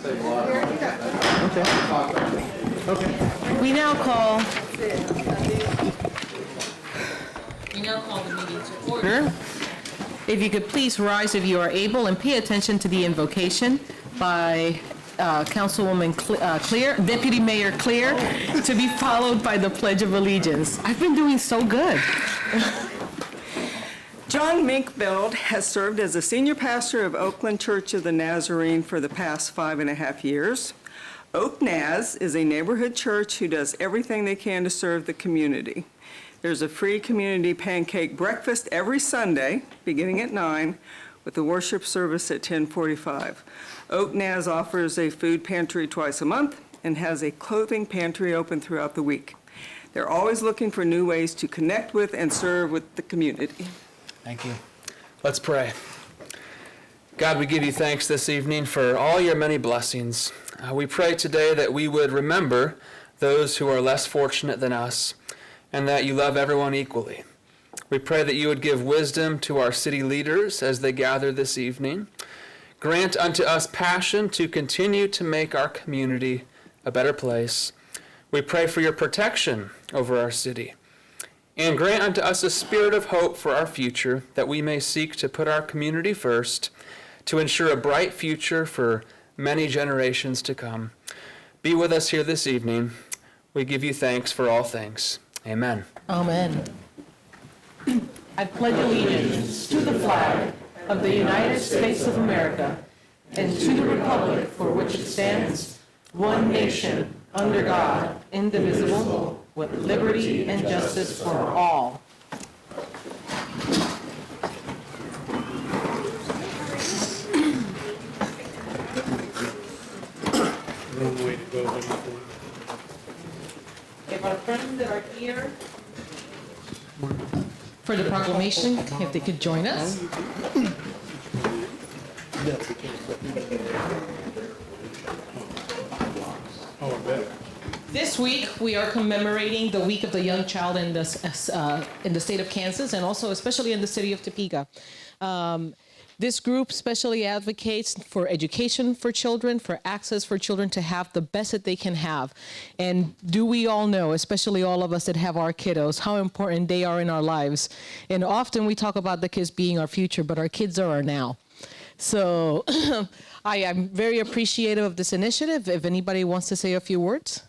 Okay. We now call the meeting to order. If you could please rise if you are able and pay attention to the invocation by Councilwoman Clear, Deputy Mayor Clear, to be followed by the Pledge of Allegiance. I've been doing so good. John Minkbeld has served as a senior pastor of Oakland Church of the Nazarene for the past 5.5 years. Oak Naz is a neighborhood church who does everything they can to serve the community. There's a free community pancake breakfast every Sunday, beginning at 9, with a worship service at 10:45. Oak Naz offers a food pantry twice a month and has a clothing pantry open throughout the week. They're always looking for new ways to connect with and serve with the community. Thank you. Let's pray. God, we give you thanks this evening for all your many blessings. We pray today that we would remember those who are less fortunate than us, and that you love everyone equally. We pray that you would give wisdom to our city leaders as they gather this evening. Grant unto us passion to continue to make our community a better place. We pray for your protection over our city. And grant unto us a spirit of hope for our future, that we may seek to put our community first, to ensure a bright future for many generations to come. Be with us here this evening. We give you thanks for all things. Amen. Amen. I pledge allegiance to the flag of the United States of America and to the republic for which it stands, one nation, under God, indivisible, with liberty and justice for all. If our friends that are here for the proclamation, if they could join us. This week, we are commemorating the Week of the Young Child in the state of Kansas, and also especially in the city of Topeka. This group specially advocates for education for children, for access for children to have the best that they can have. And do we all know, especially all of us that have our kiddos, how important they are in our lives? And often we talk about the kids being our future, but our kids are our now. So I am very appreciative of this initiative. If anybody wants to say a few words.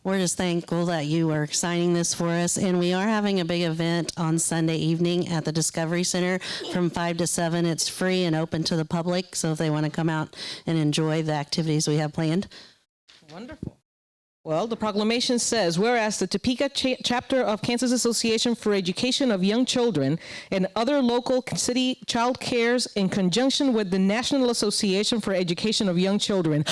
We're just thankful that you are signing this for us, and we are having a big event on Sunday evening at the Discovery Center from 5 to 7. It's free and open to the public, so if they want to come out and enjoy the activities we have planned. Wonderful. Well, the proclamation says, whereas the Topeka chapter of Kansas Association for Education of Young Children and other local city child cares in conjunction with the National Association for Education of Young Children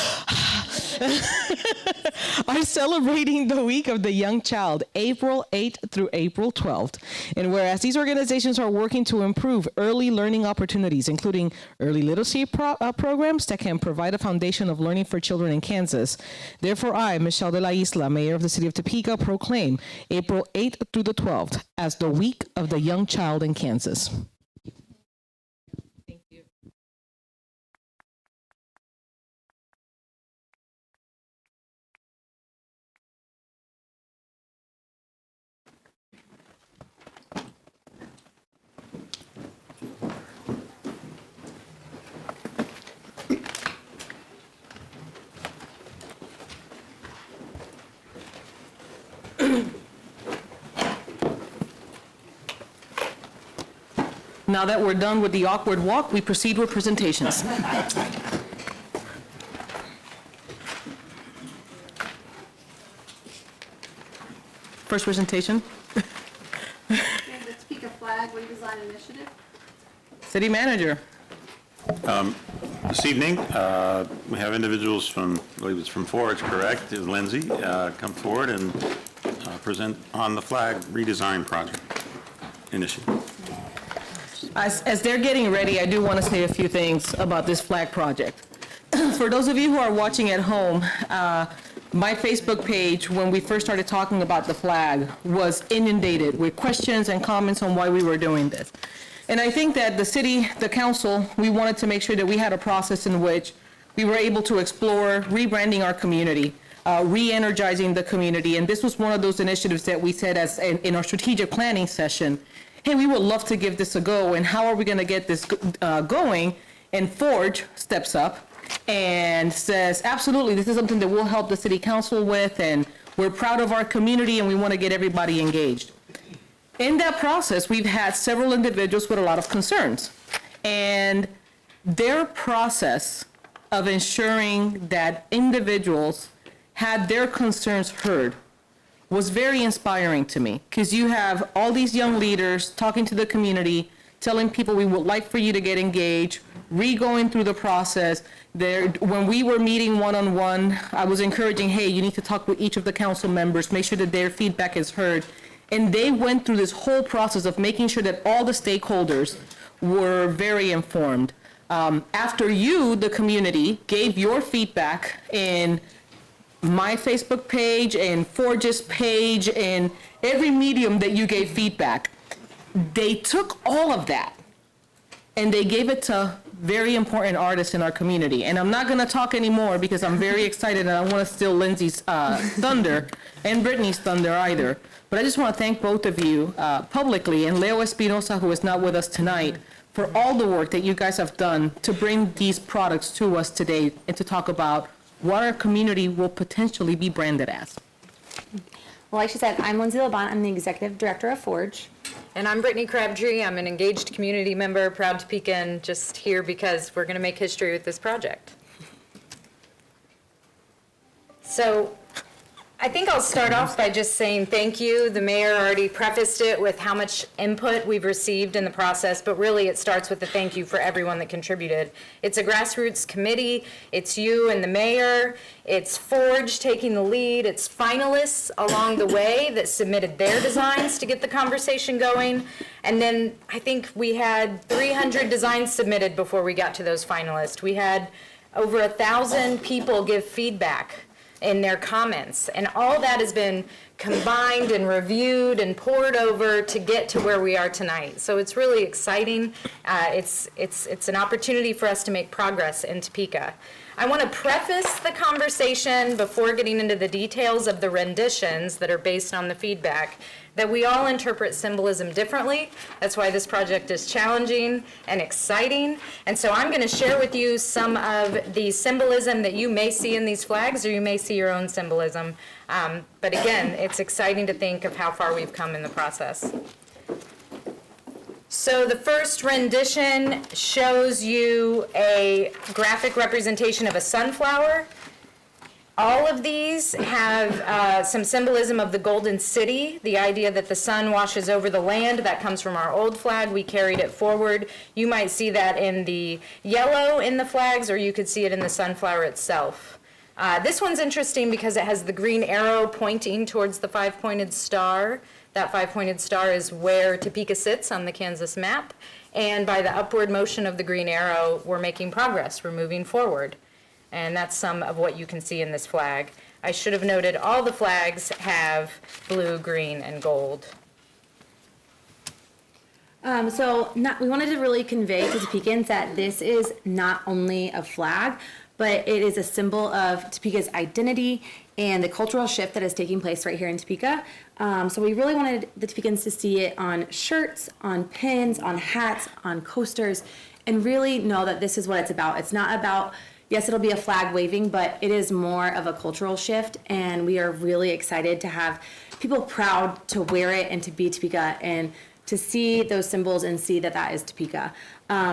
are celebrating the Week of the Young Child, April 8th through April 12th. And whereas these organizations are working to improve early learning opportunities, including early literacy programs that can provide a foundation of learning for children in Kansas, therefore I, Michelle de la Isla, Mayor of the City of Topeka, proclaim April 8th through the 12th as the Week of the Young Child in Kansas. Thank you. Now that we're done with the awkward walk, we proceed with presentations. First presentation. The Topeka Flag Redesign Initiative. City Manager. This evening, we have individuals from, I believe it's from Forge, correct? Lindsay, come forward and present on the Flag Redesign Project Initiative. As they're getting ready, I do want to say a few things about this flag project. For those of you who are watching at home, my Facebook page, when we first started talking about the flag, was inundated with questions and comments on why we were doing this. And I think that the city, the council, we wanted to make sure that we had a process in which we were able to explore rebranding our community, re-energizing the community. And this was one of those initiatives that we said in our strategic planning session, hey, we would love to give this a go, and how are we going to get this going? And Forge steps up and says, absolutely, this is something that we'll help the city council with, and we're proud of our community, and we want to get everybody engaged. In that process, we've had several individuals with a lot of concerns. And their process of ensuring that individuals had their concerns heard was very inspiring to me, because you have all these young leaders talking to the community, telling people we would like for you to get engaged, re-going through the process. When we were meeting one-on-one, I was encouraging, hey, you need to talk with each of the council members, make sure that their feedback is heard. And they went through this whole process of making sure that all the stakeholders were very informed. After you, the community, gave your feedback in my Facebook page and Forge's page and every medium that you gave feedback, they took all of that and they gave it to very important artists in our community. And I'm not going to talk anymore because I'm very excited and I want to steal Lindsay's thunder and Brittany's thunder either. But I just want to thank both of you publicly, and Leo Espinosa, who is not with us tonight, for all the work that you guys have done to bring these products to us today and to talk about what our community will potentially be branded as. Well, like she said, I'm Lindsay Laban. I'm the Executive Director of Forge. And I'm Brittany Crabtree. I'm an engaged community member, proud Topekan, just here because we're going to make history with this project. So I think I'll start off by just saying thank you. The mayor already prefaced it with how much input we've received in the process, but really it starts with a thank you for everyone that contributed. It's a grassroots committee. It's you and the mayor. It's Forge taking the lead. It's finalists along the way that submitted their designs to get the conversation going. And then I think we had 300 designs submitted before we got to those finalists. We had over 1,000 people give feedback in their comments. And all that has been combined and reviewed and poured over to get to where we are tonight. So it's really exciting. It's an opportunity for us to make progress in Topeka. I want to preface the conversation before getting into the details of the renditions that are based on the feedback, that we all interpret symbolism differently. That's why this project is challenging and exciting. And so I'm going to share with you some of the symbolism that you may see in these flags, or you may see your own symbolism. But again, it's exciting to think of how far we've come in the process. So the first rendition shows you a graphic representation of a sunflower. All of these have some symbolism of the Golden City, the idea that the sun washes over the land. That comes from our old flag. We carried it forward. You might see that in the yellow in the flags, or you could see it in the sunflower itself. This one's interesting because it has the green arrow pointing towards the five-pointed star. That five-pointed star is where Topeka sits on the Kansas map. And by the upward motion of the green arrow, we're making progress. We're moving forward. And that's some of what you can see in this flag. I should have noted all the flags have blue, green, and gold. We wanted to really convey to Topekans that this is not only a flag, but it is a symbol of Topeka's identity and the cultural shift that is taking place right here in Topeka. So we really wanted the Topekans to see it on shirts, on pins, on hats, on coasters, and really know that this is what it's about. It's not about, yes, it'll be a flag waving, but it is more of a cultural shift, and we are really excited to have people proud to wear it and to be Topeka and to see those symbols and see that that is Topeka.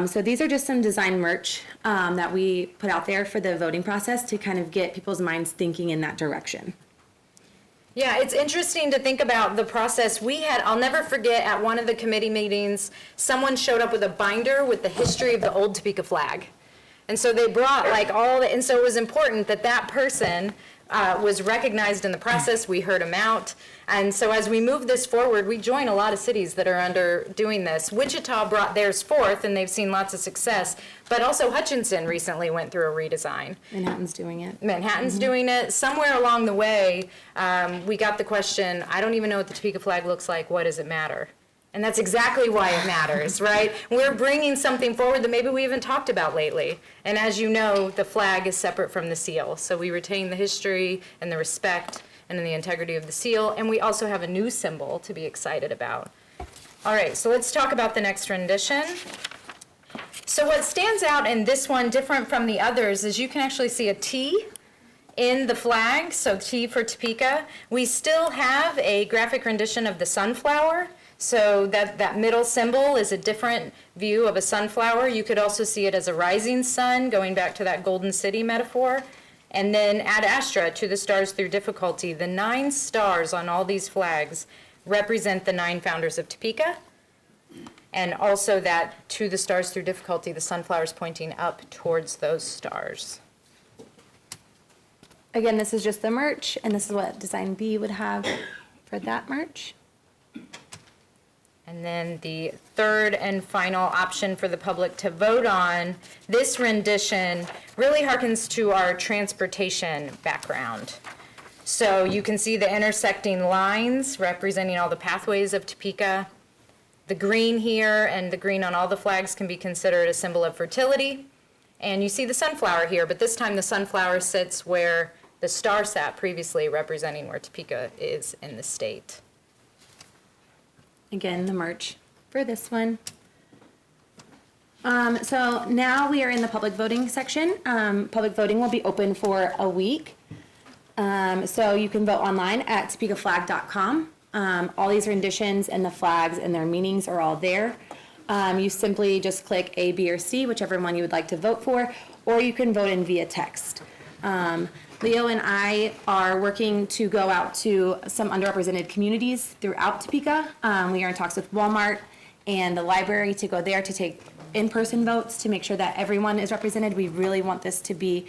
So these are just some design merch that we put out there for the voting process to kind of get people's minds thinking in that direction. Yeah, it's interesting to think about the process we had. I'll never forget at one of the committee meetings, someone showed up with a binder with the history of the old Topeka flag. And so they brought and so it was important that that person was recognized in the process. We heard him out. And so as we move this forward, we join a lot of cities that are doing this. Wichita brought theirs forth, and they've seen lots of success. But also Hutchinson recently went through a redesign. Manhattan's doing it. Manhattan's doing it. Somewhere along the way, we got the question, I don't even know what the Topeka flag looks like. What does it matter? And that's exactly why it matters, right? We're bringing something forward that maybe we haven't talked about lately. And as you know, the flag is separate from the seal. So we retain the history and the respect and the integrity of the seal. And we also have a new symbol to be excited about. All right, so let's talk about the next rendition. So what stands out in this one, different from the others, is you can actually see a T in the flag, so T for Topeka. We still have a graphic rendition of the sunflower. So that middle symbol is a different view of a sunflower. You could also see it as a rising sun, going back to that golden city metaphor. And then Ad Astra, to the stars through difficulty. The 9 stars on all these flags represent the 9 founders of Topeka. And also that to the stars through difficulty, the sunflower's pointing up towards those stars. Again, this is just the merch, and this is what Design B would have for that merch. And then the third and final option for the public to vote on, this rendition really harkens to our transportation background. So you can see the intersecting lines representing all the pathways of Topeka. The green here and the green on all the flags can be considered a symbol of fertility. And you see the sunflower here, but this time the sunflower sits where the star sat previously, representing where Topeka is in the state. Again, the merch for this one. So now we are in the public voting section. Public voting will be open for a week. So you can vote online at topekaflag.com. All these renditions and the flags and their meanings are all there. You simply just click A, B, or C, whichever one you would like to vote for, or you can vote in via text. Leo and I are working to go out to some underrepresented communities throughout Topeka. We are in talks with Walmart and the library to go there to take in-person votes to make sure that everyone is represented. We really want this to be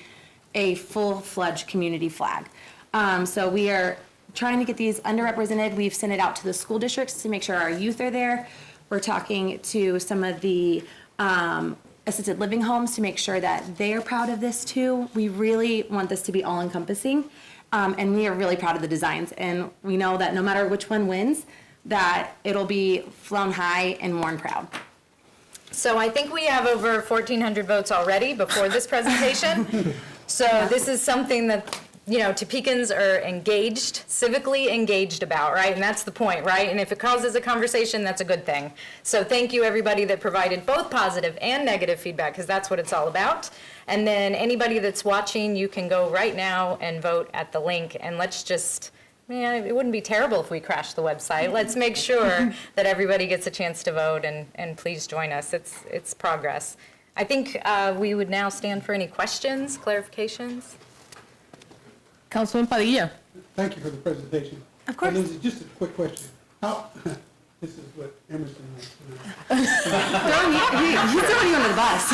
a full-fledged community flag. So we are trying to get these underrepresented. We've sent it out to the school districts to make sure our youth are there. We're talking to some of the assisted living homes to make sure that they are proud of this too. We really want this to be all-encompassing, and we are really proud of the designs. And we know that no matter which one wins, that it'll be flown high and worn proud. So I think we have over 1,400 votes already before this presentation. So this is something that, you know, Topekans are engaged, civically engaged about, right? And that's the point, right? And if it causes a conversation, that's a good thing. So thank you, everybody that provided both positive and negative feedback, because that's what it's all about. And then anybody that's watching, you can go right now and vote at the link. And let's just, man, it wouldn't be terrible if we crashed the website. Let's make sure that everybody gets a chance to vote, and please join us. It's progress. I think we would now stand for any questions, clarifications. Councilman Padilla. Thank you for the presentation. Of course. And this is just a quick question. How, this is what Emerson wants to know. He's throwing you under the bus.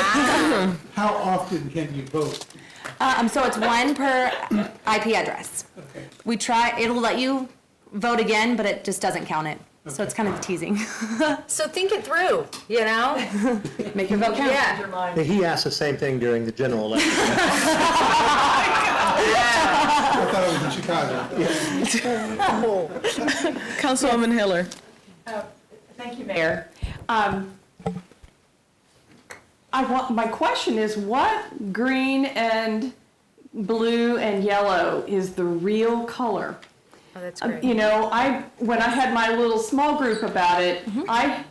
How often can you vote? So it's 1 per IP address. Okay. We try, it'll let you vote again, but it just doesn't count it. So it's kind of teasing. So think it through, you know? Make your vote count. Yeah. He asked the same thing during the general election. I thought it was in Chicago. Councilwoman Hiller. Thank you, Mayor. My question is, what green and blue and yellow is the real color? Oh, that's great. You know, when I had my little small group about it,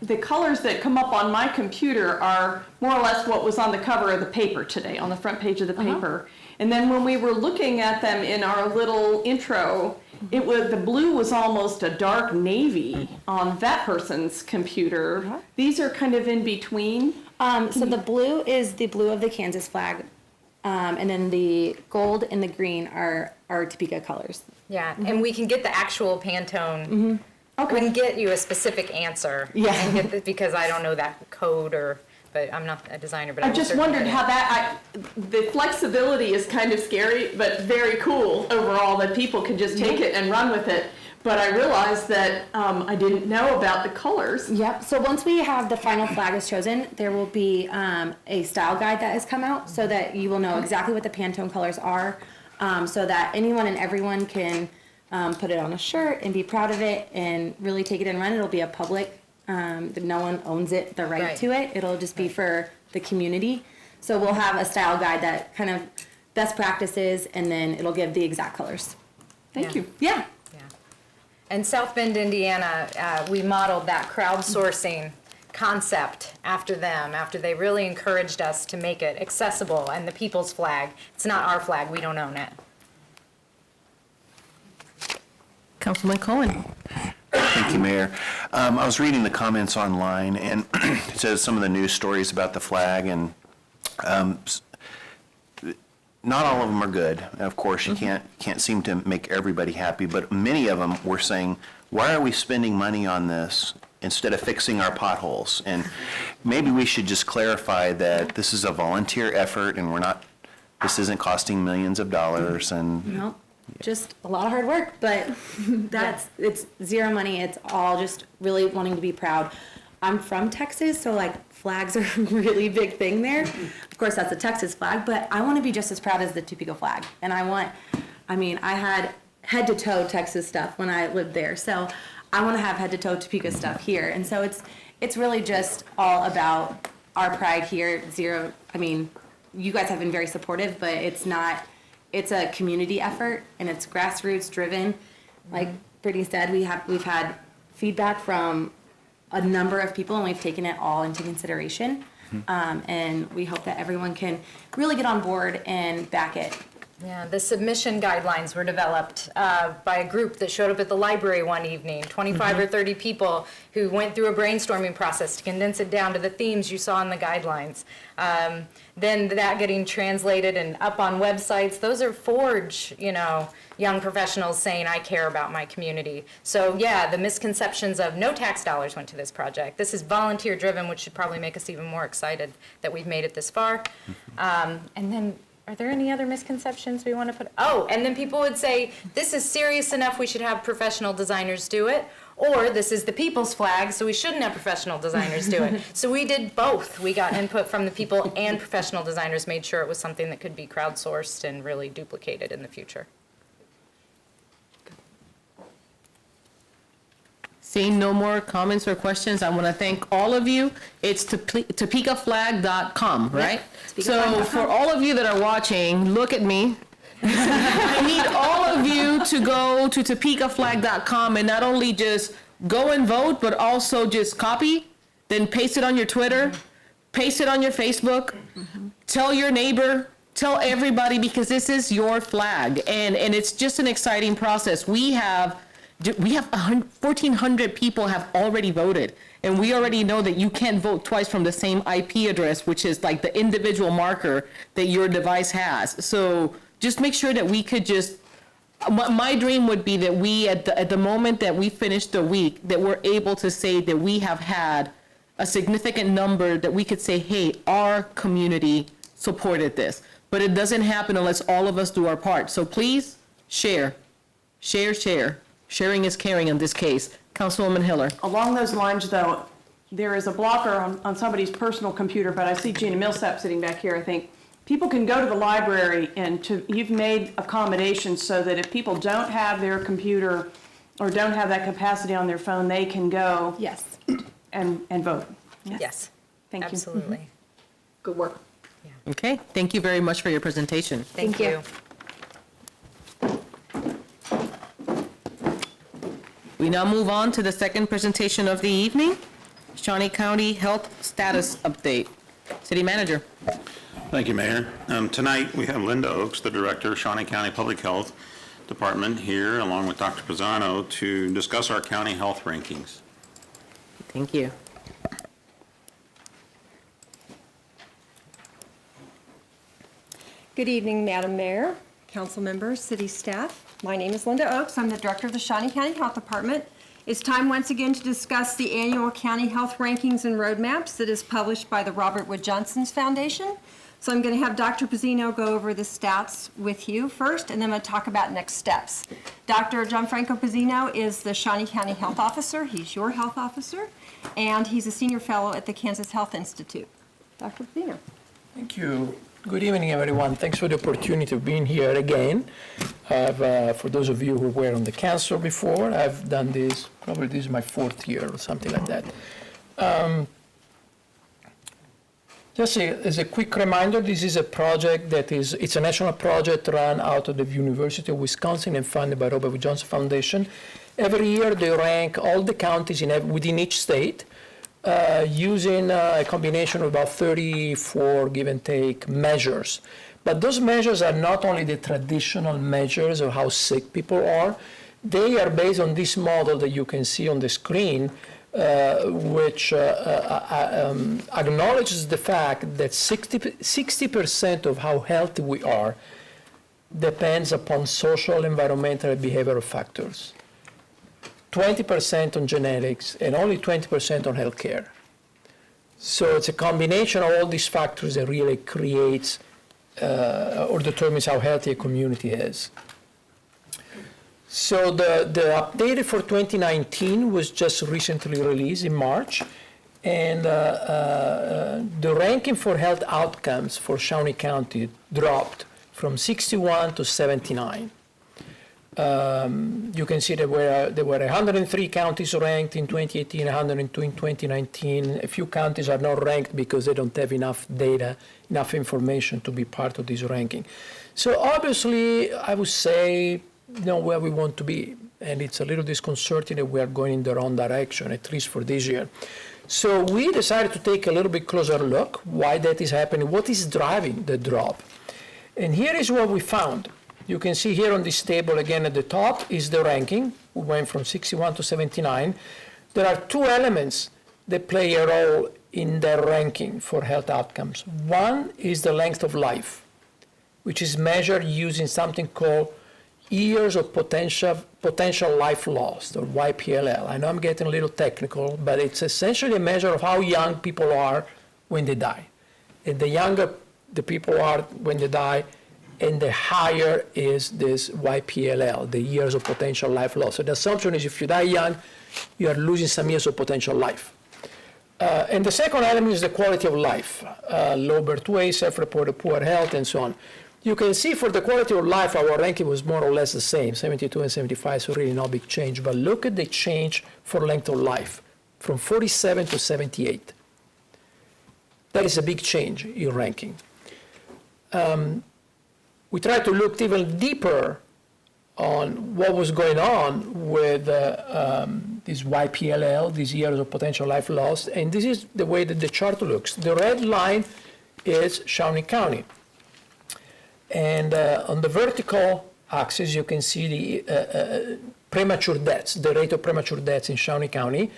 the colors that come up on my computer are more or less what was on the cover of the paper today, on the front page of the paper. And then when we were looking at them in our little intro, the blue was almost a dark navy on that person's computer. These are kind of in between. So the blue is the blue of the Kansas flag, and then the gold and the green are Topeka colors. Yeah, and we can get the actual Pantone. We can get you a specific answer. Yeah. And get because I don't know that code but I'm not a designer, but I will just certainly wondered get how it. the flexibility is kind of scary, but very cool overall that people can just take it and run with it. But I realized that I didn't know about the colors. Yep. So once we have the final flag is chosen, there will be a style guide that has come out so that you will know exactly what the Pantone colors are, so that anyone and everyone can put it on a shirt and be proud of it and really take it and run. It'll be a public that no one owns it, the right Right. to it. It'll just be for the community. So we'll have a style guide that kind of best practices, and then it'll give the exact colors. Thank you. Yeah. Yeah. And South Bend, Indiana, we modeled that crowdsourcing concept after them, after they really encouraged us to make it accessible, and the people's flag. It's not our flag, we don't own it. Councilman Cohen. Thank you, Mayor. I was reading the comments online, and it says some of the news stories about the flag, and not all of them are good. Of course, you can't seem to make everybody happy, but many of them were saying, why are we spending money on this instead of fixing our potholes? And maybe we should just clarify that this is a volunteer effort, and this isn't costing millions of dollars, and No, just a lot of hard work, but it's zero money. It's all just really wanting to be proud. I'm from Texas, so like flags are a really big thing there. Of course, that's a Texas flag, but I want to be just as proud as the Topeka flag. And I had head to toe Texas stuff when I lived there. So I want to have head to toe Topeka stuff here. And so it's really just all about our pride here. Zero, you guys have been very supportive, but it's a community effort, and it's grassroots driven. Like Brittany said, we've had feedback from a number of people, and we've taken it all into consideration. And we hope that everyone can really get on board and back it. Yeah, the submission guidelines were developed by a group that showed up at the library one evening, 25 or 30 people who went through a brainstorming process to condense it down to the themes you saw in the guidelines. Then that getting translated and up on websites, those are Forge, young professionals saying, I care about my community. So yeah, the misconceptions of no tax dollars went to this project. This is volunteer driven, which should probably make us even more excited that we've made it this far. And then, are there any other misconceptions we want to put? Oh, and then people would say, this is serious enough, we should have professional designers do it. Or this is the people's flag, so we shouldn't have professional designers do it. So we did both. We got input from the people, and professional designers made sure it was something that could be crowdsourced and really duplicated in the future. Seeing no more comments or questions, I want to thank all of you. It's topekaflag.com, right? So for all of you that are watching, look at me. I need all of you to go to topekaflag.com and not only just go and vote, but also just copy, then paste it on your Twitter, paste it on your Facebook, tell your neighbor, tell everybody, because this is your flag. And it's just an exciting process. We have 1,400 people have already voted, and we already know that you can't vote twice from the same IP address, which is like the individual marker that your device has. So just make sure that we could my dream would be that we, at the moment that we finish the week, that we're able to say that we have had a significant number that we could say, hey, our community supported this. But it doesn't happen unless all of us do our part. So please share. Sharing is caring in this case. Councilwoman Hiller. Along those lines, though, there is a blocker on somebody's personal computer, but I see Gina Millsap sitting back here, I think. People can go to the library, and you've made accommodations so that if people don't have their computer or don't have that capacity on their phone, they can go Yes. and vote. Yes, Thank you. absolutely. Good work. Okay, thank you very much for your presentation. Thank you. We now move on to the second presentation of the evening, Shawnee County Health Status Update. City Manager. Thank you, Mayor. Tonight, we have Linda Oakes, the Director of Shawnee County Public Health Department, here, along with Dr. Pisano, to discuss our county health rankings. Thank you. Good evening, Madam Mayor, council members, city staff. My name is Linda Oakes. I'm the Director of the Shawnee County Health Department. It's time once again to discuss the annual county health rankings and roadmaps that is published by the Robert Wood Johnson's Foundation. So I'm going to have Dr. Pisano go over the stats with you first, and then I'm going to talk about next steps. Dr. Gianfranco Pisano is the Shawnee County Health Officer. He's your health officer, and he's a senior fellow at the Kansas Health Institute. Dr. Pisano. Thank you. Good evening, everyone. Thanks for the opportunity of being here again. For those of you who were on the council before, I've done this, probably this is my 4th year or something like that. Just as a quick reminder, this is a project it's a national project run out of the University of Wisconsin and funded by Robert Wood Johnson Foundation. Every year they rank all the counties within each state using a combination of about 34 give and take measures. But those measures are not only the traditional measures of how sick people are, they are based on this model that you can see on the screen, which acknowledges the fact that 60% of how healthy we are depends upon social, environmental, and behavioral factors. 20% on genetics, and only 20% on healthcare. So it's a combination of all these factors that really creates or determines how healthy a community is. So the update for 2019 was just recently released in March, and the ranking for health outcomes for Shawnee County dropped from 61 to 79. You can see there were 103 counties ranked in 2018, 102 in 2019. A few counties are not ranked because they don't have enough data, enough information to be part of this ranking. So obviously, I would say, not where we want to be, and it's a little disconcerting that we are going in the wrong direction, at least for this year. So we decided to take a little bit closer look why that is happening, what is driving the drop. And here is what we found. You can see here on this table, again at the top, is the ranking. We went from 61 to 79. There are two elements that play a role in the ranking for health outcomes. One is the length of life, which is measured using something called years of potential life lost, or YPLL. I know I'm getting a little technical, but it's essentially a measure of how young people are when they die. And the younger the people are when they die, and the higher is this YPLL, the years of potential life lost. So the assumption is if you die young, you are losing some years of potential life. And the second element is the quality of life, low birth weight, self-reported poor health, and so on. You can see for the quality of life, our ranking was more or less the same, 72 and 75, so really no big change. But look at the change for length of life, from 47 to 78. That is a big change in ranking. We tried to look even deeper on what was going on with this YPLL, these years of potential life lost, and this is the way that the chart looks. The red line is Shawnee County. And on the vertical axis, you can see the premature deaths, the rate of premature deaths in Shawnee County.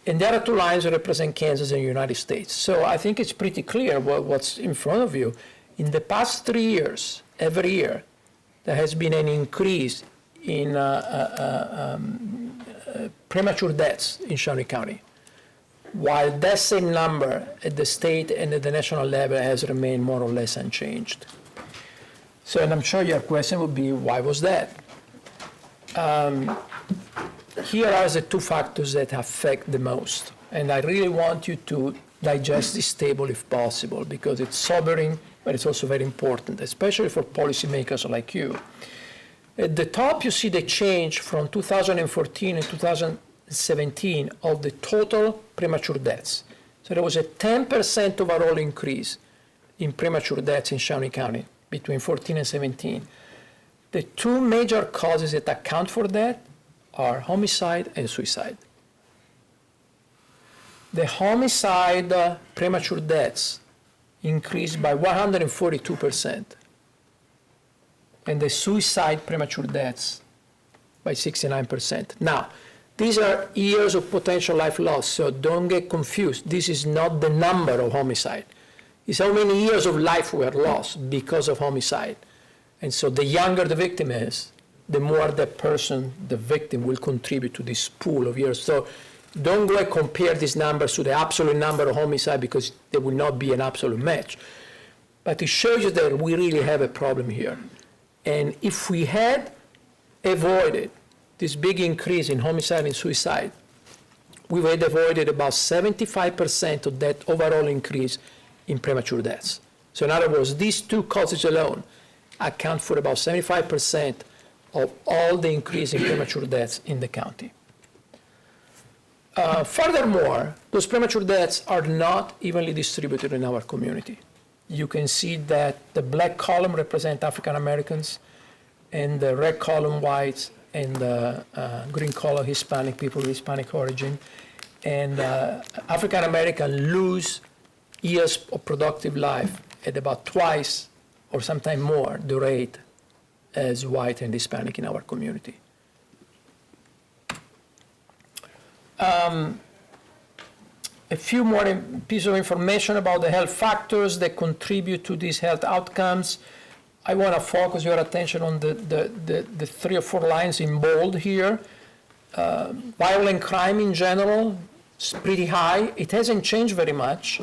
And the other two lines represent Kansas and the United States. So I think it's pretty clear what's in front of you. In the past 3 years, every year, there has been an increase in premature deaths in Shawnee County, while that same number at the state and at the national level has remained more or less unchanged. So, and I'm sure your question would be, why was that? Here are the two factors that affect the most. And I really want you to digest this table if possible, because it's sobering, but it's also very important, especially for policymakers like you. At the top, you see the change from 2014 and 2017 of the total premature deaths. So there was a 10% overall increase in premature deaths in Shawnee County between 14 and 17. The two major causes that account for that are homicide and suicide. The homicide premature deaths increased by 142%, and the suicide premature deaths by 69%. Now, these are years of potential life loss, so don't get confused. This is not the number of homicide. It's how many years of life were lost because of homicide. And so the younger the victim is, the more that person, the victim, will contribute to this pool of years. So don't go and compare these numbers to the absolute number of homicide, because there will not be an absolute match. But it shows you that we really have a problem here. And if we had avoided this big increase in homicide and suicide, we would have avoided about 75% of that overall increase in premature deaths. So in other words, these two causes alone account for about 75% of all the increase in premature deaths in the county. Furthermore, those premature deaths are not evenly distributed in our community. You can see that the black column represents African Americans, and the red column whites, and the green column Hispanic, people of Hispanic origin. And African Americans lose years of productive life at about twice or sometimes more the rate as white and Hispanic in our community. A few more pieces of information about the health factors that contribute to these health outcomes. I want to focus your attention on the 3 or 4 lines in bold here. Violent crime in general is pretty high. It hasn't changed very much.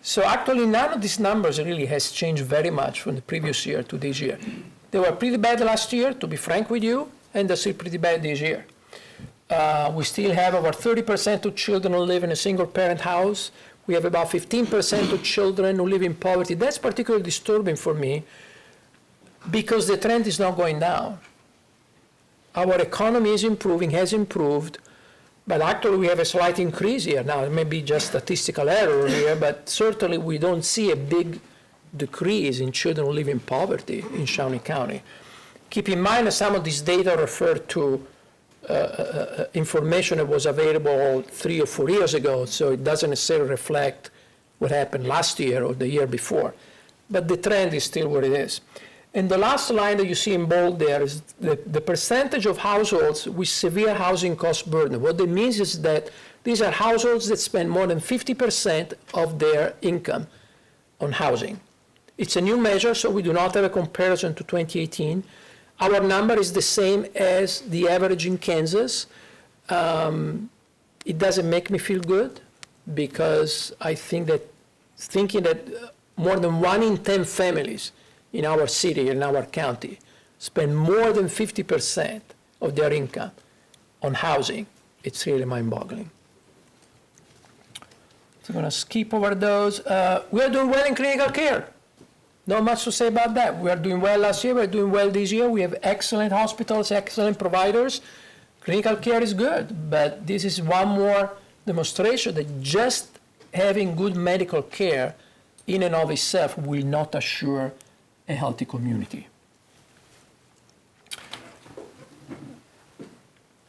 So actually, none of these numbers really has changed very much from the previous year to this year. They were pretty bad last year, to be frank with you, and they're still pretty bad this year. We still have over 30% of children who live in a single-parent house. We have about 15% of children who live in poverty. That's particularly disturbing for me because the trend is not going down. Our economy is improving, has improved, but actually we have a slight increase here. Now, it may be just statistical error here, but certainly we don't see a big decrease in children who live in poverty in Shawnee County. Keep in mind that some of these data refer to information that was available 3 or 4 years ago, so it doesn't necessarily reflect what happened last year or the year before. But the trend is still what it is. And the last line that you see in bold there is the percentage of households with severe housing cost burden. What that means is that these are households that spend more than 50% of their income on housing. It's a new measure, so we do not have a comparison to 2018. Our number is the same as the average in Kansas. It doesn't make me feel good because I think that thinking that more than 1 in 10 families in our city, in our county, spend more than 50% of their income on housing, it's really mind-boggling. So I'm going to skip over those. We are doing well in clinical care. Not much to say about that. We are doing well last year, we're doing well this year. We have excellent hospitals, excellent providers. Clinical care is good, but this is one more demonstration that just having good medical care in and of itself will not assure a healthy community.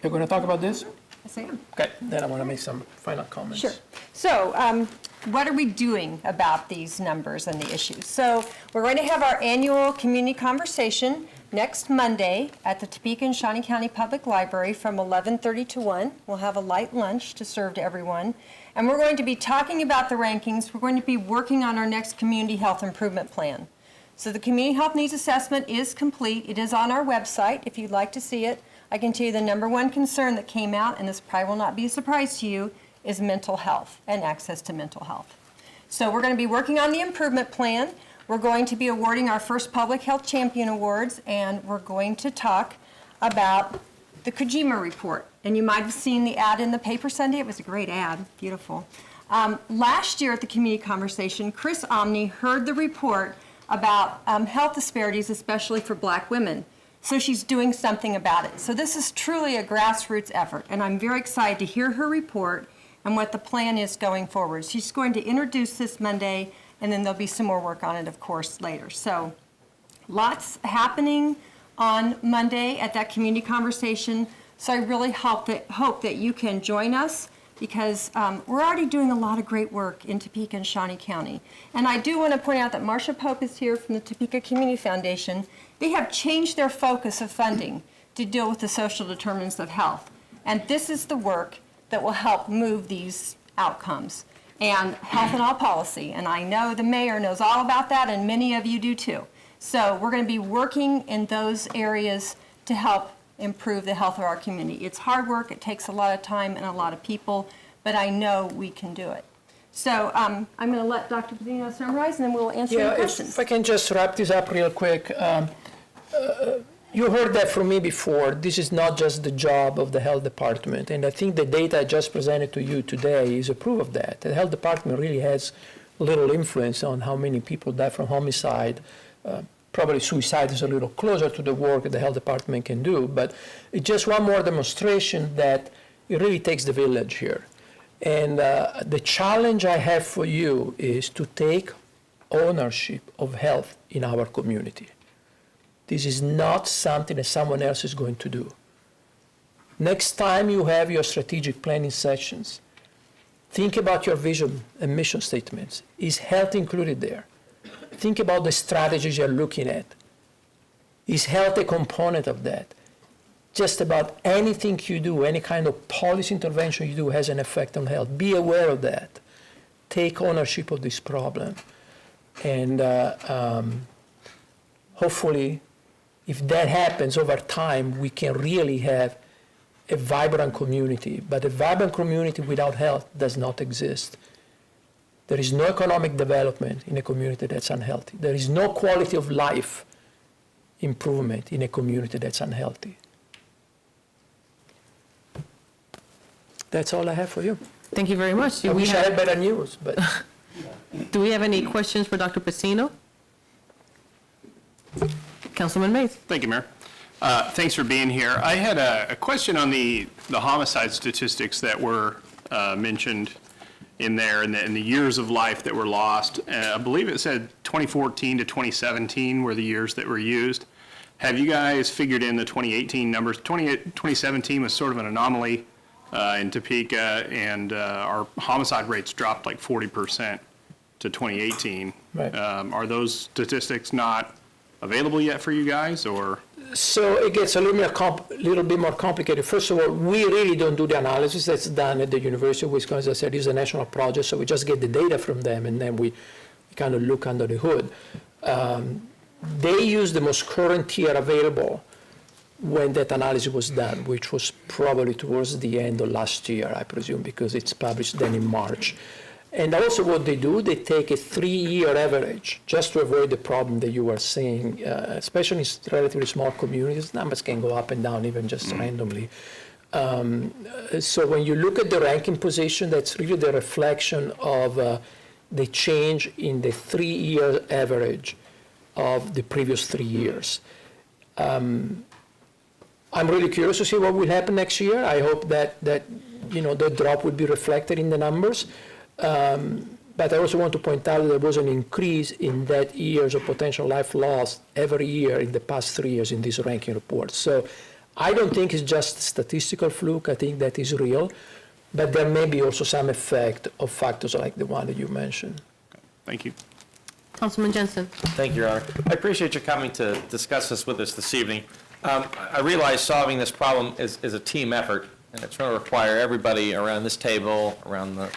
You're going to talk about this? Yes, I am. Okay, then I want to make some final comments. Sure. So what are we doing about these numbers and the issues? So we're going to have our annual community conversation next Monday at the Topeka and Shawnee County Public Library from 11:30 to 1. We'll have a light lunch to serve to everyone. And we're going to be talking about the rankings. We're going to be working on our next community health improvement plan. So the community health needs assessment is complete. It is on our website if you'd like to see it. I can tell you the number one concern that came out, and this probably will not be a surprise to you, is mental health and access to mental health. So we're going to be working on the improvement plan. We're going to be awarding our first Public Health Champion Awards, and we're going to talk about the Kojima report. And you might have seen the ad in the paper Sunday. It was a great ad, beautiful. Last year at the community conversation, Chris Omni heard the report about health disparities, especially for Black women. So she's doing something about it. So this is truly a grassroots effort, and I'm very excited to hear her report and what the plan is going forward. She's going to introduce this Monday, and then there'll be some more work on it, of course, later. So lots happening on Monday at that community conversation. So I really hope that you can join us because we're already doing a lot of great work in Topeka and Shawnee County. And I do want to point out that Marcia Pope is here from the Topeka Community Foundation. They have changed their focus of funding to deal with the social determinants of health. And this is the work that will help move these outcomes and health and all policy. And I know the mayor knows all about that, and many of you do too. So we're going to be working in those areas to help improve the health of our community. It's hard work, it takes a lot of time and a lot of people, but I know we can do it. So I'm going to let Dr. Pedino summarize, and then we'll answer your questions. If I can just wrap this up real quick. You heard that from me before. This is not just the job of the health department, and I think the data I just presented to you today is a proof of that. The health department really has little influence on how many people die from homicide. probably suicide is a little closer to the work that the health department can do, but it's just one more demonstration that it really takes the village here. And the challenge I have for you is to take ownership of health in our community. This is not something that someone else is going to do. Next time you have your strategic planning sessions, think about your vision and mission statements. Is health included there? Think about the strategies you're looking at. Is health a component of that? Just about anything you do, any kind of policy intervention you do has an effect on health. Be aware of that. Take ownership of this problem. And hopefully, if that happens over time, we can really have a vibrant community. But a vibrant community without health does not exist. There is no economic development in a community that's unhealthy. There is no quality of life improvement in a community that's unhealthy. That's all I have for you. Thank you very much. I wish I had better news, but. Do we have any questions for Dr. Pacino? Councilman Mason. Thank you, Mayor. Thanks for being here. I had a question on the homicide statistics that were mentioned in there and the years of life that were lost. I believe it said 2014 to 2017 were the years that were used. Have you guys figured in the 2018 numbers? 2017 was sort of an anomaly in Topeka, and our homicide rates dropped like 40% to 2018. Right. Are those statistics not available yet for you guys, or? So it gets a little bit more complicated. First of all, we really don't do the analysis that's done at the University of Wisconsin. As I said, it's a national project, so we just get the data from them, and then we kind of look under the hood. They use the most current year available when that analysis was done, which was probably towards the end of last year, I presume, because it's published then in March. And also what they do, they take a 3-year average just to avoid the problem that you were saying, especially in relatively small communities. Numbers can go up and down even just randomly. So when you look at the ranking position, that's really the reflection of the change in the 3-year average of the previous 3 years. I'm really curious to see what will happen next year. I hope that the drop will be reflected in the numbers. But I also want to point out that there was an increase in that years of potential life lost every year in the past 3 years in this ranking report. So I don't think it's just statistical fluke. I think that is real. But there may be also some effect of factors like the one that you mentioned. Okay. Thank you. Councilman Jensen. Thank you, Your Honor. I appreciate you coming to discuss this with us this evening. I realize solving this problem is a team effort, and it's going to require everybody around this table, around the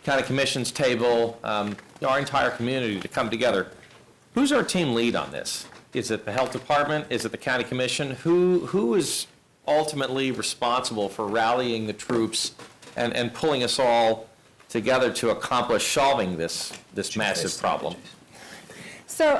County Commission's table, our entire community to come together. Who's our team lead on this? Is it the Health Department? Is it the County Commission? Who is ultimately responsible for rallying the troops and pulling us all together to accomplish solving this massive problem? So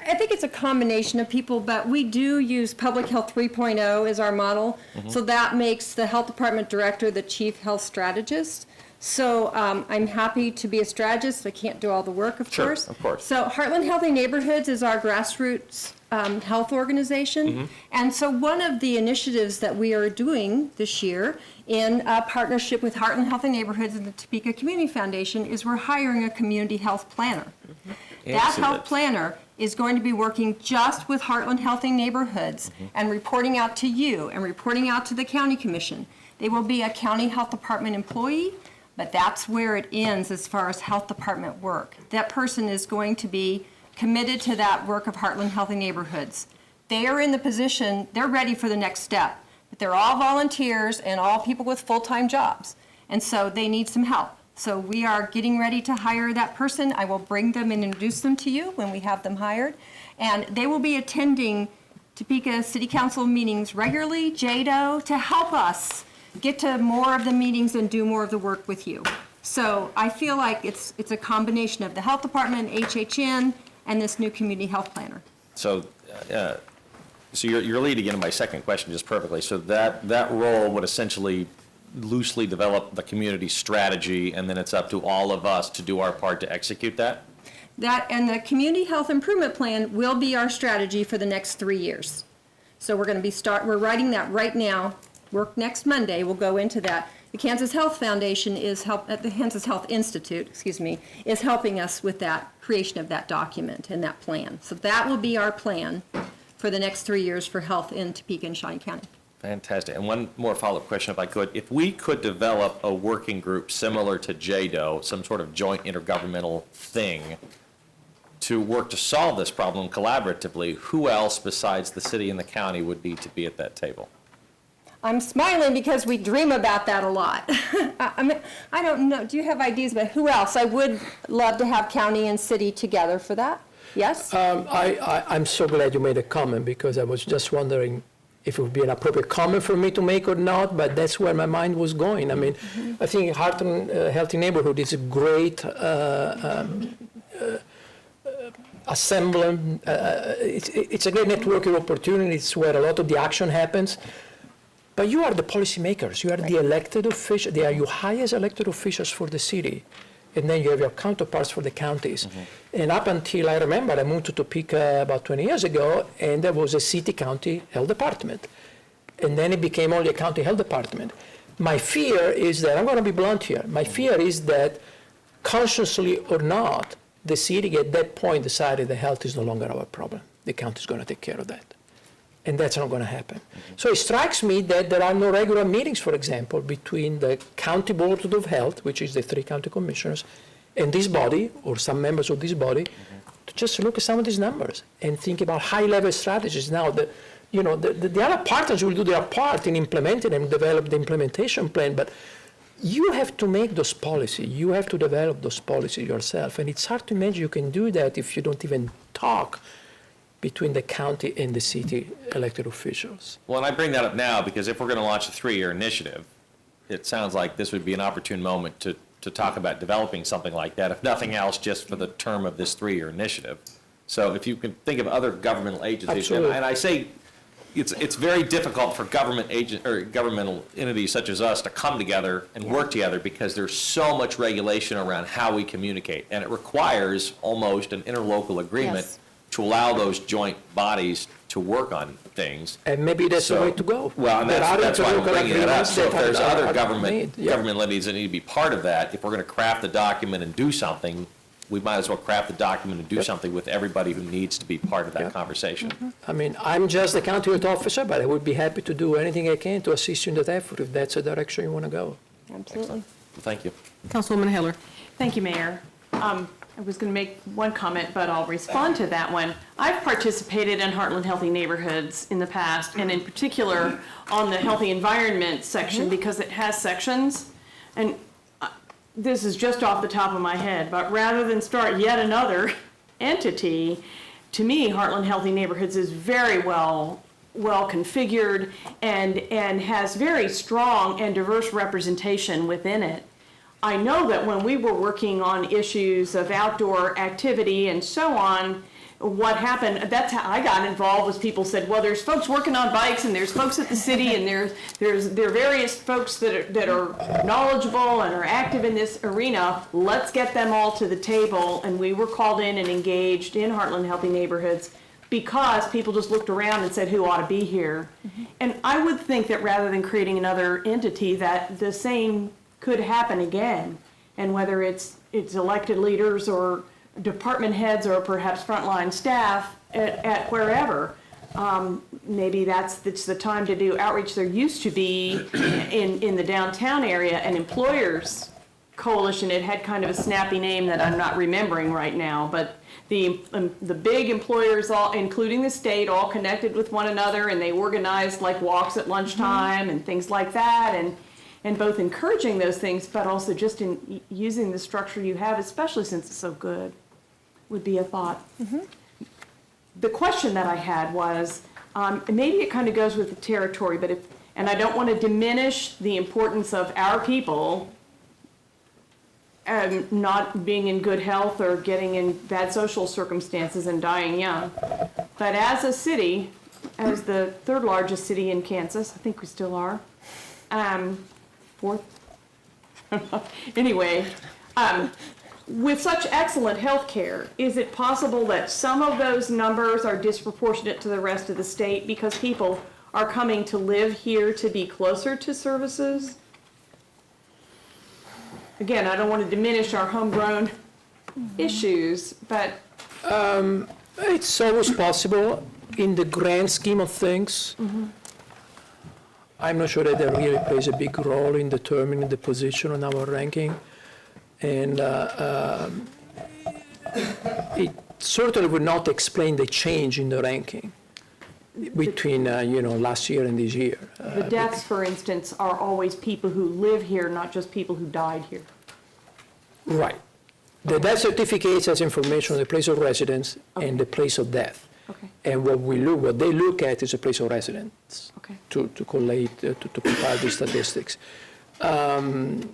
I think it's a combination of people, but we do use Public Health 3.0 as our model. Mm-hmm. So that makes the Health Department Director the Chief Health Strategist. So I'm happy to be a strategist. I can't do all the work, of course. Sure, of course. So Heartland Healthy Neighborhoods is our grassroots health organization. Mm-hmm. And so one of the initiatives that we are doing this year in partnership with Heartland Healthy Neighborhoods and the Topeka Community Foundation is we're hiring a community health planner. Mm-hmm. That health planner is going to be working just with Heartland Healthy Neighborhoods and reporting out to you and reporting out to the County Commission. They will be a County Health Department employee, but that's where it ends as far as Health Department work. That person is going to be committed to that work of Heartland Healthy Neighborhoods. They are in the position, they're ready for the next step, but they're all volunteers and all people with full-time jobs, and so they need some help. So we are getting ready to hire that person. I will bring them and introduce them to you when we have them hired, and they will be attending Topeka City Council meetings regularly, JADO, to help us get to more of the meetings and do more of the work with you. So I feel like it's a combination of the Health Department, HHN, and this new community health planner. So you're leading into my second question just perfectly. So that role would essentially loosely develop the community strategy, and then it's up to all of us to do our part to execute that? That, and the Community Health Improvement Plan will be our strategy for the next 3 years. So we're going to we're writing that right now. Work next Monday, we'll go into that. The Kansas Health Foundation the Kansas Health Institute, is helping us with that creation of that document and that plan. So that will be our plan for the next 3 years for health in Topeka and Shawnee County. Fantastic. And one more follow-up question, if I could. If we could develop a working group similar to JDO, some sort of joint intergovernmental thing, to work to solve this problem collaboratively, who else besides the city and the county would need to be at that table? I'm smiling because we dream about that a lot. I don't know, do you have ideas about who else? I would love to have county and city together for that. Yes? I'm so glad you made a comment, because I was just wondering if it would be an appropriate comment for me to make or not, but that's where my mind was going. I mean, I think Heartland Healthy Neighborhood is a great assembly. It's a great networking opportunity. It's where a lot of the action happens. But you are the policymakers. You are the elected officials. They are your highest elected officials for the city. And then you have your counterparts for the counties. And up until I remember, I moved to Topeka about 20 years ago, and there was a city-county health department. And then it became only a county health department. My fear is that, I'm going to be blunt here, my fear is that consciously or not, the city at that point decided that health is no longer our problem. The county is going to take care of that. And that's not going to happen. So it strikes me that there are no regular meetings, for example, between the county board of health, which is the 3 county commissioners, and this body, or some members of this body, to just look at some of these numbers and think about high-level strategies. Now, the other partners will do their part in implementing and develop the implementation plan, but you have to make those policies. You have to develop those policies yourself. And it's hard to imagine you can do that if you don't even talk between the county and the city elected officials. Well, and I bring that up now because if we're going to launch a 3-year initiative, it sounds like this would be an opportune moment to talk about developing something like that, if nothing else, just for the term of this 3-year initiative. So if you can think of other governmental agencies, and I say it's very difficult for governmental entities such as us to come together and work together because there's so much regulation around how we communicate, and it requires almost an interlocal agreement to allow those joint bodies to work on things. And maybe that's the way to go. Well, and that's why I'm bringing it up. So if there's other government government entities that need to be part of that, if we're going to craft the document and do something, we might as well craft the document and do something with everybody who needs to be part of that conversation. I mean, I'm just the county health officer, but I would be happy to do anything I can to assist you in that effort if that's the direction you want to go. Absolutely. Well, thank you. Councilwoman Heller. Thank you, Mayor. I was going to make one comment, but I'll respond to that one. I've participated in Heartland Healthy Neighborhoods in the past, and in particular on the healthy environment section, because it has sections. And this is just off the top of my head, but rather than start yet another entity, to me, Heartland Healthy Neighborhoods is very well configured and has very strong and diverse representation within it. I know that when we were working on issues of outdoor activity and so on, what happened, that's how I got involved, was people said, well, there's folks working on bikes and there's folks at the city and there are various folks that are knowledgeable and are active in this arena. Let's get them all to the table. And we were called in and engaged in Heartland Healthy Neighborhoods because people just looked around and said, who ought to be here? And I would think that rather than creating another entity, that the same could happen again, and whether it's elected leaders or department heads or perhaps frontline staff at wherever, maybe it's the time to do outreach. There used to be in the downtown area an employers coalition. It had kind of a snappy name that I'm not remembering right now, but the big employers, all including the state, all connected with one another, and they organized like walks at lunchtime and things like that, and both encouraging those things, but also just in using the structure you have, especially since it's so good, would be a thought. The question that I had was, maybe it kind of goes with the territory, but and I don't want to diminish the importance of our people not being in good health or getting in bad social circumstances and dying young. But as a city, as the 3rd largest city in Kansas, I think we still are, 4th. Anyway, with such excellent health care, is it possible that some of those numbers are disproportionate to the rest of the state because people are coming to live here to be closer to services? Again, I don't want to diminish our homegrown issues, but It's always possible in the grand scheme of things. I'm not sure that it really plays a big role in determining the position on our ranking. And it certainly would not explain the change in the ranking between, last year and this year. the deaths, for instance, are always people who live here, not just people who died here. Right. The death certificate has information on the place of residence and the place of death. Okay. And what they look at is the place of residence Okay. to collate, to compile the statistics. The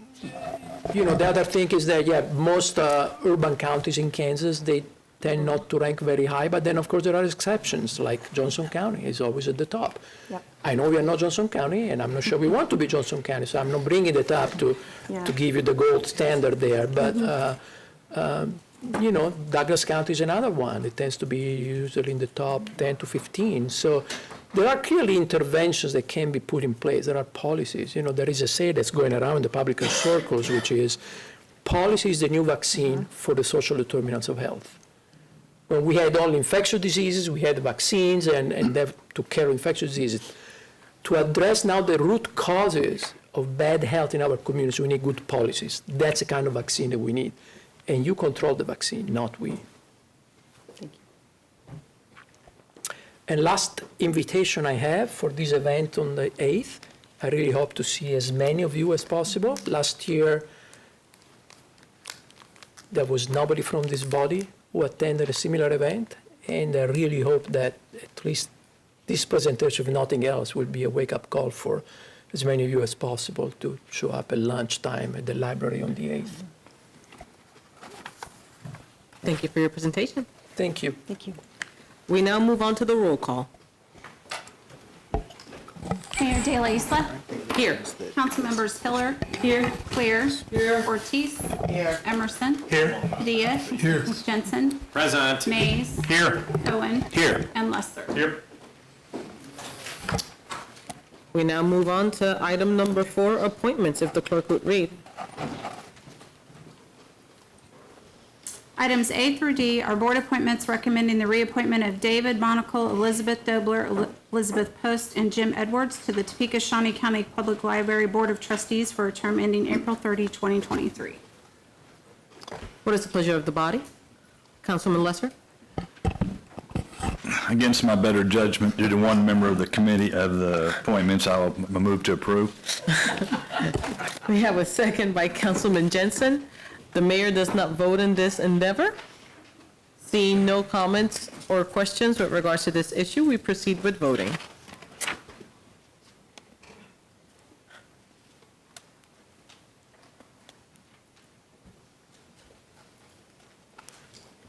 other thing is that, most urban counties in Kansas, they tend not to rank very high, but then, of course, there are exceptions, like Johnson County is always at the top. Yep. I know we are not Johnson County, and I'm not sure we want to be Johnson County, so I'm not bringing it up to give you the gold standard there, but Douglas County is another one. It tends to be usually in the top 10 to 15. So there are clearly interventions that can be put in place. There are policies. There is a say that's going around in the public circles, which is policy is the new vaccine for the social determinants of health. When we had all infectious diseases, we had vaccines and they took care of infectious diseases. To address now the root causes of bad health in our communities, we need good policies. That's the kind of vaccine that we need. And you control the vaccine, not we. Thank you. And last invitation I have for this event on the 8th, I really hope to see as many of you as possible. Last year, there was nobody from this body who attended a similar event, and I really hope that at least this presentation, if nothing else, will be a wake-up call for as many of you as possible to show up at lunchtime at the library on the 8th. Thank you for your presentation. Thank you. Thank you. We now move on to the roll call. Mayor De La Isla. Here. Councilmembers Hiller. Here. Clear. Here. Ortiz. Here. Emerson. Here. Padilla. Here. Jensen. Present. Mays. Here. Cohen. Here. And Lester. Here. We now move on to item number 4, appointments, if the clerk would read. Items A through D are board appointments recommending the reappointment of David Monacle, Elizabeth Dobler, Elizabeth Post, and Jim Edwards to the Topeka Shawnee County Public Library Board of Trustees for a term ending April 30, 2023. What is the pleasure of the body? Councilman Lesser? Against my better judgment, due to one member of the committee of the appointments, I'll move to approve. We have a second by Councilman Jensen. The mayor does not vote in this endeavor. Seeing no comments or questions with regards to this issue, we proceed with voting.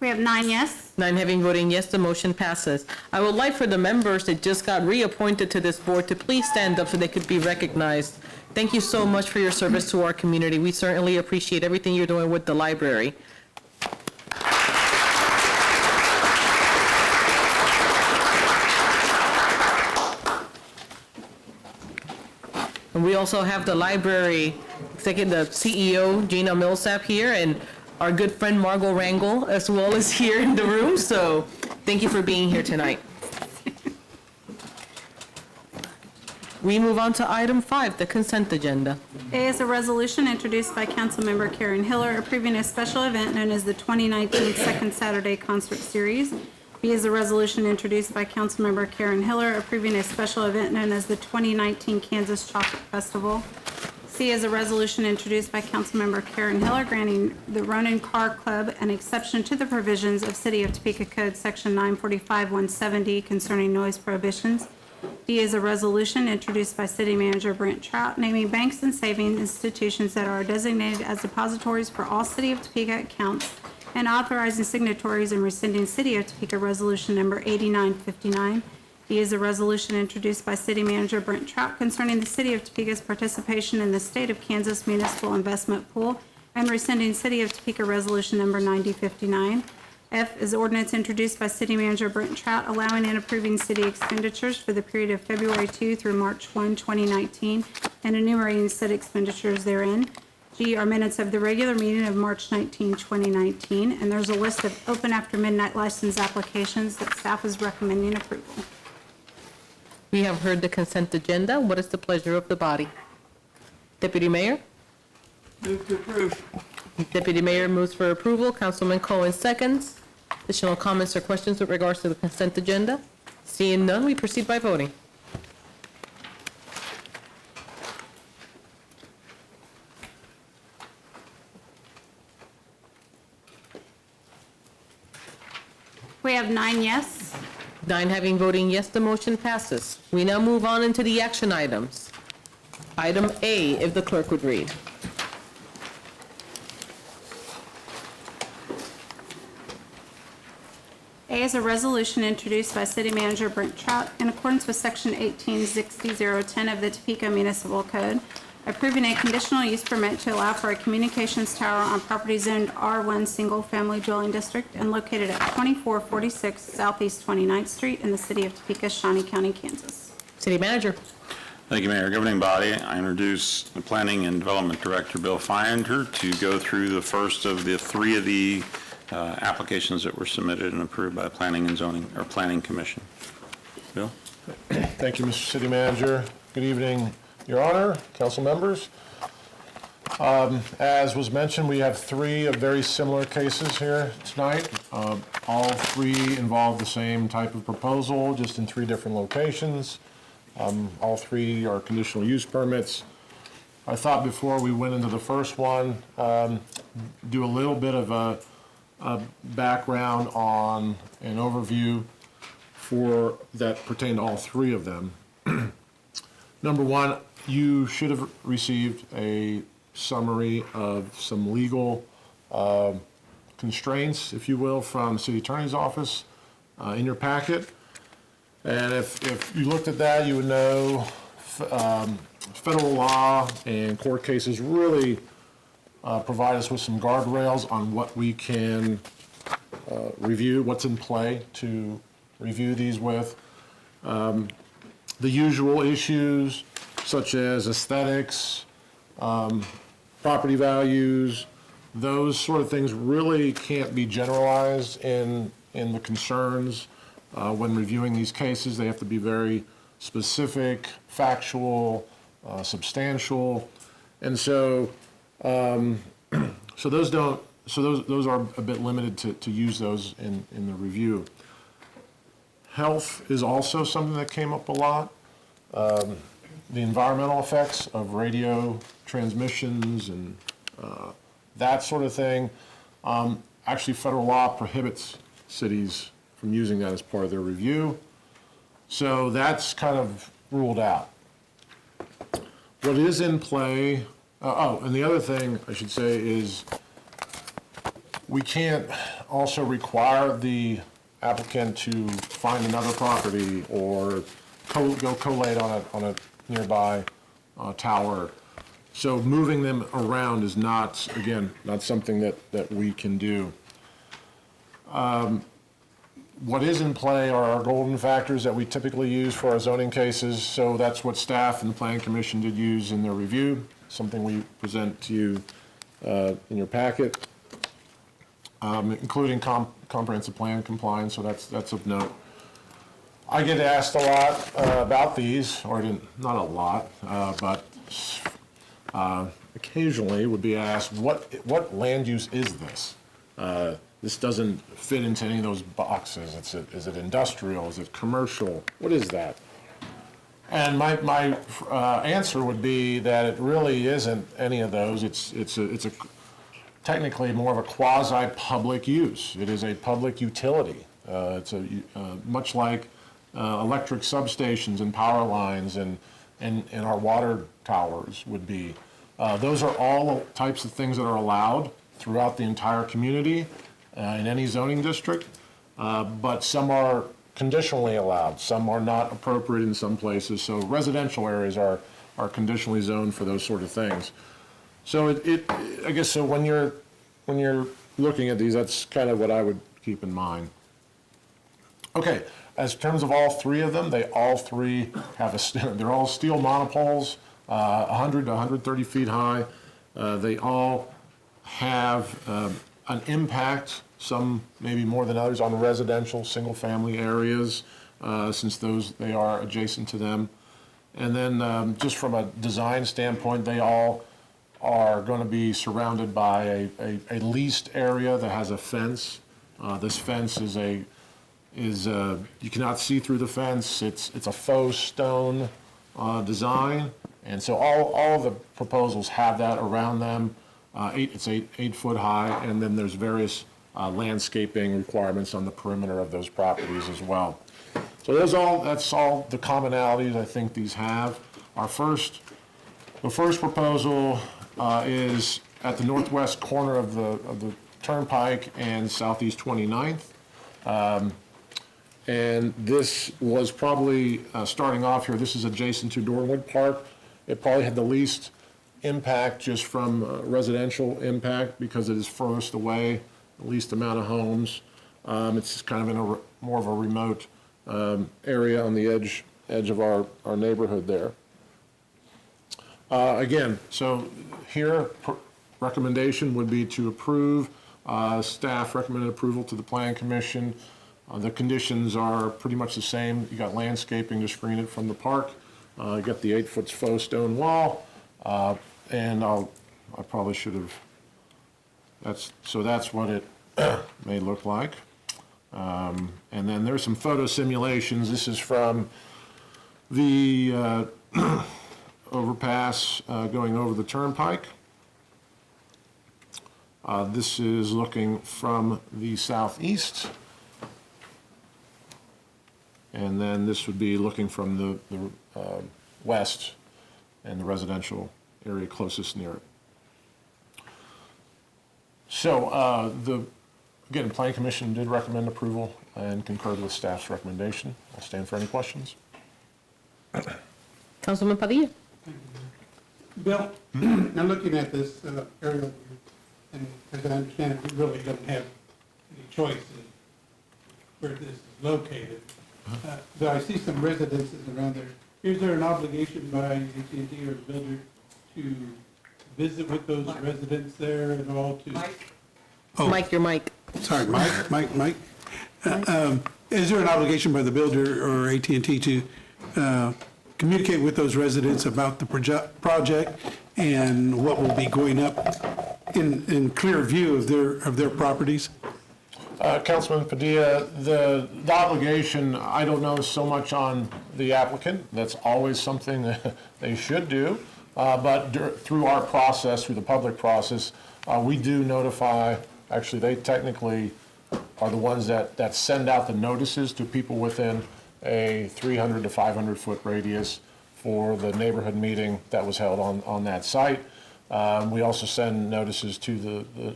We have 9 yes. 9 having voting yes, the motion passes. I would like for the members that just got reappointed to this board to please stand up so they could be recognized. Thank you so much for your service to our community. We certainly appreciate everything you're doing with the library. And we also have the library executive, the CEO, Gina Millsap here, and our good friend Margot Rangel as well as here in the room. So thank you for being here tonight. We move on to item 5, the consent agenda. A is a resolution introduced by Councilmember Karen Hiller approving a special event known as the 2019 Second Saturday Concert Series. B is a resolution introduced by Councilmember Karen Hiller approving a special event known as the 2019 Kansas Chocolate Festival. C is a resolution introduced by Councilmember Karen Hiller granting the Ronin Car Club an exception to the provisions of City of Topeka Code Section 945-170 concerning noise prohibitions. D is a resolution introduced by City Manager Brent Trout naming banks and savings institutions that are designated as depositories for all City of Topeka accounts and authorizing signatories and rescinding City of Topeka Resolution Number 8959. E is a resolution introduced by City Manager Brent Trout concerning the City of Topeka's participation in the State of Kansas Municipal Investment Pool and rescinding City of Topeka Resolution Number 9059. F is ordinance introduced by City Manager Brent Trout allowing and approving city expenditures for the period of February 2 through March 1, 2019, and enumerating said expenditures therein. G are minutes of the regular meeting of March 19, 2019, and there's a list of open after midnight license applications that staff is recommending approval. We have heard the consent agenda. What is the pleasure of the body? Deputy Mayor? Move to approve. Deputy Mayor moves for approval. Councilman Cohen seconds. Additional comments or questions with regards to the consent agenda? Seeing none, we proceed by voting. We have 9 yes. 9 having voting yes, the motion passes. We now move on into the action items. Item A, if the clerk would read. A is a resolution introduced by City Manager Brent Trout in accordance with Section 1860010 of the Topeka Municipal Code, approving a conditional use permit to allow for a communications tower on property zoned R1 Single Family Dwelling District and located at 2446 Southeast 29th Street in the city of Topeka, Shawnee County, Kansas. City Manager. Thank you, Mayor. Governing body, I introduce the Planning and Development Director, Bill Feinder, to go through the first of the 3 of the applications that were submitted and approved by Planning and Zoning, or Planning Commission. Bill? Thank you, Mr. City Manager. Good evening, Your Honor, council members. As was mentioned, we have 3 of very similar cases here tonight. All 3 involve the same type of proposal, just in 3 different locations. All 3 are conditional use permits. I thought before we went into the first one, do a little bit of a background on an overview for that pertain to all 3 of them. Number 1, you should have received a summary of some legal constraints, if you will, from the City Attorney's Office in your packet. And if you looked at that, you would know federal law and court cases really provide us with some guardrails on what we can review, what's in play to review these with. The usual issues such as aesthetics, property values, those sort of things really can't be generalized in the concerns when reviewing these cases. They have to be very specific, factual, substantial, and so those are a bit limited to use those in the review. Health is also something that came up a lot. The environmental effects of radio transmissions and that sort of thing. Actually, federal law prohibits cities from using that as part of their review. So that's kind of ruled out. What is in play, and the other thing I should say is we can't also require the applicant to find another property or go collate on a nearby tower. So moving them around is not, again, not something that we can do. What is in play are our golden factors that we typically use for our zoning cases. So that's what staff and the Planning Commission did use in their review, something we present to you in your packet, including comprehensive plan compliance, so that's of note. I get asked a lot about these, or not a lot, but occasionally would be asked, what land use is this? This doesn't fit into any of those boxes. Is it industrial? Is it commercial? What is that? And my answer would be that it really isn't any of those. It's a technically more of a quasi-public use. It is a public utility. It's much like electric substations and power lines and our water towers would be. Those are all types of things that are allowed throughout the entire community in any zoning district, but some are conditionally allowed. Some are not appropriate in some places. So residential areas are conditionally zoned for those sort of things. So I guess, so when you're looking at these, that's kind of what I would keep in mind. Okay, as terms of all three of them, they all three have they're all steel monopoles, 100 to 130 feet high. They all have an impact, some maybe more than others, on residential, single-family areas, since they are adjacent to them. And then just from a design standpoint, they all are going to be surrounded by a leased area that has a fence. This fence is you cannot see through the fence. It's a faux stone design, and so all of the proposals have that around them. It's 8 foot high, and then there's various landscaping requirements on the perimeter of those properties as well. So that's all the commonalities I think these have. The first proposal is at the northwest corner of the Turnpike and Southeast 29th. And this was probably, starting off here, this is adjacent to Dornwood Park. It probably had the least impact just from residential impact because it is furthest away, the least amount of homes. It's kind of in more of a remote area on the edge of our neighborhood there. Again, so here, recommendation would be to approve. Staff recommended approval to the Plan Commission. The conditions are pretty much the same. You got landscaping to screen it from the park. You got the 8 foot faux stone wall. And I probably should have, that's what it may look like. And then there's some photo simulations. This is from the overpass going over the Turnpike. This is looking from the southeast. And then this would be looking from the west and the residential area closest near it. So again, the Planning Commission did recommend approval and concurred with staff's recommendation. I'll stand for any questions. Councilman Padilla. Bill, I'm looking at this aerial view, and as I understand it, we really don't have any choice in where this is located. Though I see some residences around there. Is there an obligation by AT&T or the builder to visit with those residents there at all to? Mike, your mic. Sorry, Mike. Is there an obligation by the builder or AT&T to communicate with those residents about the project and what will be going up in clear view of their properties? Councilman Padilla, the obligation, I don't know so much on the applicant. That's always something that they should do. But through our process, through the public process, we do notify, actually they technically are the ones that send out the notices to people within a 300 to 500 foot radius for the neighborhood meeting that was held on that site. We also send notices to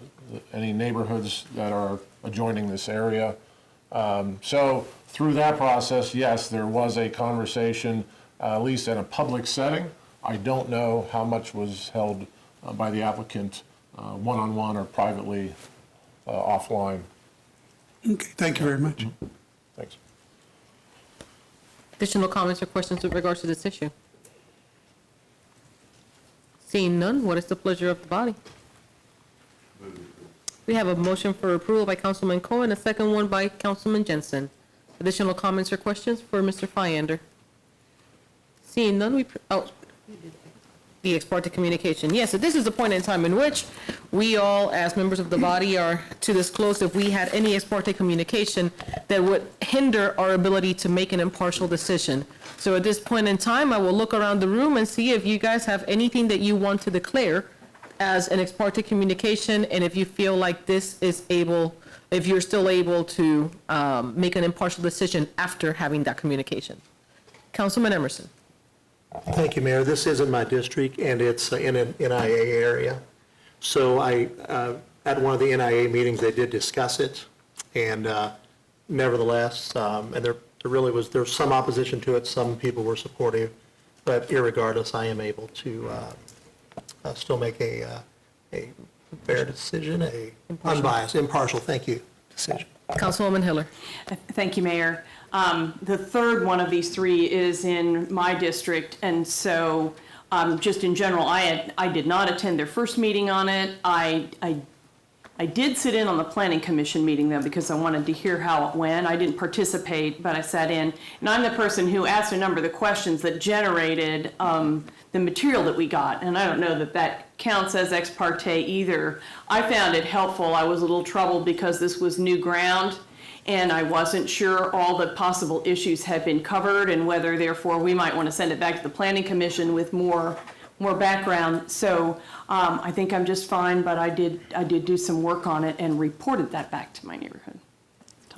any neighborhoods that are adjoining this area. So through that process, yes, there was a conversation, at least in a public setting. I don't know how much was held by the applicant one-on-one or privately offline. Okay, thank you very much. Thanks. Additional comments or questions with regards to this issue? Seeing none, what is the pleasure of the body? We have a motion for approval by Councilman Cohen, a second one by Councilman Jensen. Additional comments or questions for Mr. Fyander? Seeing none, the ex parte communication. Yes, so this is the point in time in which we all, as members of the body, are to disclose if we had any ex parte communication that would hinder our ability to make an impartial decision. So at this point in time, I will look around the room and see if you guys have anything that you want to declare as an ex parte communication, and if you feel like this is able, if you're still able to make an impartial decision after having that communication. Councilman Emerson. Thank you, Mayor. This is in my district, and it's in an NIA area. So at one of the NIA meetings, they did discuss it, and nevertheless, and there was some opposition to it. Some people were supportive, but irregardless, I am able to still make a fair decision, a unbiased, impartial, thank you, decision. Councilwoman Hiller. Thank you, Mayor. The third one of these three is in my district, and so just in general, I did not attend their first meeting on it. I did sit in on the Planning Commission meeting, though, because I wanted to hear how it went. I didn't participate, but I sat in. And I'm the person who asked a number of the questions that generated the material that we got. And I don't know that that counts as ex parte either. I found it helpful. I was a little troubled because this was new ground, and I wasn't sure all the possible issues had been covered and whether, therefore, we might want to send it back to the Planning Commission with more background. So I think I'm just fine, but I did do some work on it and reported that back to my neighborhood.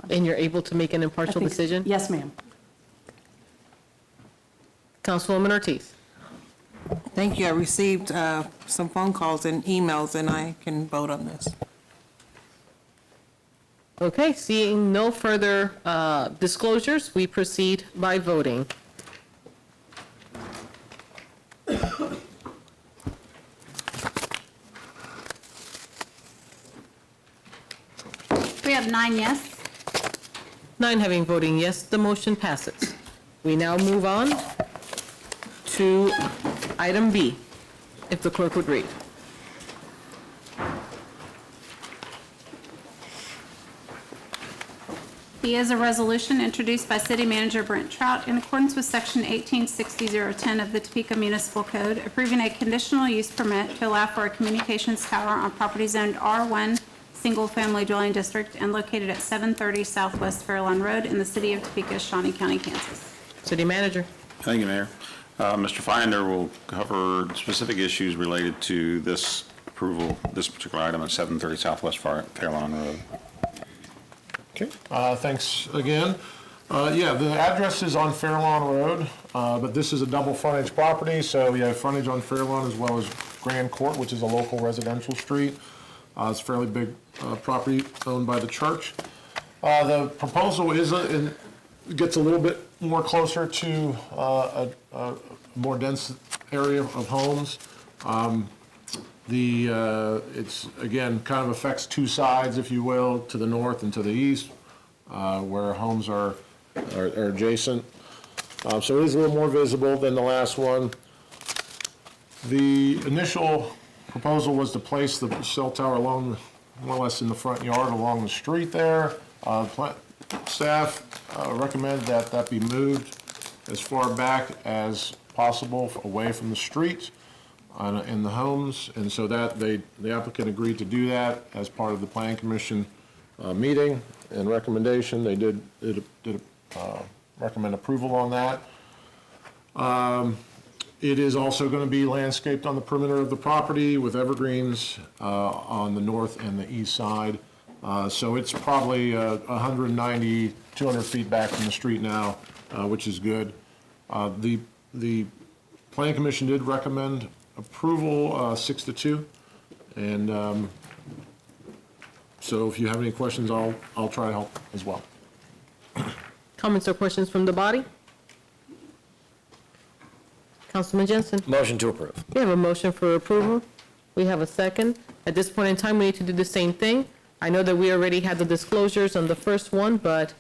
And you're able to make an impartial decision? Yes, ma'am. Councilwoman Ortiz. Thank you. I received some phone calls and emails, and I can vote on this. Okay, seeing no further disclosures, we proceed by voting. We have 9 yes. 9 having voting yes, the motion passes. We now move on to item B, if the clerk would read. B is a resolution introduced by City Manager Brent Trout in accordance with Section 1860-010 of the Topeka Municipal Code, approving a conditional use permit to allow for a communications tower on property zoned R1 Single Family Dwelling District and located at 730 Southwest Fairlawn Road in the city of Topeka, Shawnee County, Kansas. City Manager. Thank you, Mayor. Mr. Finder will cover specific issues related to this approval, this particular item at 730 Southwest Fairlawn Road. Okay, thanks again. Yeah, the address is on Fairlawn Road, but this is a double frontage property, so you have frontage on Fairlawn as well as Grand Court, which is a local residential street. It's a fairly big property owned by the church. The proposal is gets a little bit more closer to a more dense area of homes. It's, again, kind of affects two sides, if you will, to the north and to the east, where homes are adjacent. So it is a little more visible than the last one. The initial proposal was to place the cell tower along, more or less in the front yard along the street there. Staff recommend that be moved as far back as possible away from the street in the homes, and so that the applicant agreed to do that as part of the Planning Commission meeting and recommendation. They did recommend approval on that. It is also going to be landscaped on the perimeter of the property with evergreens on the north and the east side. So it's probably 190, 200 feet back from the street now, which is good. The Planning Commission did recommend approval 6-2, and so if you have any questions, I'll try to help as well. Comments or questions from the body? Councilman Jensen. Motion to approve. We have a motion for approval. We have a second. At this point in time, we need to do the same thing. I know that we already had the disclosures on the first one, but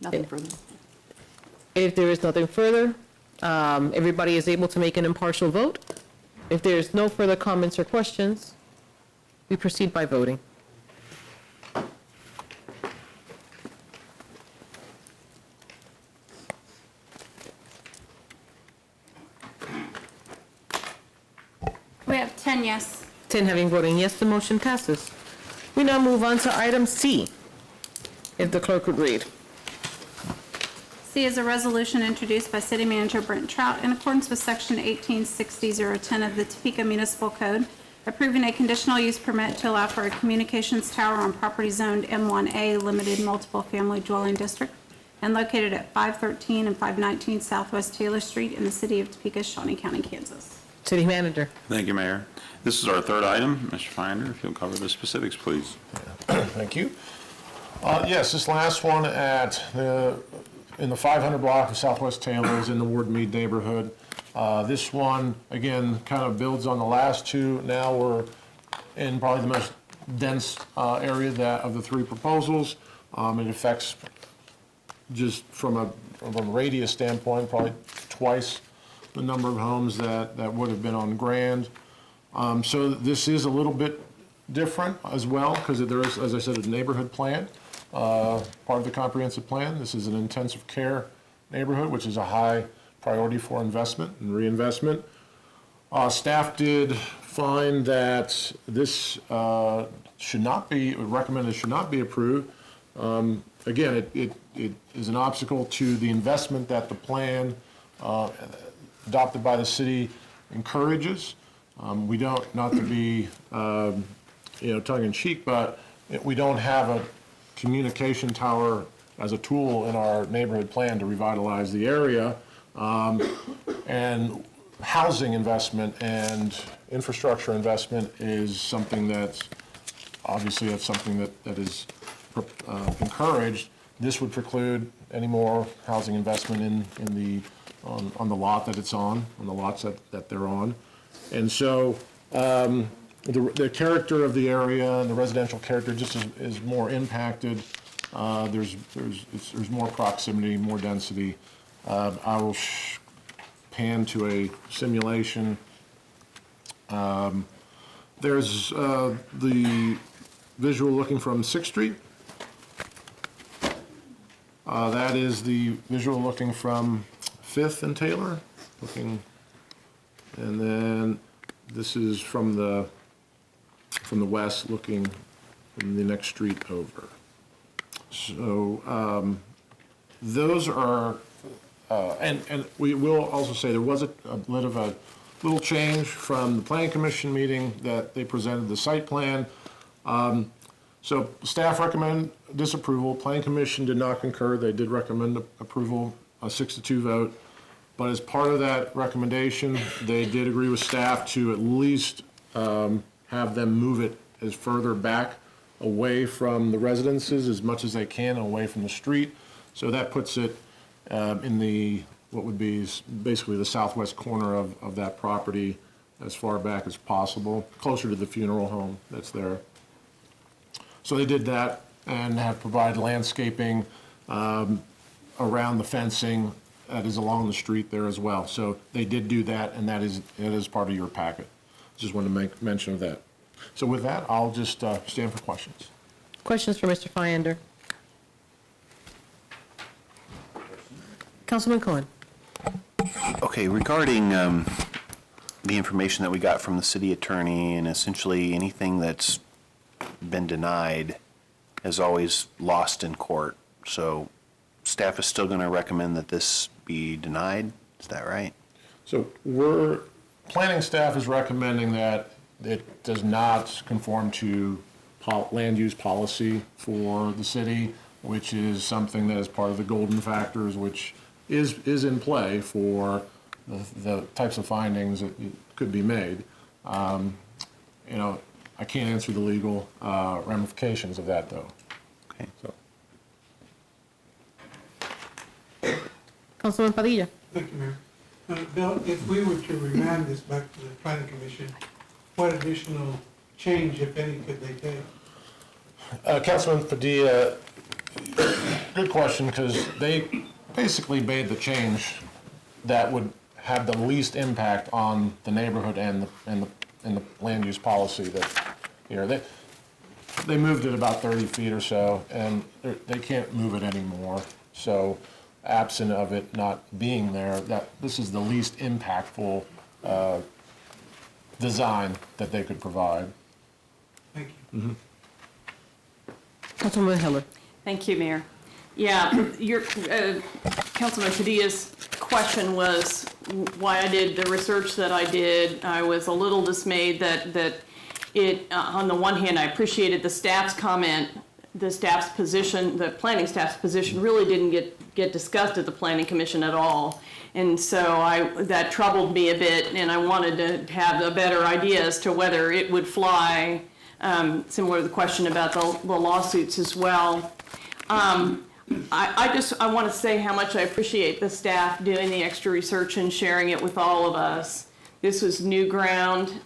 Nothing further. if there is nothing further, everybody is able to make an impartial vote. If there is no further comments or questions, we proceed by voting. We have 10 yes. 10 having voted yes, the motion passes. We now move on to item C, if the clerk would read. C is a resolution introduced by City Manager Brent Trout in accordance with Section 1860-010 of the Topeka Municipal Code, approving a conditional use permit to allow for a communications tower on property zoned M1A Limited Multiple Family Dwelling District and located at 513 and 519 Southwest Taylor Street in the city of Topeka, Shawnee County, Kansas. City Manager. Thank you, Mayor. This is our third item. Mr. Finder, if you'll cover the specifics, please. Thank you. Yes, this last one in the 500 block of Southwest Taylor is in the Ward Mead neighborhood. This one, again, kind of builds on the last two. Now we're in probably the most dense area of the three proposals. It affects, just from a radius standpoint, probably twice the number of homes that would have been on Grand. So this is a little bit different as well, because there is, as I said, a neighborhood plan, part of the comprehensive plan. This is an intensive care neighborhood, which is a high priority for investment and reinvestment. Staff did find that this should not be approved. Again, it is an obstacle to the investment that the plan adopted by the city encourages. We don't, not to be tongue in cheek, but we don't have a communication tower as a tool in our neighborhood plan to revitalize the area. And housing investment and infrastructure investment is something that's something that is encouraged. This would preclude any more housing investment on the lot that it's on the lots that they're on. And so the character of the area and the residential character just is more impacted. There's more proximity, more density. I will pan to a simulation. There's the visual looking from 6th Street. That is the visual looking from 5th and Taylor, and then this is from the west, looking from the next street over. So those are, and we will also say there was a little change from the Planning Commission meeting that they presented the site plan. So staff recommend disapproval. Planning Commission did not concur. They did recommend approval, a 6-2 vote. But as part of that recommendation, they did agree with staff to at least have them move it as further back away from the residences as much as they can, away from the street. So that puts it in what would be basically the southwest corner of that property, as far back as possible, closer to the funeral home that's there. So they did that and have provided landscaping around the fencing that is along the street there as well. So they did do that, and it is part of your packet. Just wanted to make mention of that. So with that, I'll just stand for questions. Questions for Mr. Fyander? Councilman Cohen. Okay, regarding the information that we got from the city attorney, and essentially anything that's been denied has always lost in court. So staff is still going to recommend that this be denied. Is that right? So planning staff is recommending that it does not conform to land use policy for the city, which is something that is part of the golden factors, which is in play for the types of findings that could be made. I can't answer the legal ramifications of that, though. Okay. So. Councilman Padilla. Thank you, Mayor. Bill, if we were to remand this back to the Planning Commission, what additional change, if any, could they take? Councilman Padilla, good question, because they basically made the change that would have the least impact on the neighborhood and the land use policy that they moved it about 30 feet or so, and they can't move it anymore. So absent of it not being there, this is the least impactful design that they could provide. Thank you. Mm-hmm. Councilman Heller. Thank you, Mayor. Yeah, your Councilman Padilla's question was why I did the research that I did. I was a little dismayed that it, on the one hand, I appreciated the staff's comment, the staff's position, the planning staff's position really didn't get discussed at the Planning Commission at all. And so that troubled me a bit, and I wanted to have a better idea as to whether it would fly, similar to the question about the lawsuits as well. I want to say how much I appreciate the staff doing the extra research and sharing it with all of us. This was new ground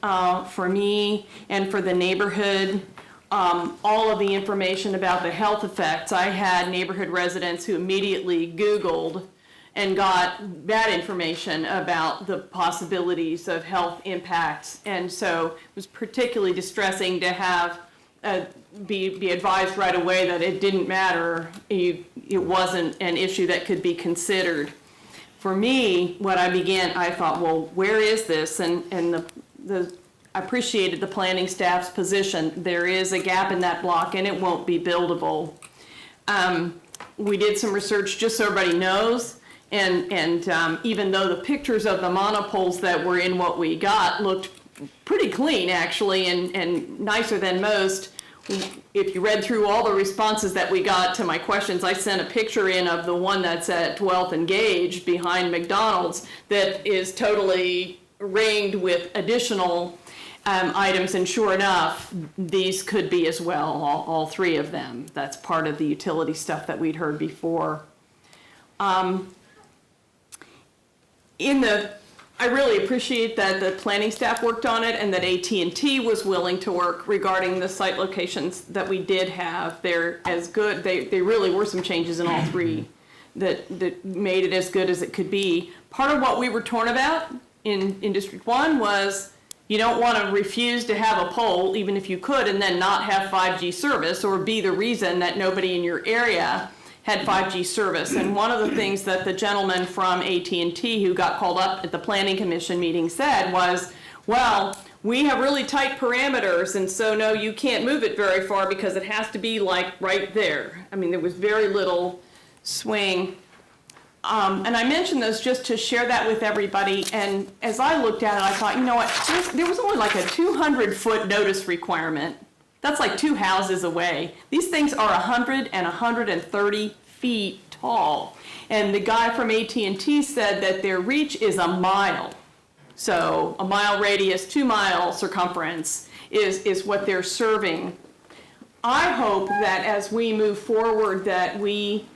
for me and for the neighborhood. All of the information about the health effects, I had neighborhood residents who immediately Googled and got that information about the possibilities of health impacts. And so it was particularly distressing to have be advised right away that it didn't matter. It wasn't an issue that could be considered. For me, I thought, well, where is this? And I appreciated the planning staff's position. There is a gap in that block and it won't be buildable. We did some research just so everybody knows. And even though the pictures of the monopoles that were in what we got looked pretty clean actually and nicer than most, if you read through all the responses that we got to my questions, I sent a picture in of the one that's at 12th and Gage behind McDonald's that is totally ringed with additional items, and sure enough, these could be as well, all three of them. That's part of the utility stuff that we'd heard before. I really appreciate that the planning staff worked on it and that AT&T was willing to work regarding the site locations that we did have. They're as good. They really were some changes in all three that made it as good as it could be. Part of what we were torn about in District 1 was you don't want to refuse to have a pole, even if you could, and then not have 5G service or be the reason that nobody in your area had 5G service. And one of the things that the gentleman from AT&T who got called up at the Planning Commission meeting said was, well, we have really tight parameters, and so no, you can't move it very far because it has to be like right there. I mean, there was very little swing. And I mentioned this just to share that with everybody, and as I looked at it, I thought, you know what, there was only like a 200-foot notice requirement. That's like 2 houses away. These things are 100 and 130 feet tall. And the guy from AT&T said that their reach is a mile. So a mile radius, 2 mile circumference is what they're serving. I hope that as we move forward that we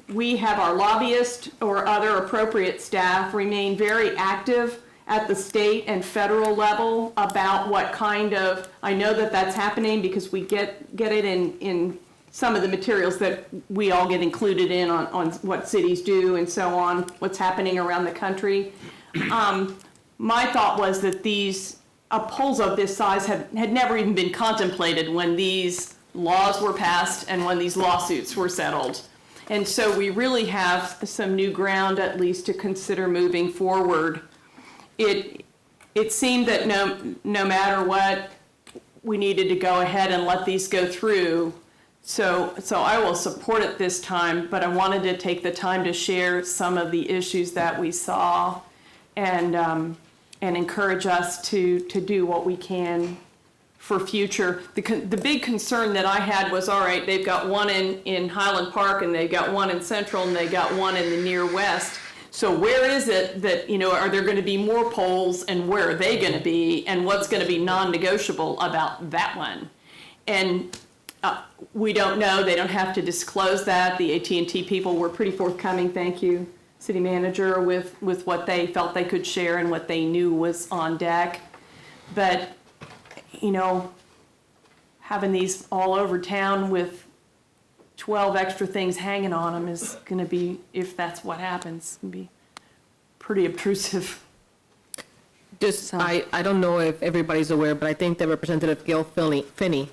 have our lobbyist or other appropriate staff remain very active at the state and federal level about what kind of, I know that that's happening because we get it in some of the materials that we all get included in on what cities do and so on, what's happening around the country. My thought was that poles of this size had never even been contemplated when these laws were passed and when these lawsuits were settled. And so we really have some new ground at least to consider moving forward. It seemed that no matter what, we needed to go ahead and let these go through. So I will support it this time, but I wanted to take the time to share some of the issues that we saw and encourage us to do what we can for future. The big concern that I had was, all right, they've got one in Highland Park and they've got one in Central and they got one in the near west. So where is it that, are there going to be more poles and where are they going to be and what's going to be non-negotiable about that one? And we don't know. They don't have to disclose that. The AT&T people were pretty forthcoming, thank you, City Manager, with what they felt they could share and what they knew was on deck. But, having these all over town with 12 extra things hanging on them is going to be, if that's what happens, be pretty obtrusive. I don't know if everybody's aware, but I think that Representative Gail Finney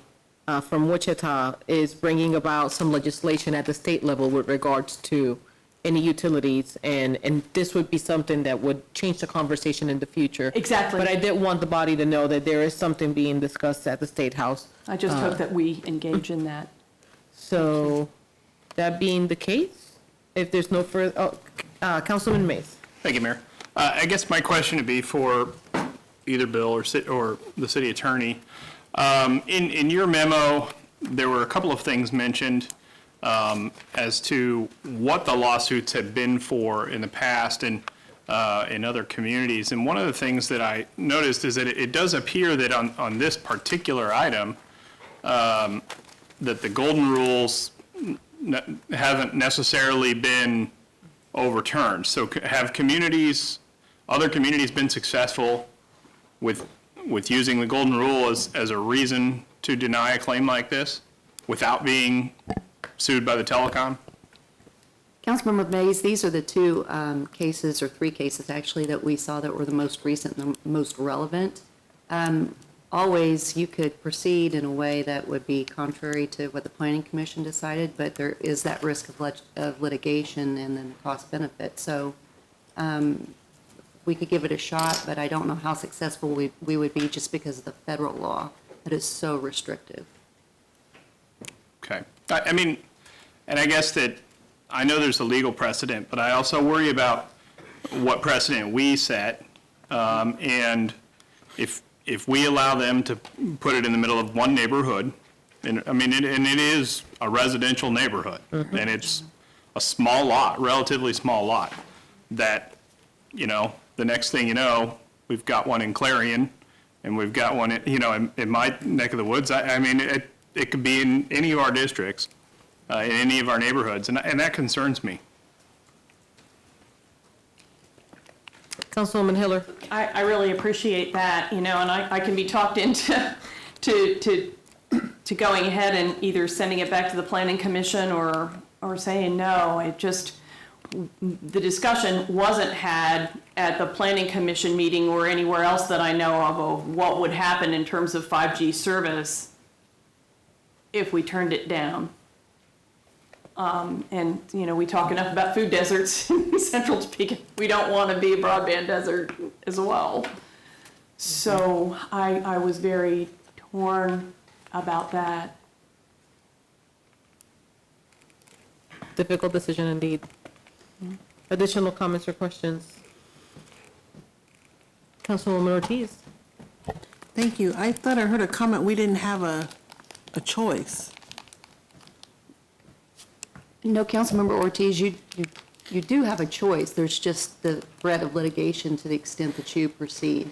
from Wichita is bringing about some legislation at the state level with regards to any utilities, and this would be something that would change the conversation in the future. Exactly. But I did want the body to know that there is something being discussed at the State House. I just hope that we engage in that. So, that being the case, if there's no further, Councilman Mason. Thank you, Mayor. I guess my question would be for either Bill or the city attorney. In your memo, there were a couple of things mentioned as to what the lawsuits had been for in the past and in other communities. And one of the things that I noticed is that it does appear that on this particular item, that the golden rules haven't necessarily been overturned. So have other communities been successful with using the golden rule as a reason to deny a claim like this without being sued by the telecom? Councilmember Mays, these are the two cases, or three cases actually, that we saw that were the most recent and the most relevant. Always, you could proceed in a way that would be contrary to what the Planning Commission decided, but there is that risk of litigation and then the cost benefit. So we could give it a shot, but I don't know how successful we would be just because of the federal law that is so restrictive. Okay. I mean, and I guess that I know there's a legal precedent, but I also worry about what precedent we set. And if we allow them to put it in the middle of one neighborhood, and I mean, and it is a residential neighborhood, and it's a small lot, relatively small lot, that, you know, the next thing you know, we've got one in Clarion, and we've got one, in my neck of the woods. I mean, it could be in any of our districts, in any of our neighborhoods, and that concerns me. Councilwoman Hiller. I really appreciate that, and I can be talked into to going ahead and either sending it back to the Planning Commission or saying no. The discussion wasn't had at the Planning Commission meeting or anywhere else that I know of what would happen in terms of 5G service if we turned it down. And, we talk enough about food deserts in Central Topeka. We don't want to be a broadband desert as well. So I was very torn about that. Difficult decision indeed. Additional comments or questions? Councilwoman Ortiz. Thank you. I thought I heard a comment, we didn't have a choice. No, Councilmember Ortiz, you do have a choice. There's just the threat of litigation to the extent that you proceed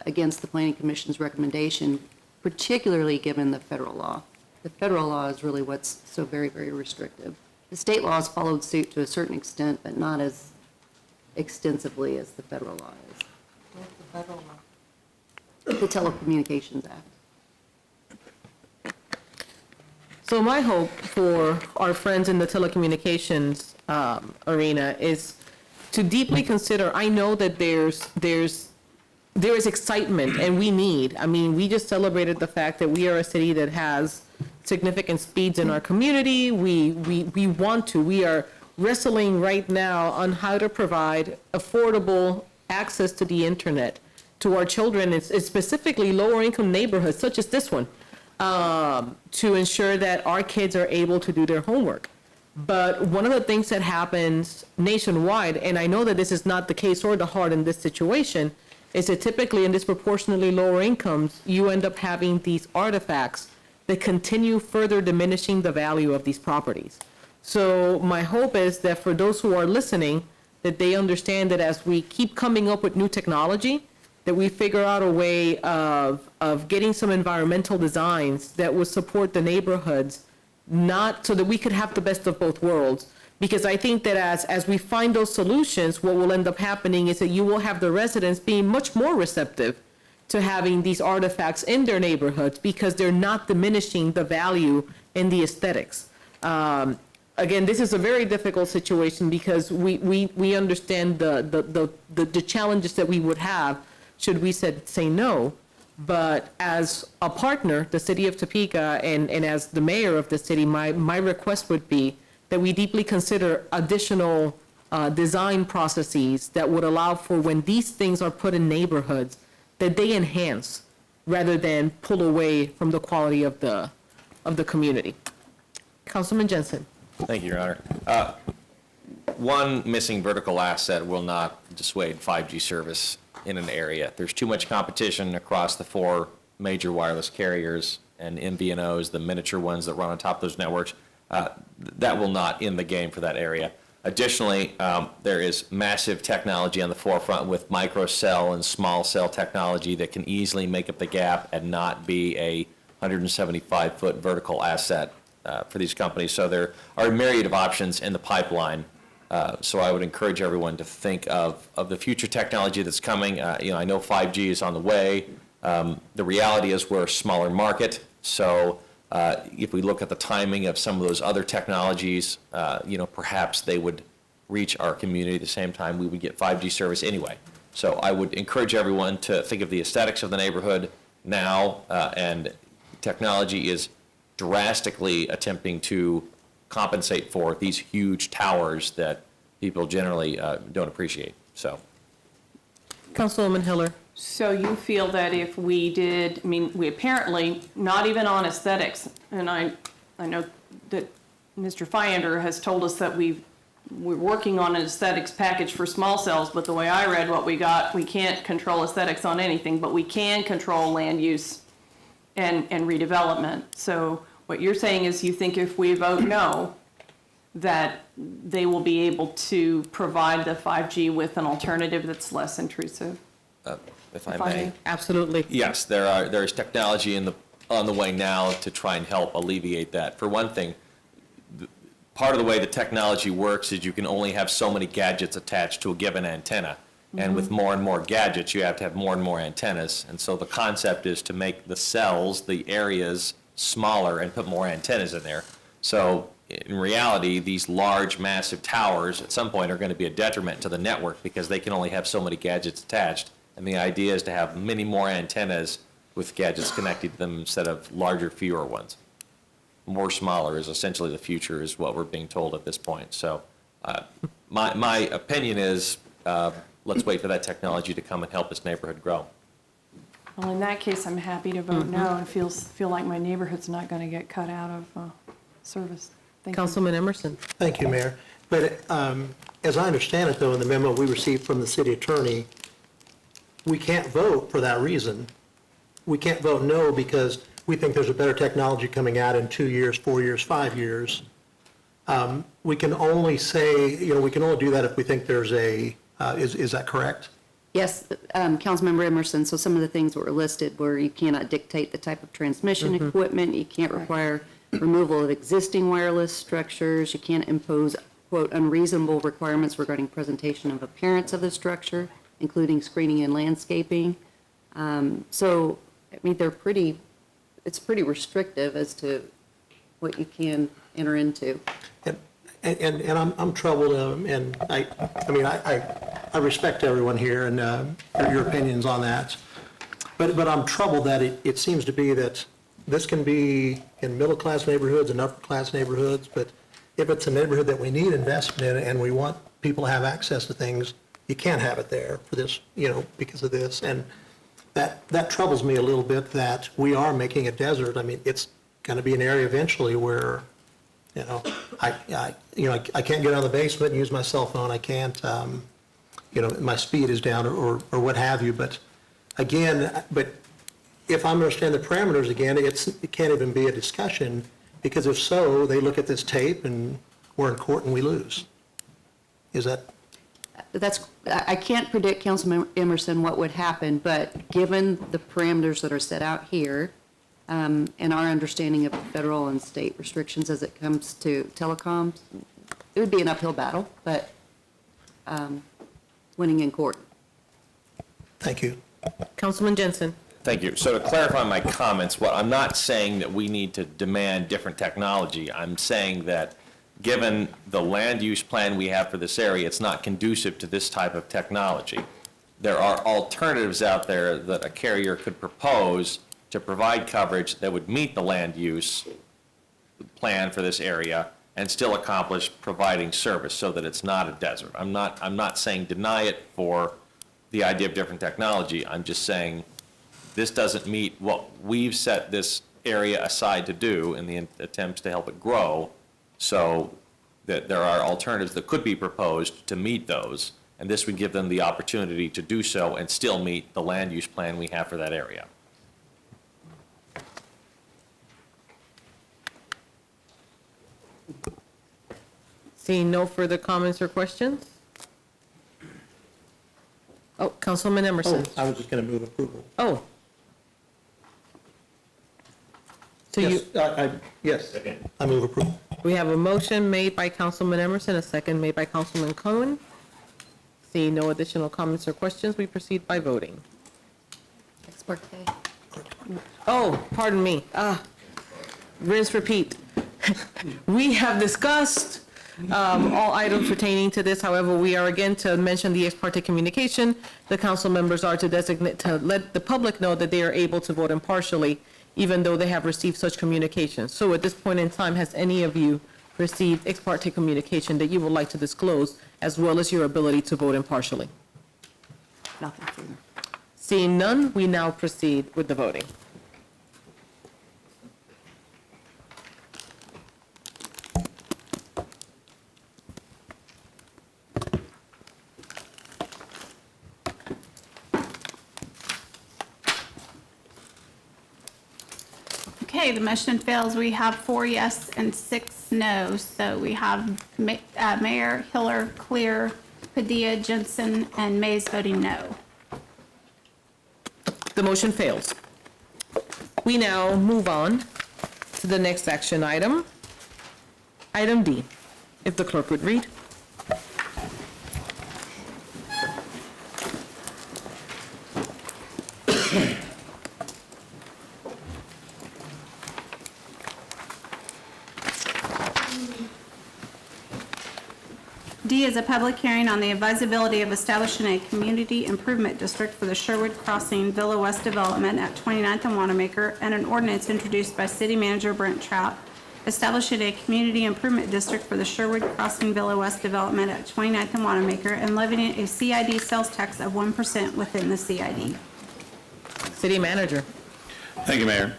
against the Planning Commission's recommendation, particularly given the federal law. The federal law is really what's so very, very restrictive. The state laws followed suit to a certain extent, but not as extensively as the federal law is. What's the federal law? The Telecommunications Act. So my hope for our friends in the telecommunications arena is to deeply consider. I know that there is excitement, and we just celebrated the fact that we are a city that has significant speeds in our community. We are wrestling right now on how to provide affordable access to the internet to our children. It's specifically lower income neighborhoods such as this one, to ensure that our kids are able to do their homework. But one of the things that happens nationwide, and I know that this is not the case or the heart in this situation, is that typically in disproportionately lower incomes, you end up having these artifacts that continue further diminishing the value of these properties. So my hope is that for those who are listening, that they understand that as we keep coming up with new technology, that we figure out a way of getting some environmental designs that would support the neighborhoods, not so that we could have the best of both worlds. Because I think that as we find those solutions, what will end up happening is that you will have the residents being much more receptive to having these artifacts in their neighborhoods because they're not diminishing the value in the aesthetics. Again, this is a very difficult situation because we understand the challenges that we would have should we say no. But as a partner, the city of Topeka, and as the mayor of the city, my request would be that we deeply consider additional design processes that would allow for when these things are put in neighborhoods, that they enhance rather than pull away from the quality of the community. Councilman Jensen. Thank you, Your Honor. One missing vertical asset will not dissuade 5G service in an area. There's too much competition across the four major wireless carriers and MVNOs, the miniature ones that run on top of those networks. That will not end the game for that area. Additionally, there is massive technology on the forefront with microcell and small cell technology that can easily make up the gap and not be a 175-foot vertical asset for these companies. So there are a myriad of options in the pipeline. So I would encourage everyone to think of the future technology that's coming. I know 5G is on the way. The reality is we're a smaller market, so if we look at the timing of some of those other technologies, perhaps they would reach our community at the same time we would get 5G service anyway. So I would encourage everyone to think of the aesthetics of the neighborhood now, and technology is drastically attempting to compensate for these huge towers that people generally don't appreciate. So, Councilwoman Hiller. So you feel that if we did, we apparently, not even on aesthetics, and I know that Mr. Fyander has told us that we're working on an aesthetics package for small cells, but the way I read what we got, we can't control aesthetics on anything, but we can control land use and redevelopment. So what you're saying is you think if we vote no, that they will be able to provide the 5G with an alternative that's less intrusive? if I may. Absolutely. Yes, there's technology on the way now to try and help alleviate that. For one thing, part of the way the technology works is you can only have so many gadgets attached to a given antenna. And with more and more gadgets, you have to have more and more antennas. And so the concept is to make the cells, the areas, smaller and put more antennas in there. So in reality, these large, massive towers at some point are going to be a detriment to the network because they can only have so many gadgets attached. And the idea is to have many more antennas with gadgets connected to them instead of larger, fewer ones. More smaller is essentially the future, is what we're being told at this point. So my opinion is let's wait for that technology to come and help this neighborhood grow. Well, in that case, I'm happy to vote no and feel like my neighborhood's not going to get cut out of service. Thank you. Councilman Emerson. Thank you, Mayor. But as I understand it, though, in the memo we received from the city attorney, we can't vote for that reason. We can't vote no because we think there's a better technology coming out in 2 years, 4 years, 5 years. We can only say, we can only do that if we think there's a, is that correct? Yes, Councilmember Emerson, so some of the things that were listed were you cannot dictate the type of transmission equipment, you can't require removal of existing wireless structures, you can't impose, quote, unreasonable requirements regarding presentation of appearance of the structure, including screening and landscaping. So, it's pretty restrictive as to what you can enter into. And I'm troubled, and I respect everyone here and your opinions on that. But I'm troubled that it seems to be that this can be in middle-class neighborhoods and upper-class neighborhoods, but if it's a neighborhood that we need investment in and we want people to have access to things, you can't have it there for this, because of this. And that troubles me a little bit that we are making a desert. It's going to be an area eventually where, I can't get out of the basement and use my cell phone. I can't, my speed is down or what have you. But again, if I understand the parameters again, it can't even be a discussion because if so, they look at this tape and we're in court and we lose. Is that? I can't predict, Councilman Emerson, what would happen, but given the parameters that are set out here, and our understanding of federal and state restrictions as it comes to telecoms, it would be an uphill battle, but winning in court. Thank you. Councilman Jensen. Thank you. So to clarify my comments, I'm not saying that we need to demand different technology. I'm saying that given the land use plan we have for this area, it's not conducive to this type of technology. There are alternatives out there that a carrier could propose to provide coverage that would meet the land use plan for this area and still accomplish providing service so that it's not a desert. I'm not saying deny it for the idea of different technology. I'm just saying this doesn't meet what we've set this area aside to do in the attempts to help it grow. So that there are alternatives that could be proposed to meet those, and this would give them the opportunity to do so and still meet the land use plan we have for that area. Seeing no further comments or questions? Oh, Councilman Emerson. I was just going to move approval. Oh. So Yes. Yes, I move approval. We have a motion made by Councilman Emerson, a second made by Councilman Cohen. Seeing no additional comments or questions, we proceed by voting. Ex parte. Oh, pardon me. Rinse, repeat. We have discussed all items pertaining to this. However, we are again to mention the ex parte communication. The council members are to designate, to let the public know that they are able to vote impartially, even though they have received such communication. So at this point in time, has any of you received ex parte communication that you would like to disclose, as well as your ability to vote impartially? Nothing further. Seeing none, we now proceed with the voting. Okay, the motion fails. We have 4 yes and 6 no. So we have Mayor, Hiller, Clear, Padilla, Jensen, and Mays voting no. The motion fails. We now move on to the next action item. Item D, if the clerk would read. D is a public hearing on the advisability of establishing a community improvement district for the Sherwood Crossing Villa West development at 29th and Wanamaker, and an ordinance introduced by City Manager Brent Trout establishing a community improvement district for the Sherwood Crossing Villa West development at 29th and Wanamaker, and levying a CID sales tax of 1% within the CID. City Manager. Thank you, Mayor.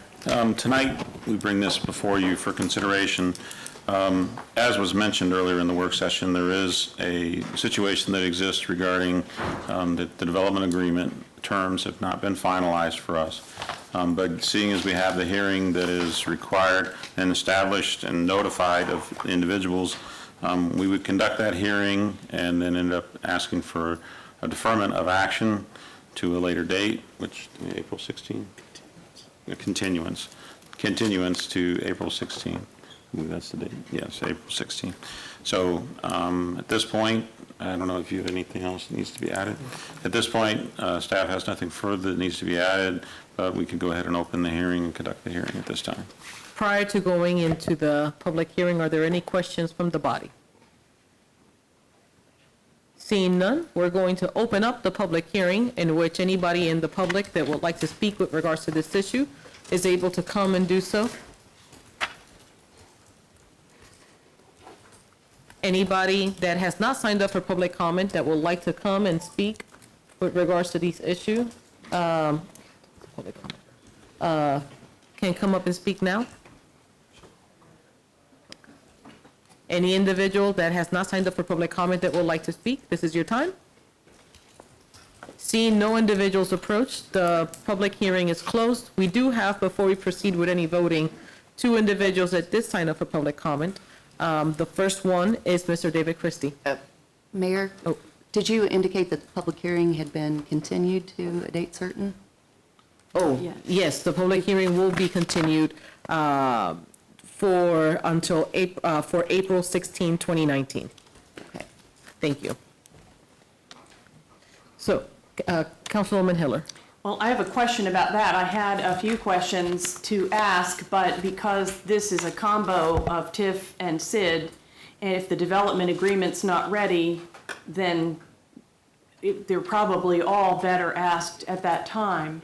Tonight, we bring this before you for consideration. As was mentioned earlier in the work session, there is a situation that exists regarding that the development agreement terms have not been finalized for us. But seeing as we have the hearing that is required and established and notified of individuals, we would conduct that hearing and then end up asking for a deferment of action to a later date, which April 16th, a continuance to April 16th. I believe that's the date. Yes, April 16th. So at this point, I don't know if you have anything else that needs to be added. At this point, staff has nothing further that needs to be added, but we can go ahead and open the hearing and conduct the hearing at this time. Prior to going into the public hearing, are there any questions from the body? Seeing none, we're going to open up the public hearing in which anybody in the public that would like to speak with regards to this issue is able to come and do so. Anybody that has not signed up for public comment that would like to come and speak with regards to these issues can come up and speak now. Any individual that has not signed up for public comment that would like to speak, this is your time. Seeing no individuals approach, the public hearing is closed. We do have, before we proceed with any voting, 2 individuals that did sign up for public comment. The first one is Mr. David Christie. Mayor, did you indicate that the public hearing had been continued to a date certain? Oh, yes, the public hearing will be continued for April 16, 2019. Okay. Thank you. So, Councilwoman Hiller. Well, I have a question about that. I had a few questions to ask, but because this is a combo of TIF and SID, and if the development agreement's not ready, then they're probably all better asked at that time.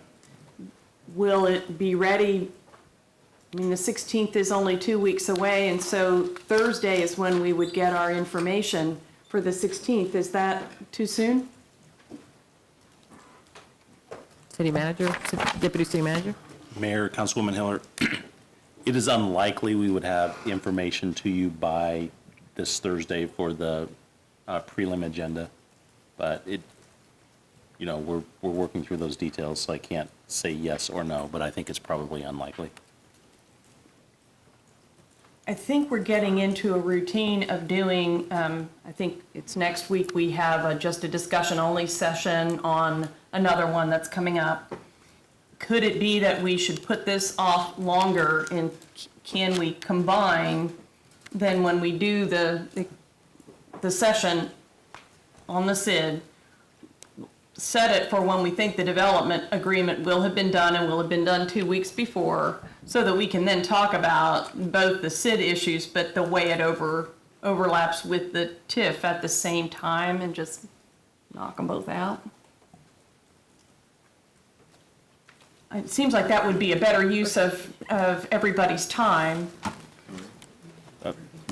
Will it be ready? I mean, the 16th is only 2 weeks away, and so Thursday is when we would get our information for the 16th. Is that too soon? City Manager, Deputy City Manager. Mayor, Councilwoman Hiller, it is unlikely we would have information to you by this Thursday for the prelim agenda, but we're working through those details, so I can't say yes or no, but I think it's probably unlikely. I think we're getting into a routine of doing, I think it's next week, we have just a discussion-only session on another one that's coming up. Could it be that we should put this off longer and can we combine, then when we do the session on the SID, set it for when we think the development agreement will have been done and will have been done 2 weeks before, so that we can then talk about both the SID issues, but the way it overlaps with the TIF at the same time, and just knock them both out. It seems like that would be a better use of everybody's time.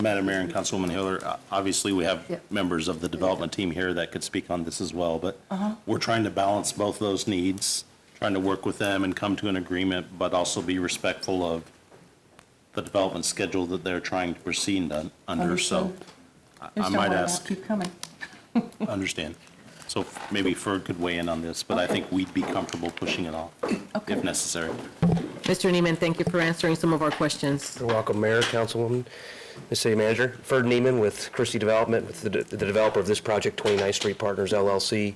Madam Mayor and Councilwoman Hiller, obviously, we have members of the development team here that could speak on this as well, but we're trying to balance both those needs, trying to work with them and come to an agreement, but also be respectful of the development schedule that they're trying to proceed under. So I might ask. Keep coming. Understand. So maybe Ferg could weigh in on this, but I think we'd be comfortable pushing it off if necessary. Mr. Neiman, thank you for answering some of our questions. You're welcome, Mayor, Councilwoman, Ms. City Manager. Ferg Neiman with Christie Development, with the developer of this project, 29th Street Partners LLC.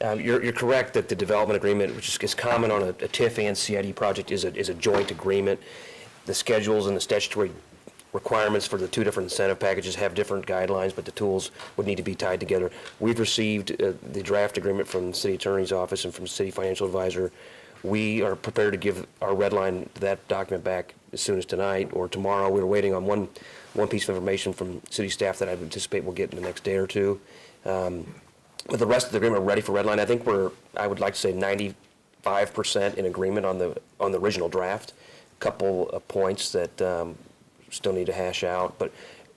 You're correct that the development agreement, which is common on a TIF and CID project, is a joint agreement. The schedules and the statutory requirements for the two different incentive packages have different guidelines, but the tools would need to be tied together. We've received the draft agreement from the City Attorney's Office and from the City Financial Advisor. We are prepared to give our red line that document back as soon as tonight or tomorrow. We're waiting on one piece of information from city staff that I anticipate we'll get in the next day or two. With the rest of the agreement ready for red line, I think I would like to say 95% in agreement on the original draft. A couple of points that still need to hash out, but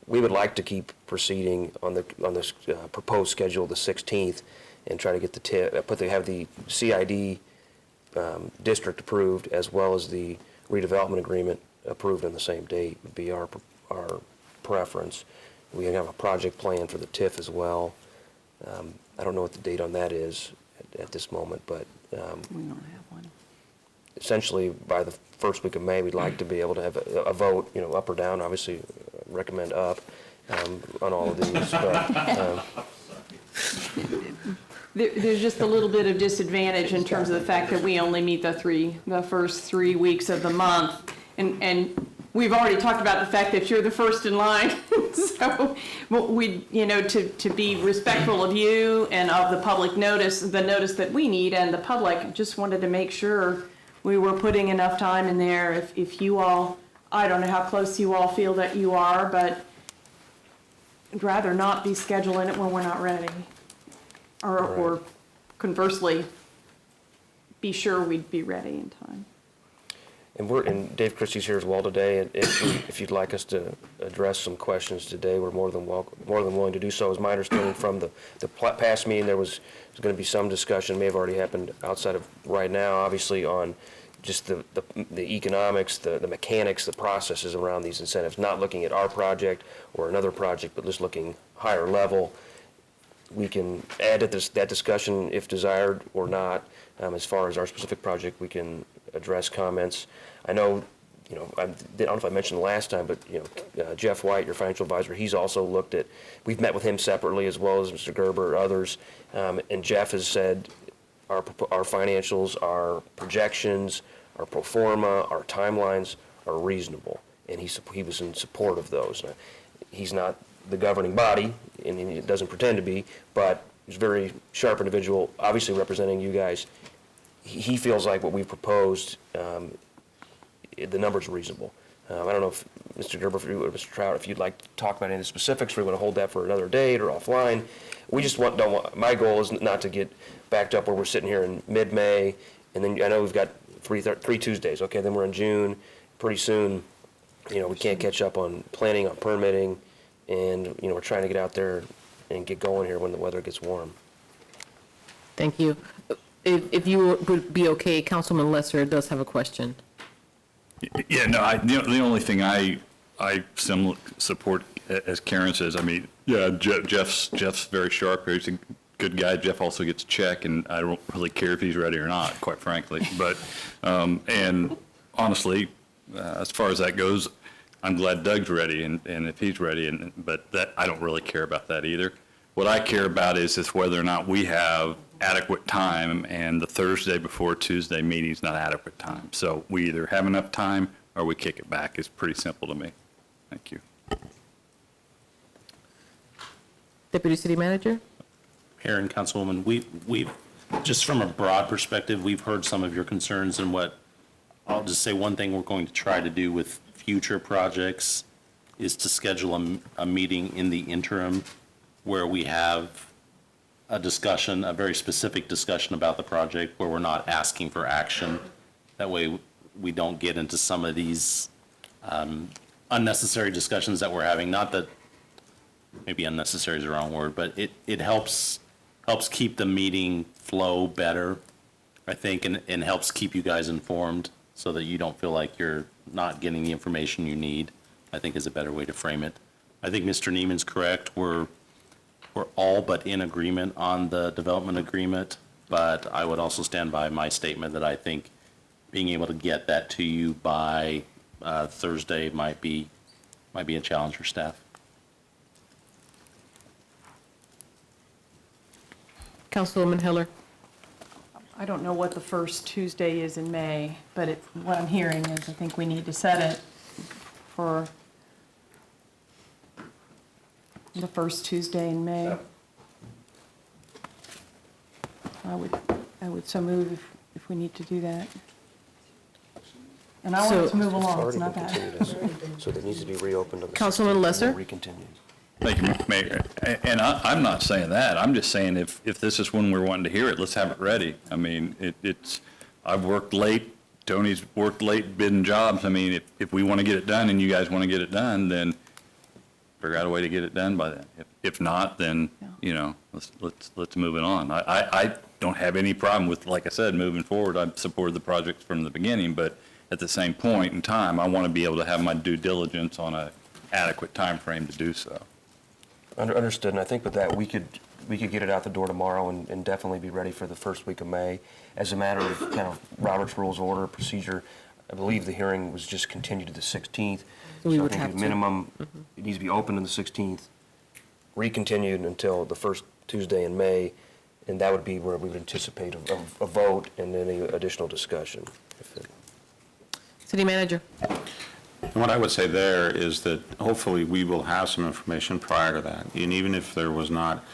we would like to keep proceeding on this proposed schedule, the 16th, and try to get have the CID district approved as well as the redevelopment agreement approved on the same date would be our preference. We have a project plan for the TIF as well. I don't know what the date on that is at this moment, but We don't have one. essentially by the first week of May, we'd like to be able to have a vote, up or down, obviously recommend up on all of these. But, There's just a little bit of disadvantage in terms of the fact that we only meet the first 3 weeks of the month. And we've already talked about the fact that you're the first in line. So to be respectful of you and of the public notice, the notice that we need and the public, just wanted to make sure we were putting enough time in there. If you all, I don't know how close you all feel that you are, but I'd rather not be scheduling it when we're not ready. Or conversely, be sure we'd be ready in time. And Dave Christie's here as well today. And if you'd like us to address some questions today, we're more than willing to do so. As my understanding from the past meeting, there's going to be some discussion, may have already happened outside of right now, obviously on just the economics, the mechanics, the processes around these incentives, not looking at our project or another project, but just looking higher level. We can add to that discussion if desired or not. As far as our specific project, we can address comments. I know, I don't know if I mentioned last time, but, Jeff White, your financial advisor, he's also looked at, we've met with him separately as well as Mr. Gerber or others, and Jeff has said our financials, our projections, our pro forma, our timelines are reasonable, and he was in support of those. He's not the governing body, and he doesn't pretend to be, but he's a very sharp individual, obviously representing you guys. He feels like what we've proposed, the number's reasonable. I don't know if Mr. Gerber or Mr. Trout, if you'd like to talk about any specifics, or we want to hold that for another date or offline. We just my goal is not to get backed up where we're sitting here in mid-May, and then I know we've got three Tuesdays, okay, then we're in June. Pretty soon, we can't catch up on planning, on permitting, and, we're trying to get out there and get going here when the weather gets warm. Thank you. If you would be okay, Councilman Lesser does have a question. Yeah, no, the only thing I support, as Karen says, Jeff's very sharp. He's a good guy. Jeff also gets a check, and I don't really care if he's ready or not, quite frankly. But, and honestly, as far as that goes, I'm glad Doug's ready, and if he's ready, but I don't really care about that either. What I care about is whether or not we have adequate time, and the Thursday before Tuesday meeting is not adequate time. So we either have enough time or we kick it back. It's pretty simple to me. Thank you. Deputy City Manager? Mayor and Councilwoman, we've, just from a broad perspective, we've heard some of your concerns, and what, I'll just say one thing we're going to try to do with future projects is to schedule a meeting in the interim where we have a discussion, a very specific discussion about the project, where we're not asking for action. That way, we don't get into some of these unnecessary discussions that we're having. Not that, maybe unnecessary is the wrong word, but it helps keep the meeting flow better, I think, and helps keep you guys informed so that you don't feel like you're not getting the information you need, I think is a better way to frame it. I think Mr. Neiman's correct. We're all but in agreement on the development agreement, but I would also stand by my statement that I think being able to get that to you by Thursday might be a challenge for staff. Councilwoman Hiller? I don't know what the first Tuesday is in May, but what I'm hearing is I think we need to set it for the first Tuesday in May. I would so move if we need to do that. And I want it to move along, it's not bad. So it needs to be reopened on the 16th. Councilman Lesser? Recontinued. Thank you, Mayor. And I'm not saying that. I'm just saying if this is when we're wanting to hear it, let's have it ready. I mean, I've worked late, Tony's worked late bidding jobs. I mean, if we want to get it done and you guys want to get it done, then figure out a way to get it done by then. If not, then, you know, let's move it on. I don't have any problem with, like I said, moving forward. I've supported the project from the beginning, but at the same point in time, I want to be able to have my due diligence on an adequate time frame to do so. Understood, and I think with that, we could get it out the door tomorrow and definitely be ready for the first week of May. As a matter of kind of Robert's Rules of Order procedure, I believe the hearing was just continued to the 16th. We So would I think have at to. minimum, it needs to be open on the 16th, recontinued until the first Tuesday in May, and that would be where we would anticipate a vote and any additional discussion. City Manager? And what I would say there is that hopefully we will have some information prior to that. And even if there was not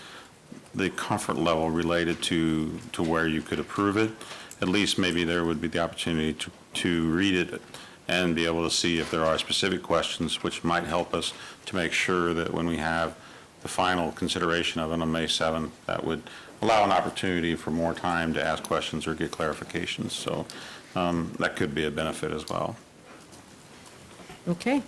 the comfort level related to where you could approve it, at least maybe there would be the opportunity to read it and be able to see if there are specific questions which might help us to make sure that when we have the final consideration of it on May 7th, that would allow an opportunity for more time to ask questions or get clarifications. So that could be a benefit as well. Okay.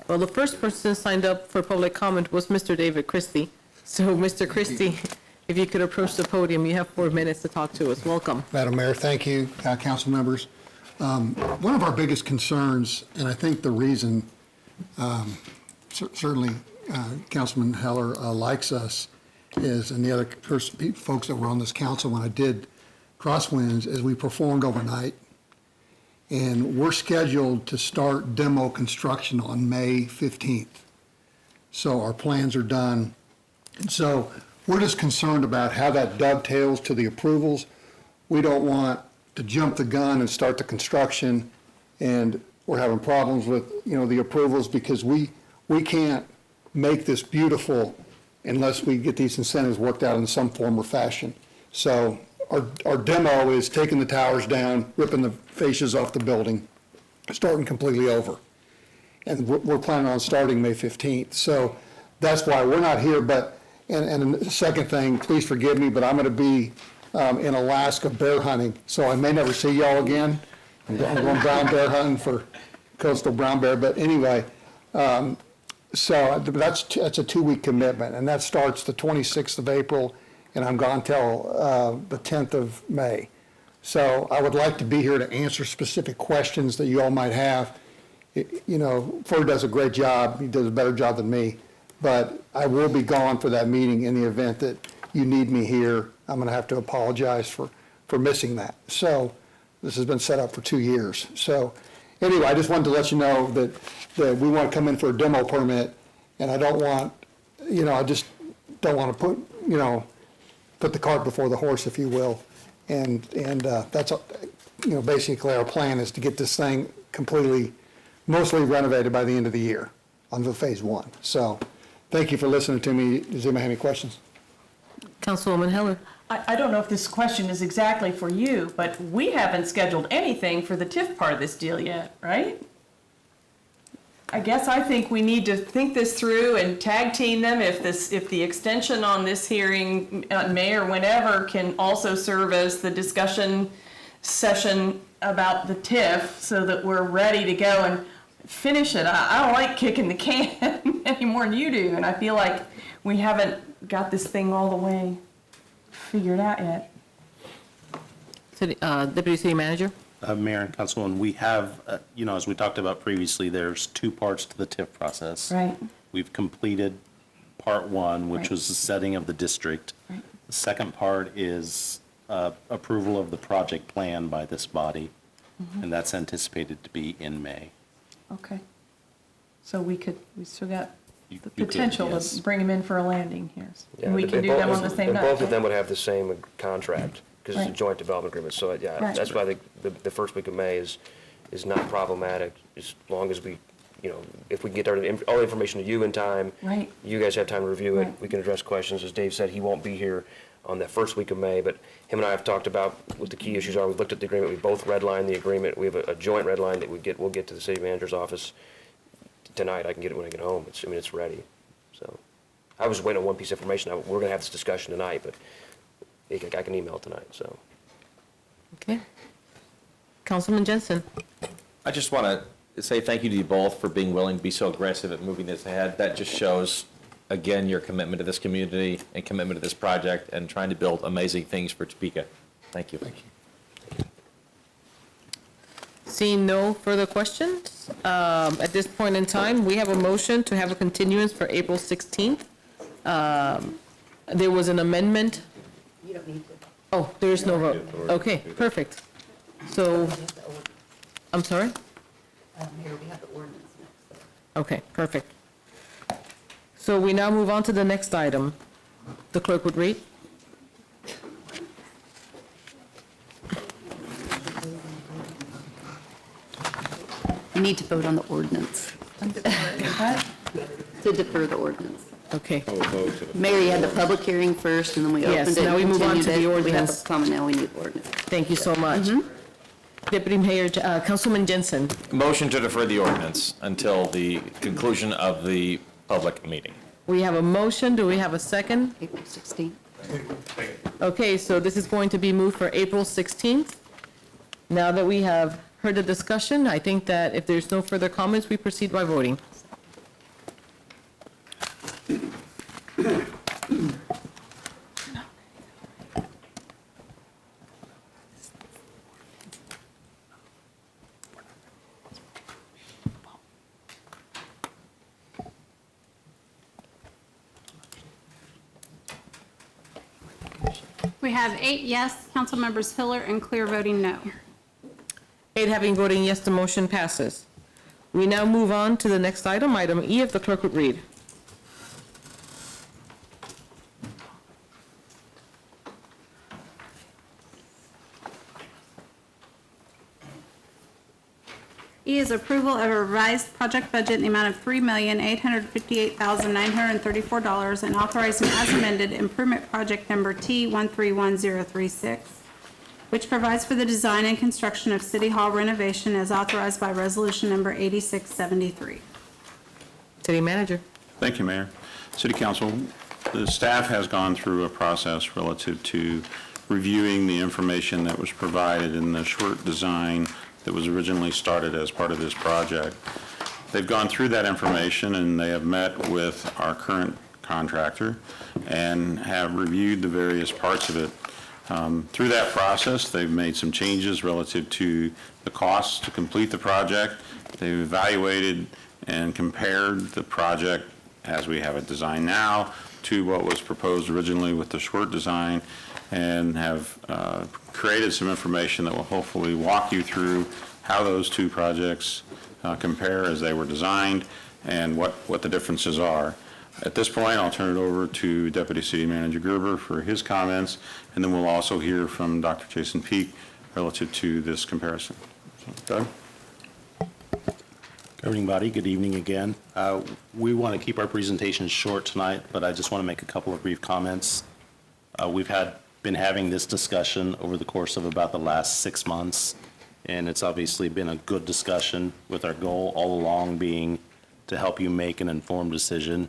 Well, the first person signed up for public comment was Mr. David Christie. So, Mr. Christie, if you could approach the podium, you have 4 minutes to talk to us. Welcome. Madam Mayor, thank you, council members. One of our biggest concerns, and I think the reason certainly Councilman Heller likes us is, and the other folks that were on this council when I did Crosswinds, is we performed overnight. And we're scheduled to start demo construction on May 15th. So our plans are done. And so we're just concerned about how that dovetails to the approvals. We don't want to jump the gun and start the construction, and we're having problems with, the approvals, because we can't make this beautiful unless we get these incentives worked out in some form or fashion. So our demo is taking the towers down, ripping the fascias off the building, starting completely over. And we're planning on starting May 15th. So that's why we're not here. But, and the second thing, please forgive me, but I'm going to be in Alaska bear hunting. So I may never see y'all again. I'm going brown bear hunting for coastal brown bear. But anyway, so that's a 2-week commitment. And that starts the 26th of April. And I'm gone till the 10th of May. So I would like to be here to answer specific questions that you all might have. Ford does a great job. He does a better job than me. But I will be gone for that meeting in the event that you need me here. I'm going to have to apologize for missing that. So this has been set up for 2 years. So anyway, I just wanted to let you know that we want to come in for a demo permit. And I don't want, I just don't want to put the cart before the horse, if you will. And that's, basically our plan is to get this thing completely mostly renovated by the end of the year on the phase one. So thank you for listening to me. Does anybody have any questions? Councilwoman Heller. I don't know if this question is exactly for you, but we haven't scheduled anything for the TIF part of this deal yet, right? I guess I think we need to think this through and tag team them if the extension on this hearing, May or whenever, can also serve as the discussion session about the TIF so that we're ready to go and finish it. I don't like kicking the can any more than you do, and I feel like we haven't got this thing all the way figured out yet. Deputy City Manager? Mayor and Councilwoman, we have, as we talked about previously, there's two parts to the TIF process. Right. We've completed part one, which Right. was the setting of the district. Right. The second part is approval of the project plan by this body, and that's anticipated to be in May. Okay. So we still got the you could, potential yes. to bring them in for a landing here. Yeah, And we can do them on the same and night. both of them would have the same contract, because it's a Right. joint development agreement. So, yeah, Right. that's why I think the first week of May is not problematic, as long as we, if we can get all the information to you in time. Right. You guys have time to review it. Right. We can address questions. As Dave said, he won't be here on that first week of May, but him and I have talked about what the key issues are. We've looked at the agreement. We both redlined the agreement. We have a joint red line that we'll get to the city manager's office tonight. I can get it when I get home. It's ready. So I was waiting on one piece of information. We're going to have this discussion tonight, but I can email it tonight, so. Okay. Councilman Jensen. I just want to say thank you to you both for being willing to be so aggressive at moving this ahead. That just shows, again, your commitment to this community and commitment to this project and trying to build amazing things for Topeka. Thank you. Thank you. Seeing no further questions, at this point in time, we have a motion to have a continuance for April 16th. There was an amendment. You don't need to. Oh, there is no vote. Okay, perfect. So, I'm sorry? Here, we have the ordinance next. Okay, perfect. So we now move on to the next item. The clerk would read. You need to vote on the ordinance. To defer the ordinance. Okay. Mayor, you had the public hearing first, and then we Yes, opened it. now we and move on continued to the it. We have ordinance. a comment, now we need the ordinance. Thank you so much. Deputy Mayor, Councilman Jensen. Motion to defer the ordinance until the conclusion of the public meeting. We have a motion. Do we have a second? April 16th. Okay, so this is going to be moved for April 16th. Now that we have heard the discussion, I think that if there's no further comments, we proceed by voting. We have 8 yes, council members Hiller and Clear voting no. 8 having voted yes, the motion passes. We now move on to the next item, item E, if the clerk would read. E is approval of a revised project budget in the amount of $3,858,934 and authorizing as amended improvement project number T131036, which provides for the design and construction of City Hall renovation as authorized by resolution number 8673. City Manager. Thank you, Mayor. City Council, the staff has gone through a process relative to reviewing the information that was provided in the short design that was originally started as part of this project. They've gone through that information and they have met with our current contractor and have reviewed the various parts of it. Through that process, they've made some changes relative to the costs to complete the project. They've evaluated and compared the project as we have it designed now to what was proposed originally with the short design, and have created some information that will hopefully walk you through how those two projects compare as they were designed and what the differences are. At this point, I'll turn it over to Deputy City Manager Gerber for his comments, and then we'll also hear from Dr. Jason Peak relative to this comparison. So, Doug? Governing body, good evening again. We want to keep our presentation short tonight, but I just want to make a couple of brief comments. We've been having this discussion over the course of about the last 6 months, and it's obviously been a good discussion with our goal all along being to help you make an informed decision.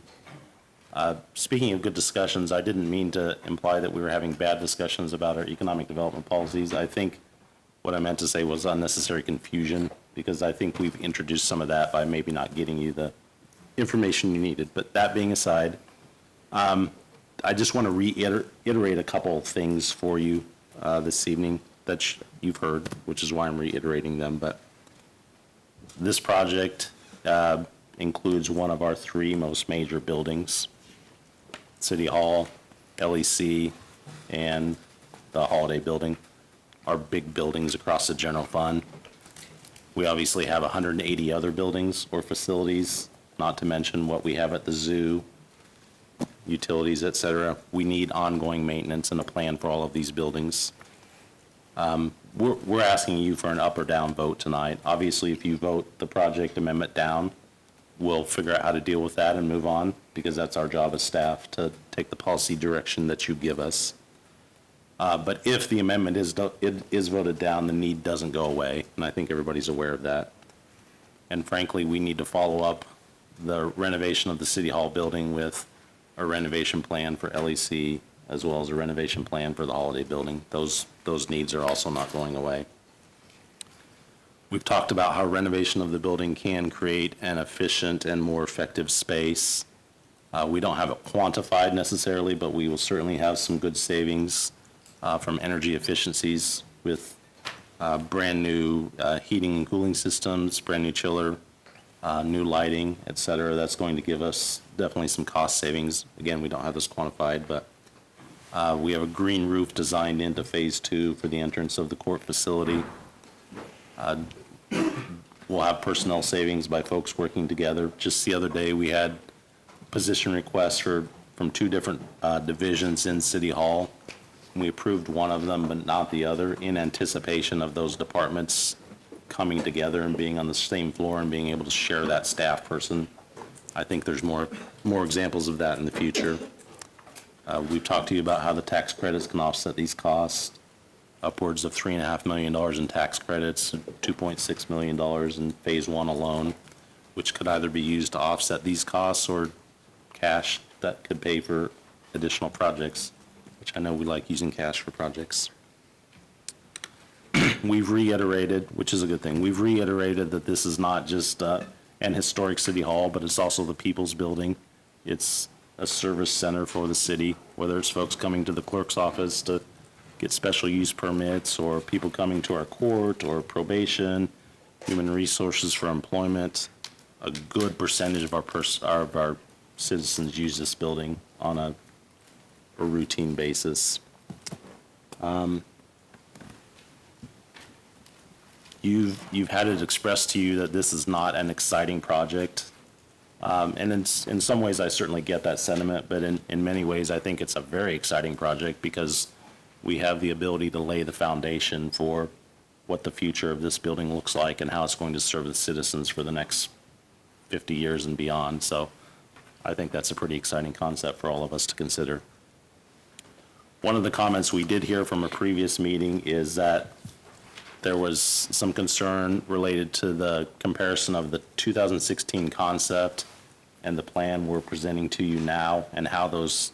Speaking of good discussions, I didn't mean to imply that we were having bad discussions about our economic development policies. I think what I meant to say was unnecessary confusion, because I think we've introduced some of that by maybe not getting you the information you needed. But that being aside, I just want to reiterate a couple of things for you this evening that you've heard, which is why I'm reiterating them. But this project includes one of our 3 most major buildings: City Hall, LEC, and the Holiday Building, are big buildings across the general fund. We obviously have 180 other buildings or facilities, not to mention what we have at the zoo, utilities, et cetera. We need ongoing maintenance and a plan for all of these buildings. We're asking you for an up or down vote tonight. Obviously, if you vote the project amendment down, we'll figure out how to deal with that and move on, because that's our job as staff, to take the policy direction that you give us. But if the amendment is voted down, the need doesn't go away, and I think everybody's aware of that. And frankly, we need to follow up the renovation of the City Hall building with a renovation plan for LEC, as well as a renovation plan for the Holiday Building. Those needs are also not going away. We've talked about how renovation of the building can create an efficient and more effective space. We don't have it quantified necessarily, but we will certainly have some good savings from energy efficiencies with brand new heating and cooling systems, brand new chiller, new lighting, et cetera. That's going to give us definitely some cost savings. Again, we don't have this quantified, but we have a green roof designed into phase 2 for the entrance of the court facility. We'll have personnel savings by folks working together. Just the other day, we had position requests from 2 different divisions in City Hall. We approved one of them, but not the other, in anticipation of those departments coming together and being on the same floor and being able to share that staff person. I think there's more examples of that in the future. We've talked to you about how the tax credits can offset these costs. Upwards of $3.5 million in tax credits, $2.6 million in phase 1 alone, which could either be used to offset these costs or cash that could pay for additional projects, which I know we like using cash for projects. We've reiterated, which is a good thing, we've reiterated that this is not just an historic City Hall, but it's also the People's Building. It's a service center for the city, whether it's folks coming to the clerk's office to get special use permits, or people coming to our court, or probation, human resources for employment. A good percentage of our citizens use this building on a routine basis. You've had it expressed to you that this is not an exciting project. And in some ways, I certainly get that sentiment, but in many ways, I think it's a very exciting project, because we have the ability to lay the foundation for what the future of this building looks like and how it's going to serve the citizens for the next 50 years and beyond. So I think that's a pretty exciting concept for all of us to consider. One of the comments we did hear from a previous meeting is that there was some concern related to the comparison of the 2016 concept and the plan we're presenting to you now, and how those,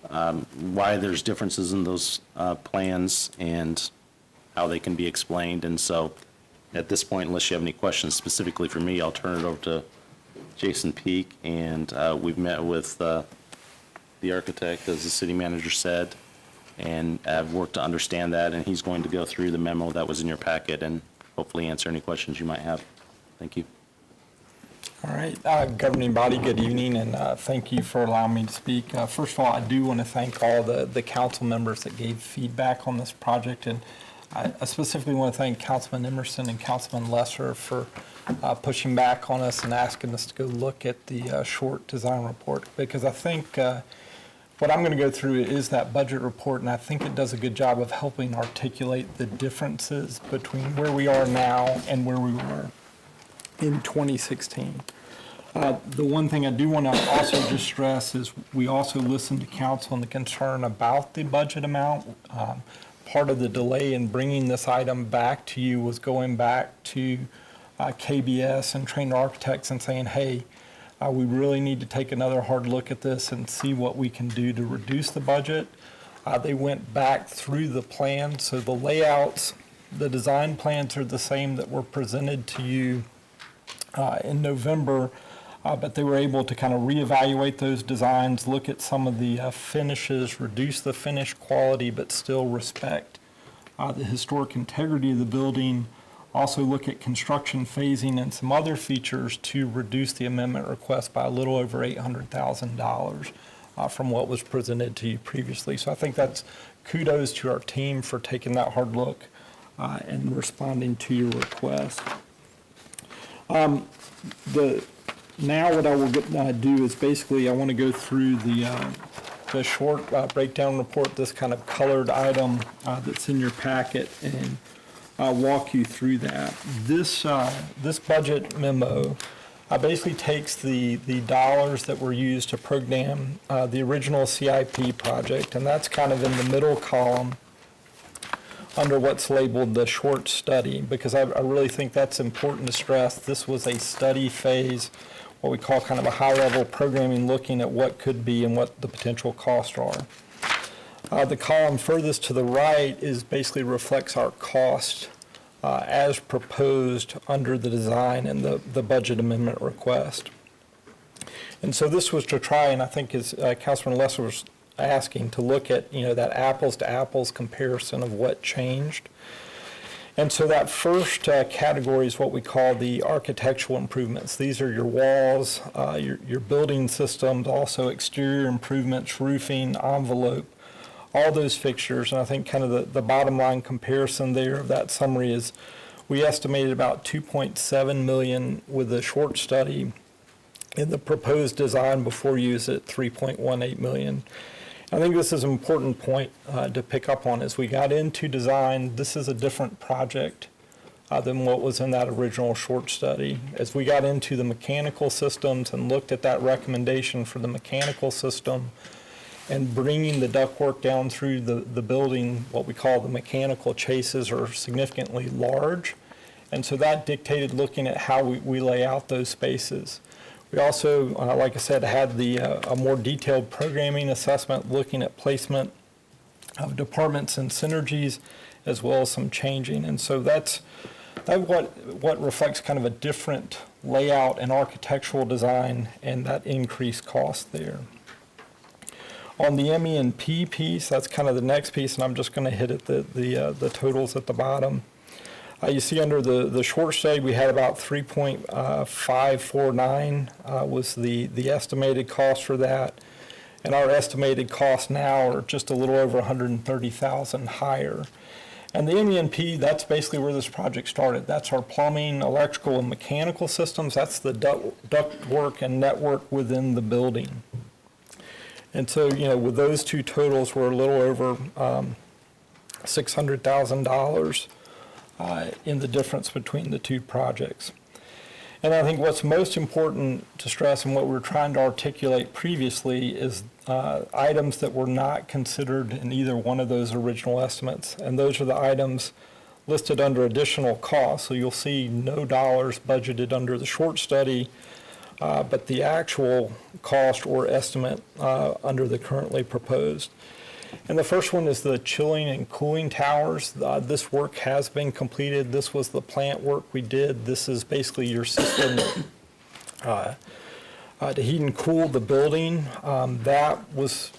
why there's differences in those plans and how they can be explained. And so at this point, unless you have any questions specifically for me, I'll turn it over to Jason Peak. And we've met with the architect, as the city manager said, and have worked to understand that, and he's going to go through the memo that was in your packet and hopefully answer any questions you might have. Thank you. All right, governing body, good evening, and thank you for allowing me to speak. First of all, I do want to thank all the council members that gave feedback on this project, and I specifically want to thank Councilman Emerson and Councilman Lesser for pushing back on us and asking us to go look at the short design report, because I think what I'm going to go through is that budget report, and I think it does a good job of helping articulate the differences between where we are now and where we were in 2016. The one thing I do want to also just stress is we also listened to council and the concern about the budget amount. Part of the delay in bringing this item back to you was going back to KBS and trained architects and saying, hey, we really need to take another hard look at this and see what we can do to reduce the budget. They went back through the plan, so the layouts, the design plans are the same that were presented to you in November, but they were able to kind of reevaluate those designs, look at some of the finishes, reduce the finish quality, but still respect the historic integrity of the building, also look at construction phasing and some other features to reduce the amendment request by a little over $800,000 from what was presented to you previously. So I think that's kudos to our team for taking that hard look and responding to your request. Now what I will do is basically I want to go through the short breakdown report, this kind of colored item that's in your packet, and walk you through that. This budget memo basically takes the dollars that were used to program the original CIP project, and that's kind of in the middle column under what's labeled the short study, because I really think that's important to stress. This was a study phase, what we call kind of a high-level programming, looking at what could be and what the potential costs are. The column furthest to the right is basically reflects our cost as proposed under the design and the budget amendment request. And so this was to try, and I think as Councilman Lesser was asking, to look at, that apples to apples comparison of what changed. And so that first category is what we call the architectural improvements. These are your walls, your building systems, also exterior improvements, roofing, envelope, all those fixtures. And I think kind of the bottom line comparison there of that summary is we estimated about $2.7 million with the short study, in the proposed design before use at $3.18 million. I think this is an important point to pick up on. As we got into design, this is a different project than what was in that original short study. As we got into the mechanical systems and looked at that recommendation for the mechanical system and bringing the ductwork down through the building, what we call the mechanical chases are significantly large. And so that dictated looking at how we lay out those spaces. We also, like I said, had a more detailed programming assessment looking at placement of departments and synergies, as well as some changing. And so that's what reflects kind of a different layout and architectural design and that increased cost there. On the MEP piece, that's kind of the next piece, and I'm just going to hit at the totals at the bottom. You see under the short study, we had about 3.549 was the estimated cost for that. And our estimated costs now are just a little over 130,000 higher. And the MEP, that's basically where this project started. That's our plumbing, electrical, and mechanical systems. That's the ductwork and network within the building. And so, with those two totals, we're a little over $600,000. In the difference between the two projects. And I think what's most important to stress and what we were trying to articulate previously is items that were not considered in either one of those original estimates. And those are the items listed under additional costs. So you'll see no dollars budgeted under the short study, but the actual cost or estimate under the currently proposed. And the first one is the chilling and cooling towers. This work has been completed. This was the plant work we did. This is basically your system to heat and cool the building. That was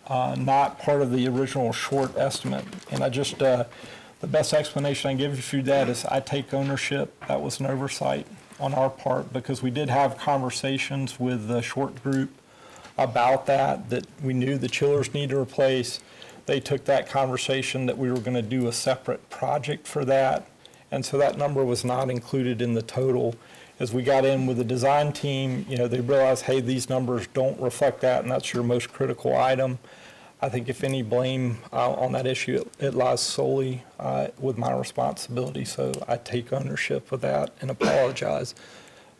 not part of the original short estimate. And the best explanation I can give you through that is I take ownership. That was an oversight on our part because we did have conversations with the short group about that we knew the chillers need to replace. They took that conversation that we were going to do a separate project for that. And so that number was not included in the total. As we got in with the design team, they realized, hey, these numbers don't reflect that, and that's your most critical item. I think if any blame on that issue, it lies solely with my responsibility, so I take ownership of that and apologize.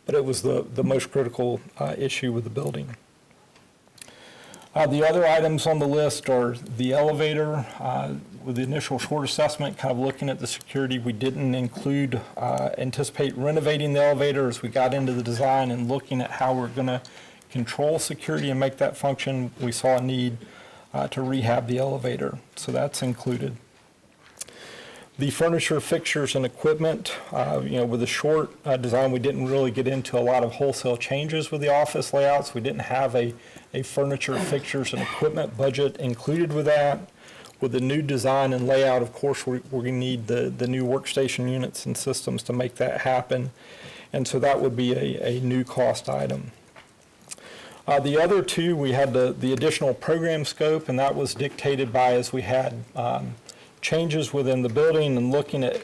But it was the most critical issue with the building. The other items on the list are the elevator. With the initial short assessment, kind of looking at the security, we didn't anticipate renovating the elevator as we got into the design and looking at how we're going to control security and make that function. We saw a need to rehab the elevator, so that's included. The furniture, fixtures, and equipment, with the short design, we didn't really get into a lot of wholesale changes with the office layouts. We didn't have a furniture, fixtures, and equipment budget included with that. With the new design and layout, of course, we're going to need the new workstation units and systems to make that happen. And so that would be a new cost item. The other two, we had the additional program scope, and that was dictated by as we had changes within the building and looking at,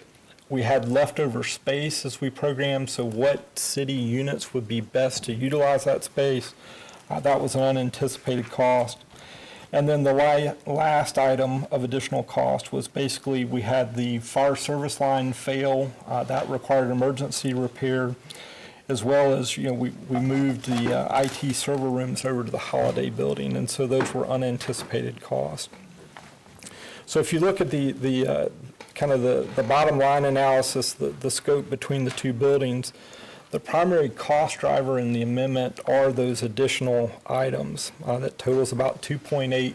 we had leftover space as we programmed, so what city units would be best to utilize that space. That was an unanticipated cost. And then the last item of additional cost was basically we had the fire service line fail. That required emergency repair, as well as, we moved the IT server rooms over to the Holiday Building, and so those were unanticipated costs. So if you look at the kind of the bottom line analysis, the scope between the two buildings, the primary cost driver in the amendment are those additional items that totals about $2.8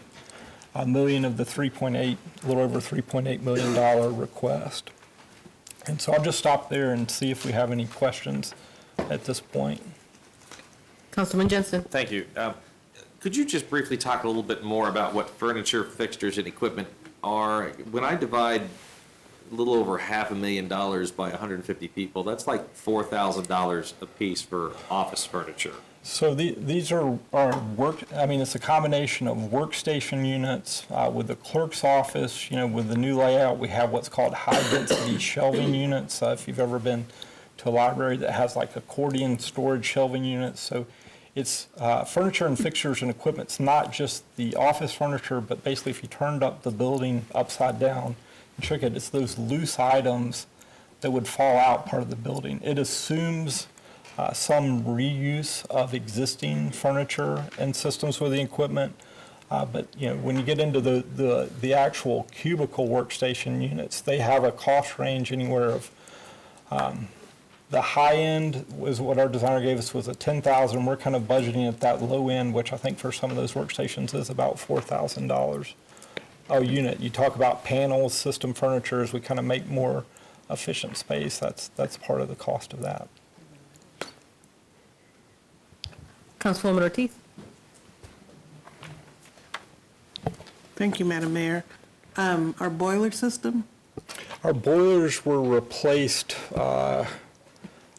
million of the a little over $3.8 million request. And so I'll just stop there and see if we have any questions at this point. Councilman Jensen. Thank you. Could you just briefly talk a little bit more about what furniture, fixtures, and equipment are? When I divide a little over $500,000 by 150 people, that's like $4,000 a piece for office furniture. So these are it's a combination of workstation units with the clerk's office. With the new layout, we have what's called high-density shelving units. If you've ever been to a library that has like accordion storage shelving units. So it's furniture and fixtures and equipment. It's not just the office furniture, but basically if you turned up the building upside down and shook it, it's those loose items that would fall out part of the building. It assumes some reuse of existing furniture and systems with the equipment. But when you get into the actual cubicle workstation units, they have a cost range anywhere of the high end was what our designer gave us was a $10,000. We're kind of budgeting at that low end, which I think for some of those workstations is about $4,000 a unit. You talk about panels, system furniture, as we kind of make more efficient space. That's part of the cost of that. Councilwoman Ortiz. Thank you, Madam Mayor. Our boiler system? Our boilers were replaced,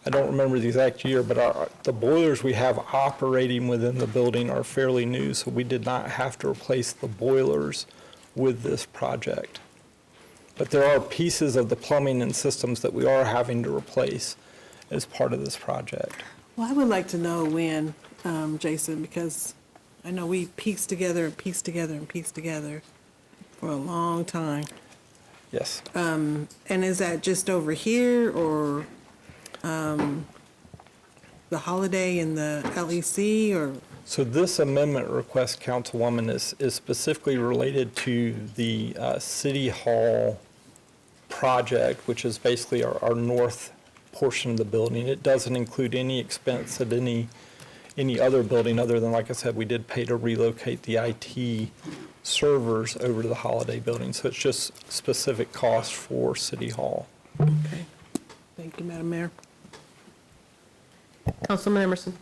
I don't remember the exact year, but the boilers we have operating within the building are fairly new, so we did not have to replace the boilers with this project. But there are pieces of the plumbing and systems that we are having to replace as part of this project. Well, I would like to know when, Jason, because I know we pieced together and pieced together and pieced together for a long time. Yes. And is that just over here or the Holiday and the LEC or? So this amendment request, Councilwoman, is specifically related to the City Hall project, which is basically our north portion of the building. It doesn't include any expense at any other building other than, like I said, we did pay to relocate the IT servers over to the Holiday Building. So it's just specific costs for City Hall. Okay. Thank you, Madam Mayor. Councilman Emerson.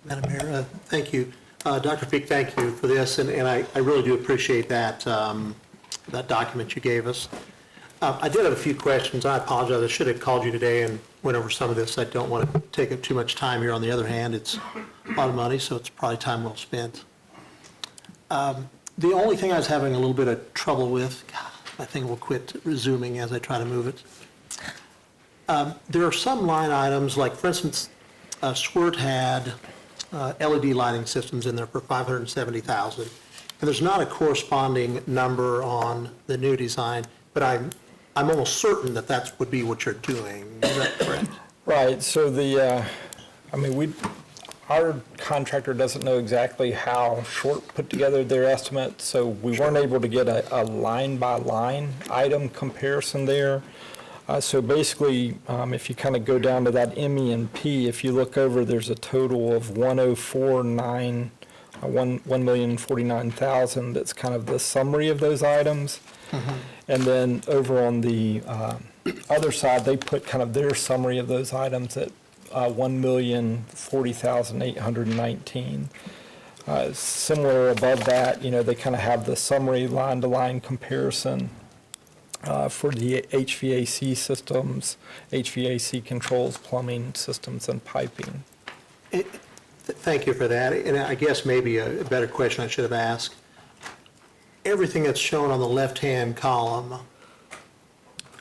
Madam Mayor, thank you. Dr. Peak, thank you for this, and I really do appreciate that, that document you gave us. I did have a few questions. I apologize. I should have called you today and went over some of this. I don't want to take up too much time here. On the other hand, it's a lot of money, so it's probably time well spent. The only thing I was having a little bit of trouble with, I think we'll quit resuming as I try to move it. There are some line items, like for instance, Squirt had LED lighting systems in there for $570,000, And there's not a corresponding number on the new design, but I'm almost certain that that would be what you're doing. Is that correct? Right, so our contractor doesn't know exactly how Short put together their estimate, so we weren't able to get a line-by-line item comparison there. So basically, if you kind of go down to that ME and P, if you look over, there's a total of 1,049,000 that's kind of the summary of those items. And then over on the other side, they put kind of their summary of those items at 1,040,819. Similar above that, they kind of have the summary line-to-line comparison for the HVAC systems, HVAC controls, plumbing systems, and piping. Thank you for that. And I guess maybe a better question I should have asked. Everything that's shown on the left-hand column,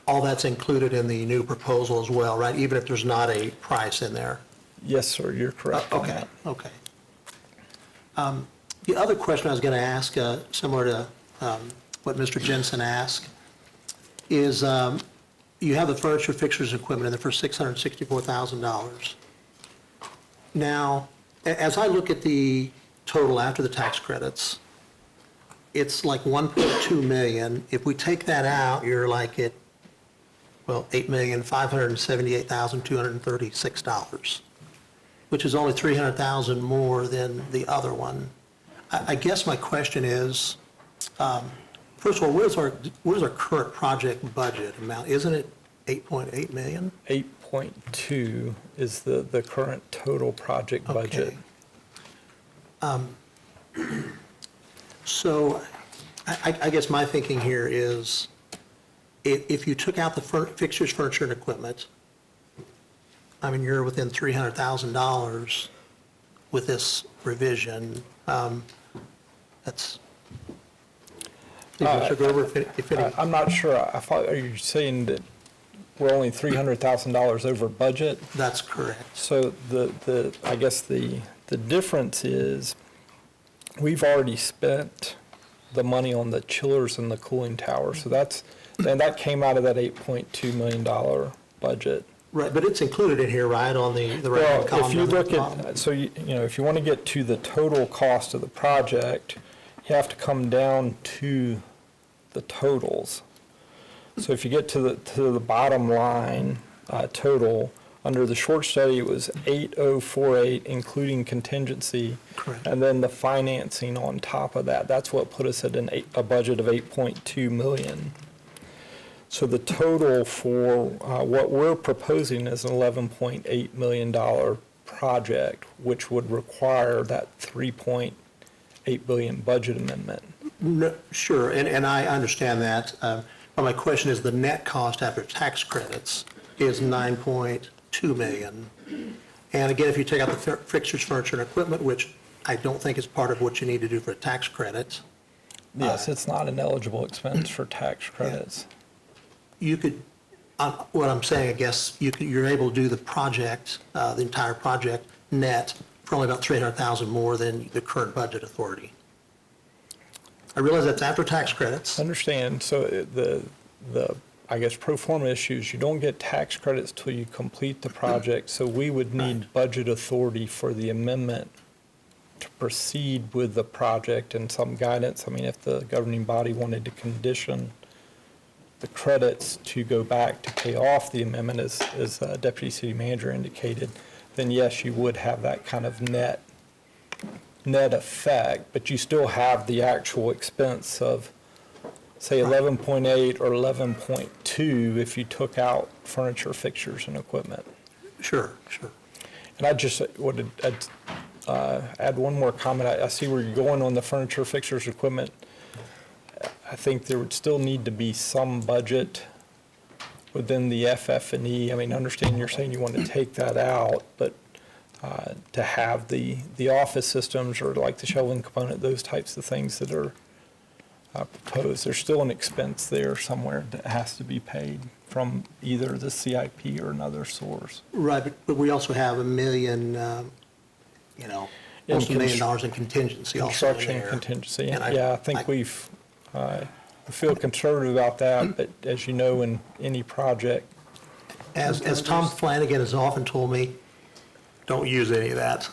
all that's included in the new proposal as well, right? Even if there's not a price in there? Yes, sir, you're correct. Okay. The other question I was going to ask, similar to what Mr. Jensen asked, is you have the furniture, fixtures, and equipment in there for $664,000. Now, as I look at the total after the tax credits, it's like 1.2 million. If we take that out, you're like at, well, $8,578,236, which is only $300,000 more than the other one. I guess my question is, first of all, what is our current project budget amount? Isn't it 8.8 million? 8.2 is the current total project budget. So I guess my thinking here is if you took out the fixtures, furniture, and equipment, I mean, you're within $300,000 with this revision. That's... I'm not sure. Are you saying that we're only $300,000 over budget? That's correct. So I guess the difference is we've already spent the money on the chillers and the cooling tower. So that came out of that $8.2 million budget. Right, but it's included in here, right, on the right-hand column? If you look at, so if you want to get to the total cost of the project, you have to come down to the totals. So if you get to the bottom line total, under the short study, it was 8,048, including contingency. Correct. And then the financing on top of that. That's what put us at a budget of 8.2 million. So the total for what we're proposing is an $11.8 million project, which would require that $3.8 billion budget amendment. No, sure, and I understand that. But my question is the net cost after tax credits is $9.2 million. And again, if you take out the fixtures, furniture, and equipment, which I don't think is part of what you need to do for tax credits. Yes, it's not an eligible expense for tax credits. Yeah. You could, what I'm saying, I guess, you're able to do the project, the entire project net for only about $300,000 more than the current budget authority. I realize that's after tax credits. I understand. So the I guess pro forma issues, you don't get tax credits till you complete the project. So we would need budget authority for the amendment to proceed with the project and some guidance. I mean, if the governing body wanted to condition the credits to go back to pay off the amendment, as Deputy City Manager indicated, then yes, you would have that kind of net effect, but you still have the actual expense of, say, 11.8 or 11.2 if you took out furniture, fixtures, and equipment. Sure. And I just wanted to add one more comment. I see where you're going on the furniture, fixtures, equipment. I think there would still need to be some budget within the FF&E. I mean, I understand you're saying you want to take that out, but to have the office systems or like the shelving component, those types of things that are proposed, there's still an expense there somewhere that has to be paid from either the CIP or another source. Right, but we also have $1 million, almost $1 million in contingency also in Construction there. contingency. And Yeah, I think we feel conservative about that, but as you know, in any project. As Tom Flanagan has often told me, don't use any of that.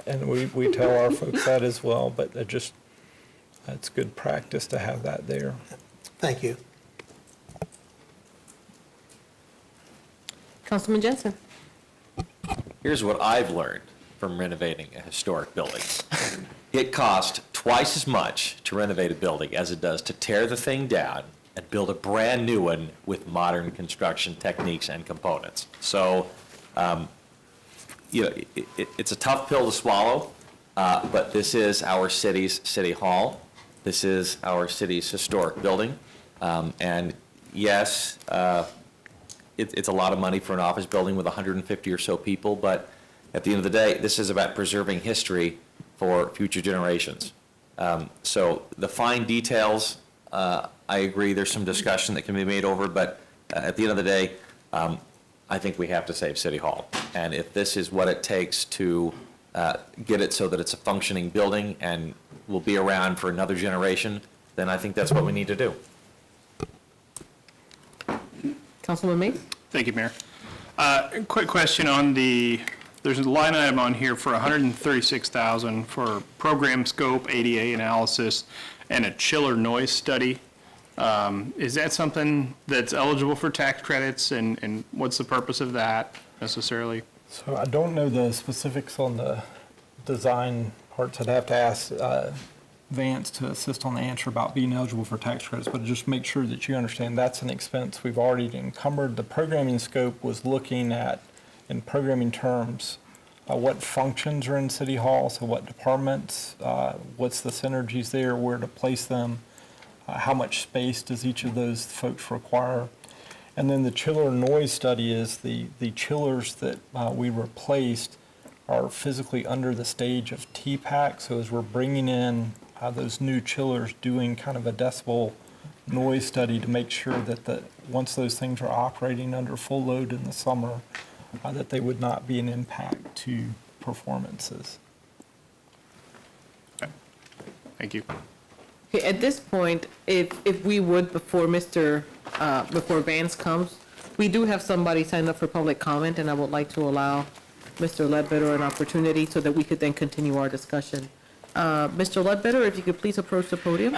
And we tell our folks that as well, but it's good practice to have that there. Thank you. Councilman Jensen. Here's what I've learned from renovating a historic building. It costs twice as much to renovate a building as it does to tear the thing down and build a brand-new one with modern construction techniques and components. So, it's a tough pill to swallow, but this is our city's city hall. This is our city's historic building. And yes, it's a lot of money for an office building with 150 or so people, but at the end of the day, this is about preserving history for future generations. So the fine details, I agree, there's some discussion that can be made over, but at the end of the day, I think we have to save City Hall. And if this is what it takes to get it so that it's a functioning building and will be around for another generation, then I think that's what we need to do. Councilman Mason. Thank you, Mayor. Quick question on there's a line item on here for $136,000 for program scope, ADA analysis, and a chiller noise study. Is that something that's eligible for tax credits, and what's the purpose of that necessarily? So I don't know the specifics on the design parts. I'd have to ask Vance to assist on the answer about being eligible for tax credits, but just make sure that you understand that's an expense we've already encumbered. The programming scope was looking at, in programming terms, what functions are in City Hall, so what departments, what's the synergies there, where to place them, how much space does each of those folks require. And then the chiller noise study is the chillers that we replaced are physically under the stage of TPAC. So as we're bringing in those new chillers, doing kind of a decibel noise study to make sure that once those things are operating under full load in the summer, that they would not be an impact to performances. Okay. Thank you. Okay, at this point, if we would, before Vance comes, we do have somebody signed up for public comment, and I would like to allow Mr. Ledbetter an opportunity so that we could then continue our discussion. Mr. Ledbetter, if you could please approach the podium.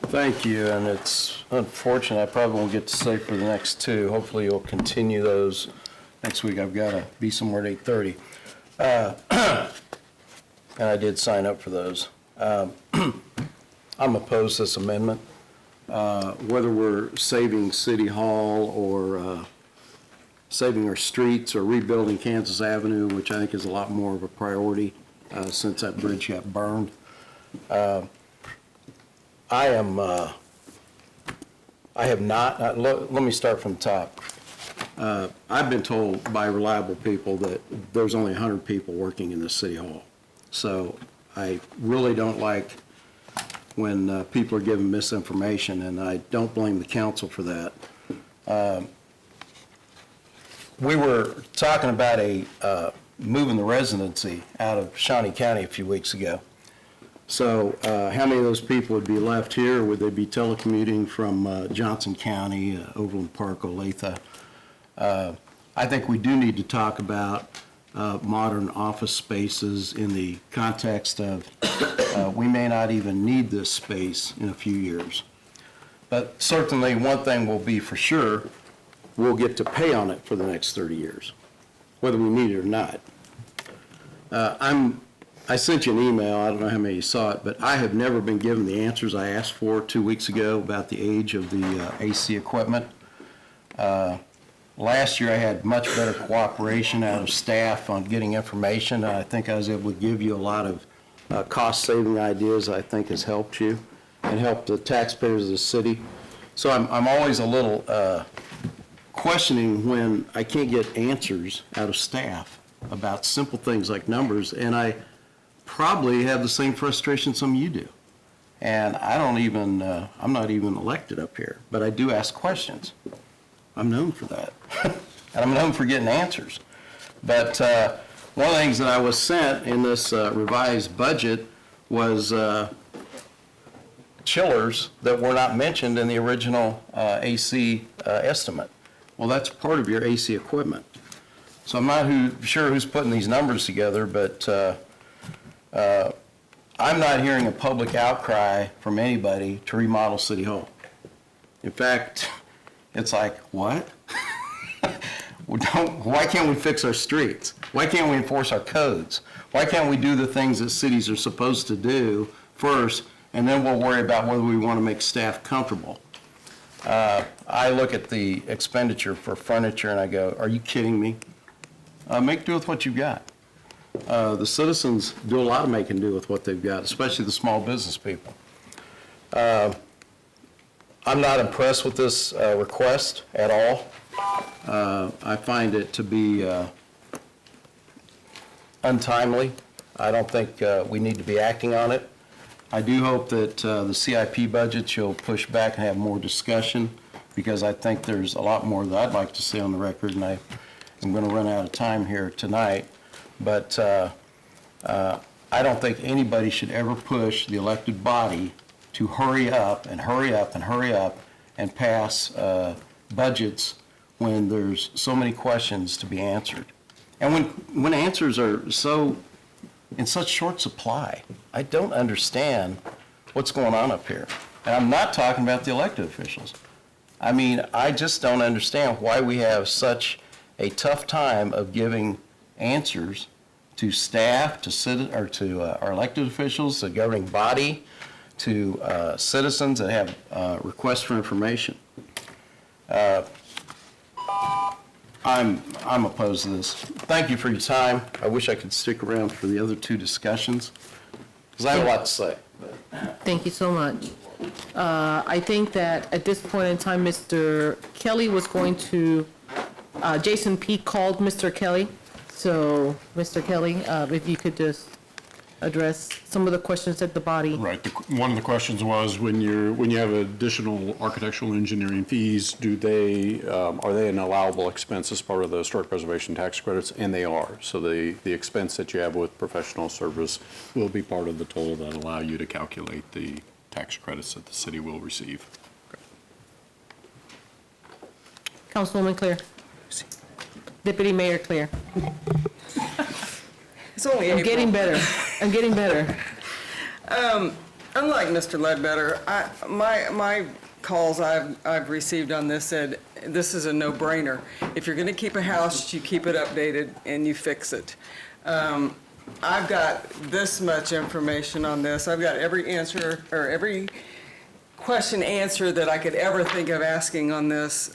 Thank you, and it's unfortunate, I probably won't get to stay for the next two. Hopefully you'll continue those next week. I've got to be somewhere at 8:30. And I did sign up for those. I'm opposed to this amendment. Whether we're saving City Hall or saving our streets or rebuilding Kansas Avenue, which I think is a lot more of a priority since that bridge got burned. I have not, let me start from the top. I've been told by reliable people that there's only 100 people working in the City Hall. So I really don't like when people are given misinformation, and I don't blame the council for that. We were talking about moving the residency out of Shawnee County a few weeks ago. So how many of those people would be left here, or would they be telecommuting from Johnson County, Overland Park, Olathe? I think we do need to talk about modern office spaces in the context of we may not even need this space in a few years. But certainly one thing will be for sure, we'll get to pay on it for the next 30 years, whether we need it or not. I sent you an email, I don't know how many of you saw it, but I have never been given the answers I asked for 2 weeks ago about the age of the AC equipment. Last year I had much better cooperation out of staff on getting information. I think I was able to give you a lot of cost-saving ideas I think has helped you and helped the taxpayers of the city. So I'm always a little questioning when I can't get answers out of staff about simple things like numbers, and I probably have the same frustration some of you do. And I don't even, I'm not even elected up here, but I do ask questions. I'm known for that. and I'm known for getting answers. But one of the things that I was sent in this revised budget was chillers that were not mentioned in the original AC estimate. Well, that's part of your AC equipment. So I'm not sure who's putting these numbers together, but I'm not hearing a public outcry from anybody to remodel City Hall. In fact, it's like, what? Why can't we fix our streets? Why can't we enforce our codes? Why can't we do the things that cities are supposed to do first, and then we'll worry about whether we want to make staff comfortable? I look at the expenditure for furniture and I go, are you kidding me? Make do with what you've got. The citizens do a lot of making do with what they've got, especially the small business people. I'm not impressed with this request at all. I find it to be untimely. I don't think we need to be acting on it. I do hope that the CIP budget, you'll push back and have more discussion, because I think there's a lot more that I'd like to say on the record, and I'm going to run out of time here tonight. But I don't think anybody should ever push the elected body to hurry up and hurry up and hurry up and pass budgets when there's so many questions to be answered. And when answers are in such short supply, I don't understand what's going on up here. And I'm not talking about the elected officials. I mean, I just don't understand why we have such a tough time of giving answers to staff, to our elected officials, the governing body, to citizens that have requests for information. I'm opposed to this. Thank you for your time. I wish I could stick around for the other two discussions, because I have a lot to say. Thank you so much. I think that at this point in time, Mr. Kelly was going to, Jason P. called Mr. Kelly. So, Mr. Kelly, if you could just address some of the questions that the body. Right. One of the questions was, when you have additional architectural engineering fees, are they an allowable expense as part of the historic preservation tax credits? And they are. So the expense that you have with professional service will be part of the total that allow you to calculate the tax credits that the city will receive. Councilwoman Claire. Deputy Mayor Claire. It's only I'm April. getting better. I'm getting better. Unlike Mr. Ledbetter, my calls I've received on this said, this is a no-brainer. If you're going to keep a house, you keep it updated and you fix it. I've got this much information on this. I've got every answer, or every question answered that I could ever think of asking on this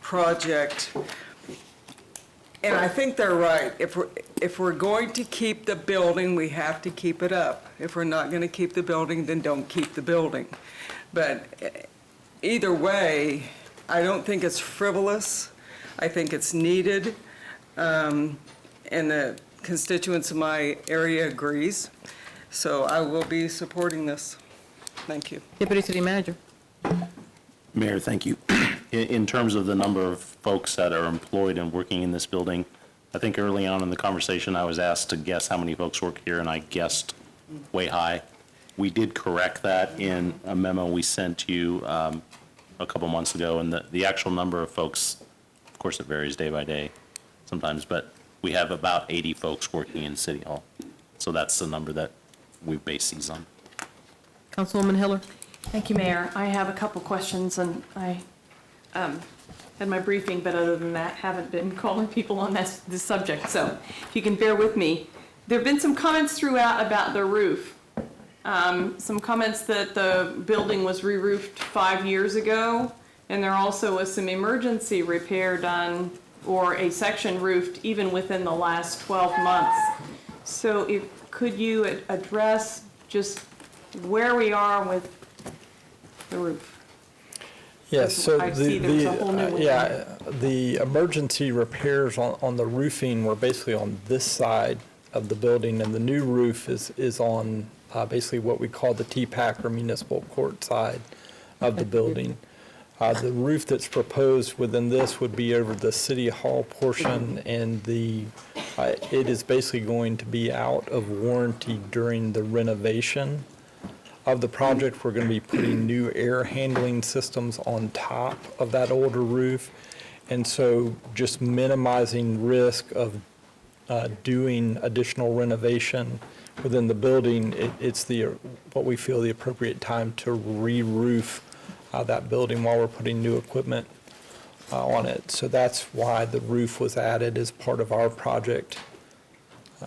project. And I think they're right. If we're going to keep the building, we have to keep it up. If we're not going to keep the building, then don't keep the building. But either way, I don't think it's frivolous. I think it's needed. And the constituents of my area agrees. So I will be supporting this. Thank you. Deputy City Manager. Mayor, thank you. In terms of the number of folks that are employed and working in this building, I think early on in the conversation, I was asked to guess how many folks work here, and I guessed way high. We did correct that in a memo we sent to you a couple months ago, and the actual number of folks, of course, it varies day by day sometimes, but we have about 80 folks working in City Hall. So that's the number that we base these on. Councilwoman Hiller. Thank you, Mayor. I have a couple questions, and I had my briefing, but other than that, haven't been calling people on this subject. So if you can bear with me. There have been some comments throughout about the roof. Some comments that the building was re-roofed 5 years ago, and there also was some emergency repair done or a section roofed even within the last 12 months. So could you address just where we are with the roof? Yes, so I see there's a whole new one. the emergency repairs on the roofing were basically on this side of the building, and the new roof is on basically what we call the TPAC or municipal court side of the building. The roof that's proposed within this would be over the City Hall portion, and it is basically going to be out of warranty during the renovation of the project. We're going to be putting new air handling systems on top of that older roof, and so just minimizing risk of doing additional renovation within the building, it's what we feel the appropriate time to re-roof that building while we're putting new equipment on it. So that's why the roof was added as part of our project.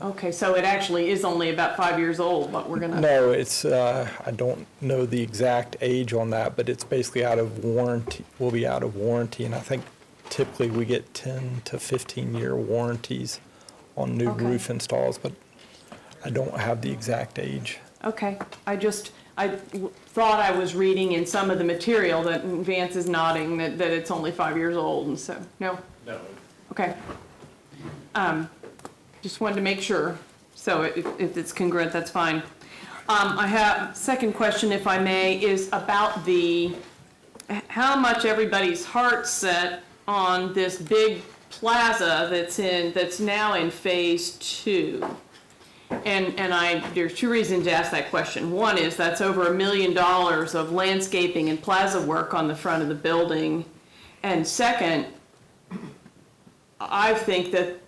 Okay, so it actually is only about 5 years old, but we're gonna. No, it's, I don't know the exact age on that, but it's basically out of warranty, will be out of warranty, and I think typically we get 10 to 15-year warranties on new roof installs, but I don't have the exact age. Okay, I thought I was reading in some of the material that Vance is nodding that it's only 5 years old, and so, no? No. Okay. Just wanted to make sure. So if it's congruent, that's fine. I have, second question, if I may, is about how much everybody's heart's set on this big plaza that's now in phase 2. And there's 2 reasons to ask that question. One is that's over $1 million of landscaping and plaza work on the front of the building. And second, I think that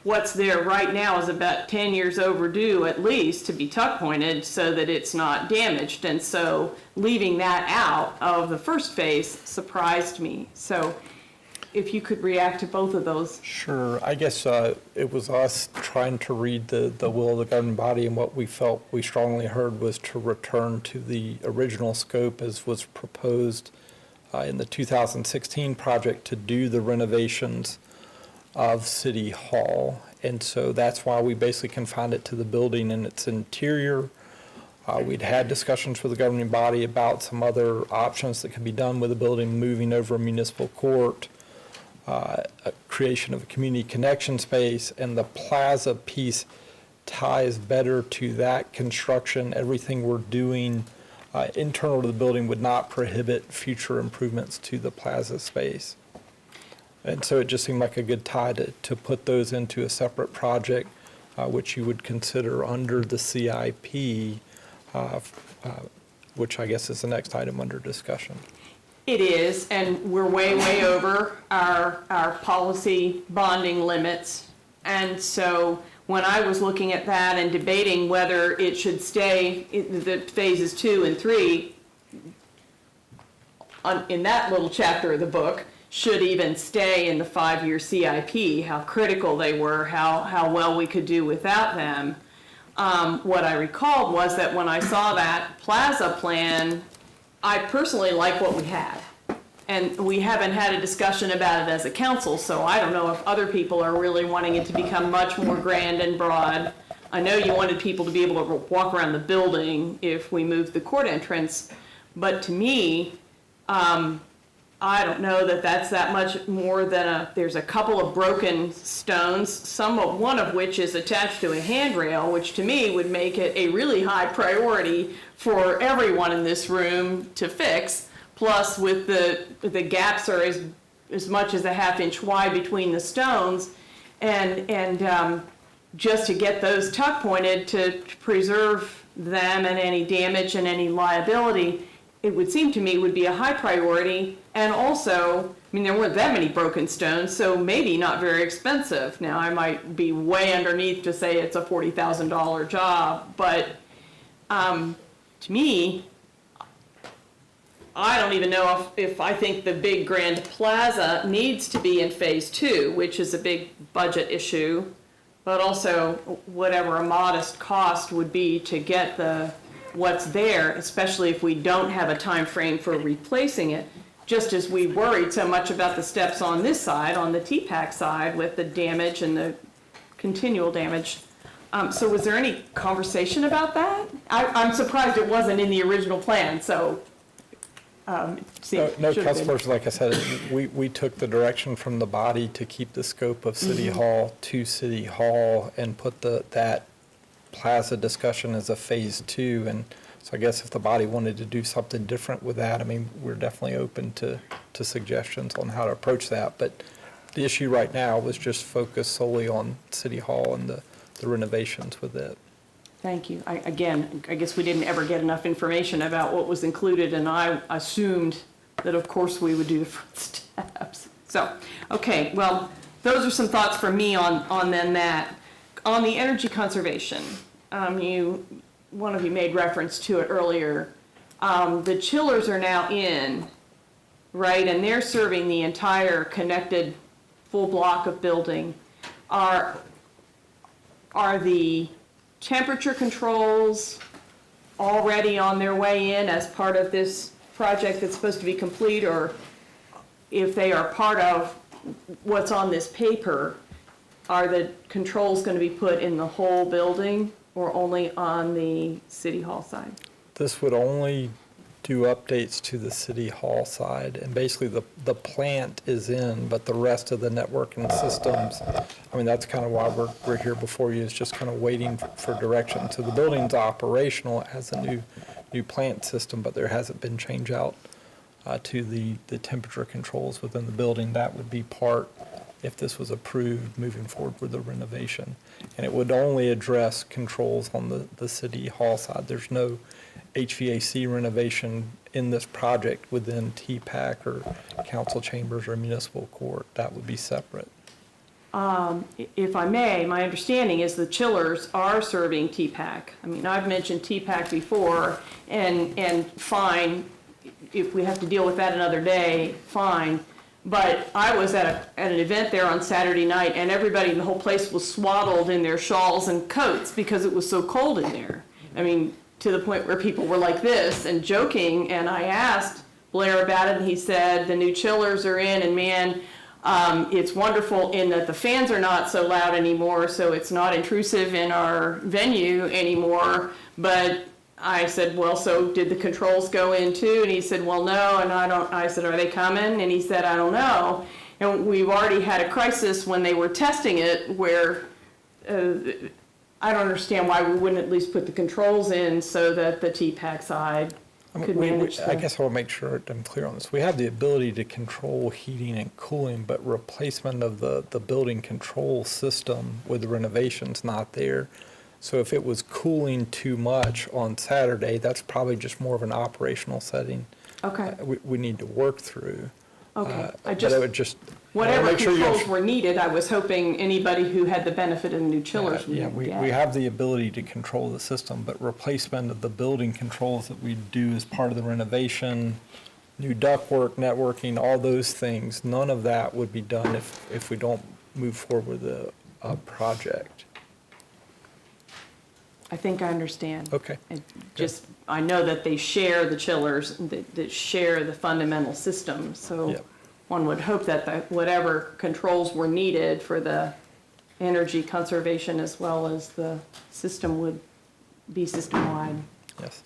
what's there right now is about 10 years overdue at least to be tuck pointed so that it's not damaged. And so leaving that out of the first phase surprised me. So if you could react to both of those. Sure. I guess it was us trying to read the will of the governing body, and what we felt we strongly heard was to return to the original scope as was proposed in the 2016 project to do the renovations of City Hall. And so that's why we basically confined it to the building and its interior. We'd had discussions with the governing body about some other options that could be done with the building, moving over a municipal court, a creation of a community connection space, and the plaza piece ties better to that construction. Everything we're doing internal to the building would not prohibit future improvements to the plaza space. And so it just seemed like a good tie to put those into a separate project, which you would consider under the CIP, which I guess is the next item under discussion. It is, and we're way over our policy bonding limits. And so when I was looking at that and debating whether it should stay in the phases 2 and 3, in that little chapter of the book, should even stay in the 5-year CIP, how critical they were, how well we could do without them. What I recalled was that when I saw that plaza plan, I personally like what we had. And we haven't had a discussion about it as a council, so I don't know if other people are really wanting it to become much more grand and broad. I know you wanted people to be able to walk around the building if we moved the court entrance, but to me, I don't know that that's that much more than there's a couple of broken stones, one of which is attached to a handrail, which to me would make it a really high priority for everyone in this room to fix. Plus, with the gaps are as much as a ½ inch wide between the stones, and just to get those tuck pointed to preserve them and any damage and any liability, it would seem to me would be a high priority. And also, I mean, there weren't that many broken stones, so maybe not very expensive. Now, I might be way underneath to say it's a $40,000 job, but to me, I don't even know if I think the big grand plaza needs to be in phase 2, which is a big budget issue, but also whatever a modest cost would be to get what's there, especially if we don't have a time frame for replacing it, just as we worried so much about the steps on this side, on the TPAC side, with the damage and the continual damage. So was there any conversation about that? I'm surprised it wasn't in the original plan, so. No, Councilperson, like I said, we took the direction from the body to keep the scope of City Hall to City Hall and put that plaza discussion as a phase 2, and So I guess if the body wanted to do something different with that, I mean, we're definitely open to suggestions on how to approach that. But the issue right now was just focused solely on City Hall and the renovations with it. Thank you. I guess we didn't ever get enough information about what was included, and I assumed that, of course, we would do the first steps. So, okay, well, those are some thoughts from me on then that. On the energy conservation, one of you made reference to it earlier. The chillers are now in, right, and they're serving the entire connected full block of building. Are the temperature controls already on their way in as part of this project that's supposed to be complete, or if they are part of what's on this paper, are the controls going to be put in the whole building or only on the City Hall side? This would only do updates to the City Hall side, and basically the plant is in, but the rest of the networking systems, I mean, that's kind of why we're here before you, is just kind of waiting for direction. So the building's operational as a new plant system, but there hasn't been change out to the temperature controls within the building. That would be part, if this was approved, moving forward with the renovation. And it would only address controls on the City Hall side. There's no HVAC renovation in this project within TPAC or council chambers or municipal court. That would be separate. If I may, my understanding is the chillers are serving TPAC. I mean, I've mentioned TPAC before, and fine, if we have to deal with that another day, fine. But I was at an event there on Saturday night, and everybody in the whole place was swaddled in their shawls and coats because it was so cold in there. I mean, to the point where people were like this and joking, and I asked Blair about it, and he said the new chillers are in, and man, it's wonderful in that the fans are not so loud anymore, so it's not intrusive in our venue anymore. But I said, well, so did the controls go in too? And he said, well, no. And I said, are they coming? And he said, I don't know. And we've already had a crisis when they were testing it where I don't understand why we wouldn't at least put the controls in so that the TPAC side could manage I guess I will make sure I'm clear on this. We have the ability to control heating and cooling, but replacement of the building control system with the renovations not there. So if it was cooling too much on Saturday, that's probably just more of an operational setting. Okay. We need to work through. Okay. Whatever controls were needed, I was hoping anybody who had the benefit of the new chillers would get. We have the ability to control the system, but replacement of the building controls that we do as part of the renovation, new ductwork, networking, all those things, none of that would be done if we don't move forward with a project. I think I understand. Okay. I know that they share the chillers, that share the fundamental system. So one would hope that whatever controls were needed for the energy conservation as well as the system would be system-wide. Yes.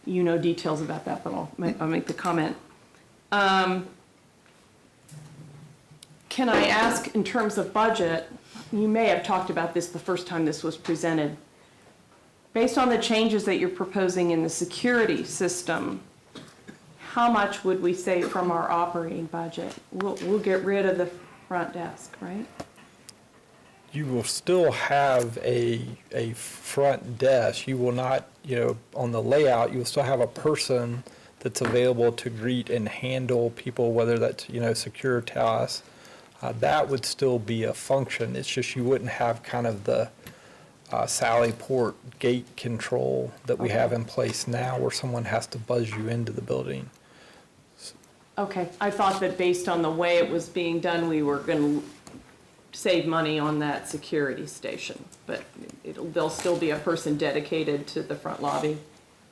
You know details about that, but I'll make the comment. Can I ask, in terms of budget, you may have talked about this the first time this was presented. Based on the changes that you're proposing in the security system, how much would we save from our operating budget? We'll get rid of the front desk, right? You will still have a front desk. You will not, on the layout, you will still have a person that's available to greet and handle people, whether that's, Securitas. That would still be a function. It's just you wouldn't have kind of the Sally Port gate control that we have in place now where someone has to buzz you into the building. Okay, I thought that based on the way it was being done, we were going to save money on that security station, but there'll still be a person dedicated to the front lobby.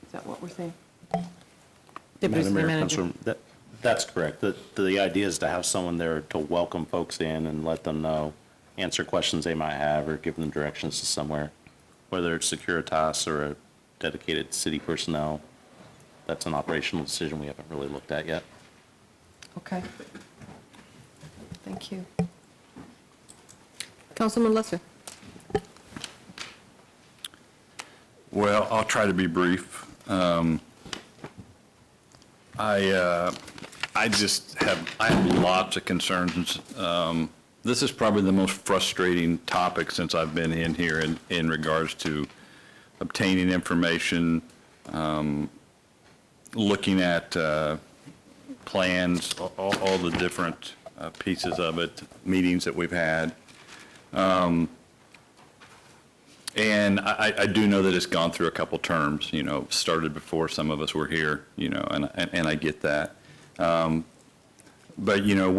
Is that what we're saying? Madam Mayor, Councilman, that's correct. The idea is to have someone there to welcome folks in and let them know, answer questions they might have, or give them directions to somewhere, whether it's Securitas or a dedicated city personnel. That's an operational decision we haven't really looked at yet. Okay. Thank you. Councilman Lesser. Well, I'll try to be brief. I have lots of concerns. This is probably the most frustrating topic since I've been in here in regards to obtaining information, looking at plans, all the different pieces of it, meetings that we've had. And I do know that it's gone through a couple terms, you know, started before some of us were here, you know, and I get that. But, you know,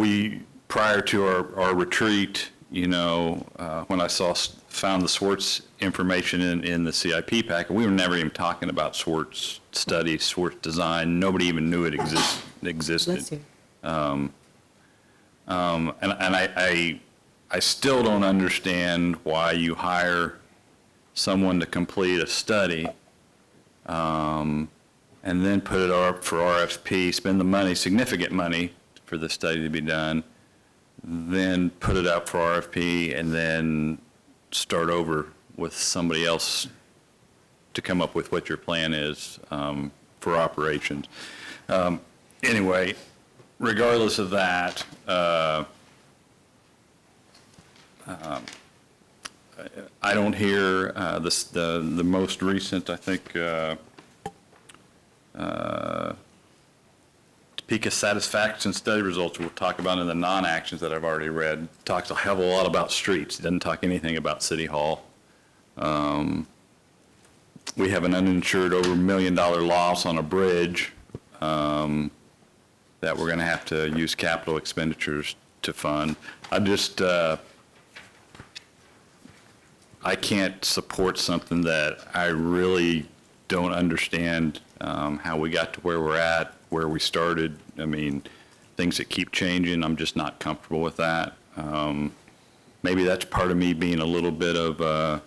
prior to our retreat, you know, when I found the SWORTS information in the CIP packet, we were never even talking about SWORTS study, SWORTS design. Nobody even knew it existed. And I still don't understand why you hire someone to complete a study and then put it up for RFP, spend the money, significant money for the study to be done, then put it up for RFP, and then start over with somebody else to come up with what your plan is for operations. Anyway, regardless of that, I don't hear the most recent, I think, Topeka satisfaction study results we'll talk about in the non-actions that I've already read. Talks a hell of a lot about streets. It doesn't talk anything about City Hall. We have an uninsured over $1 million loss on a bridge that we're going to have to use capital expenditures to fund. I can't support something that I really don't understand how we got to where we're at, where we started. I mean, things that keep changing, I'm just not comfortable with that. Maybe that's part of me being a little bit of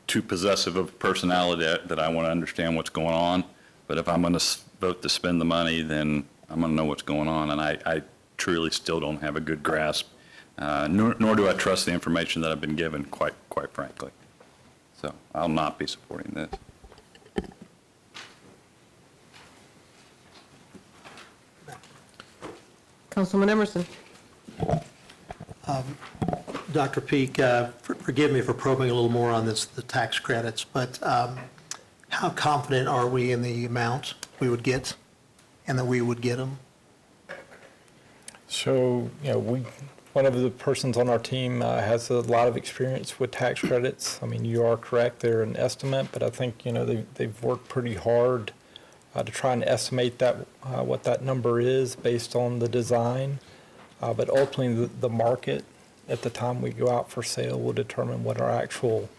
too possessive of personality that I want to understand what's going on. But if I'm going to vote to spend the money, then I'm going to know what's going on. And I truly still don't have a good grasp. Nor do I trust the information that I've been given, quite frankly. So I'll not be supporting this. Councilman Emerson. Dr. Peak, forgive me for probing a little more on the tax credits, but how confident are we in the amount we would get and that we would get them? So, you know, one of the persons on our team has a lot of experience with tax credits. I mean, you are correct, they're an estimate, but I think, you know, they've worked pretty hard to try and estimate that what that number is based on the design. But ultimately, the market at the time we go out for sale will determine what our actual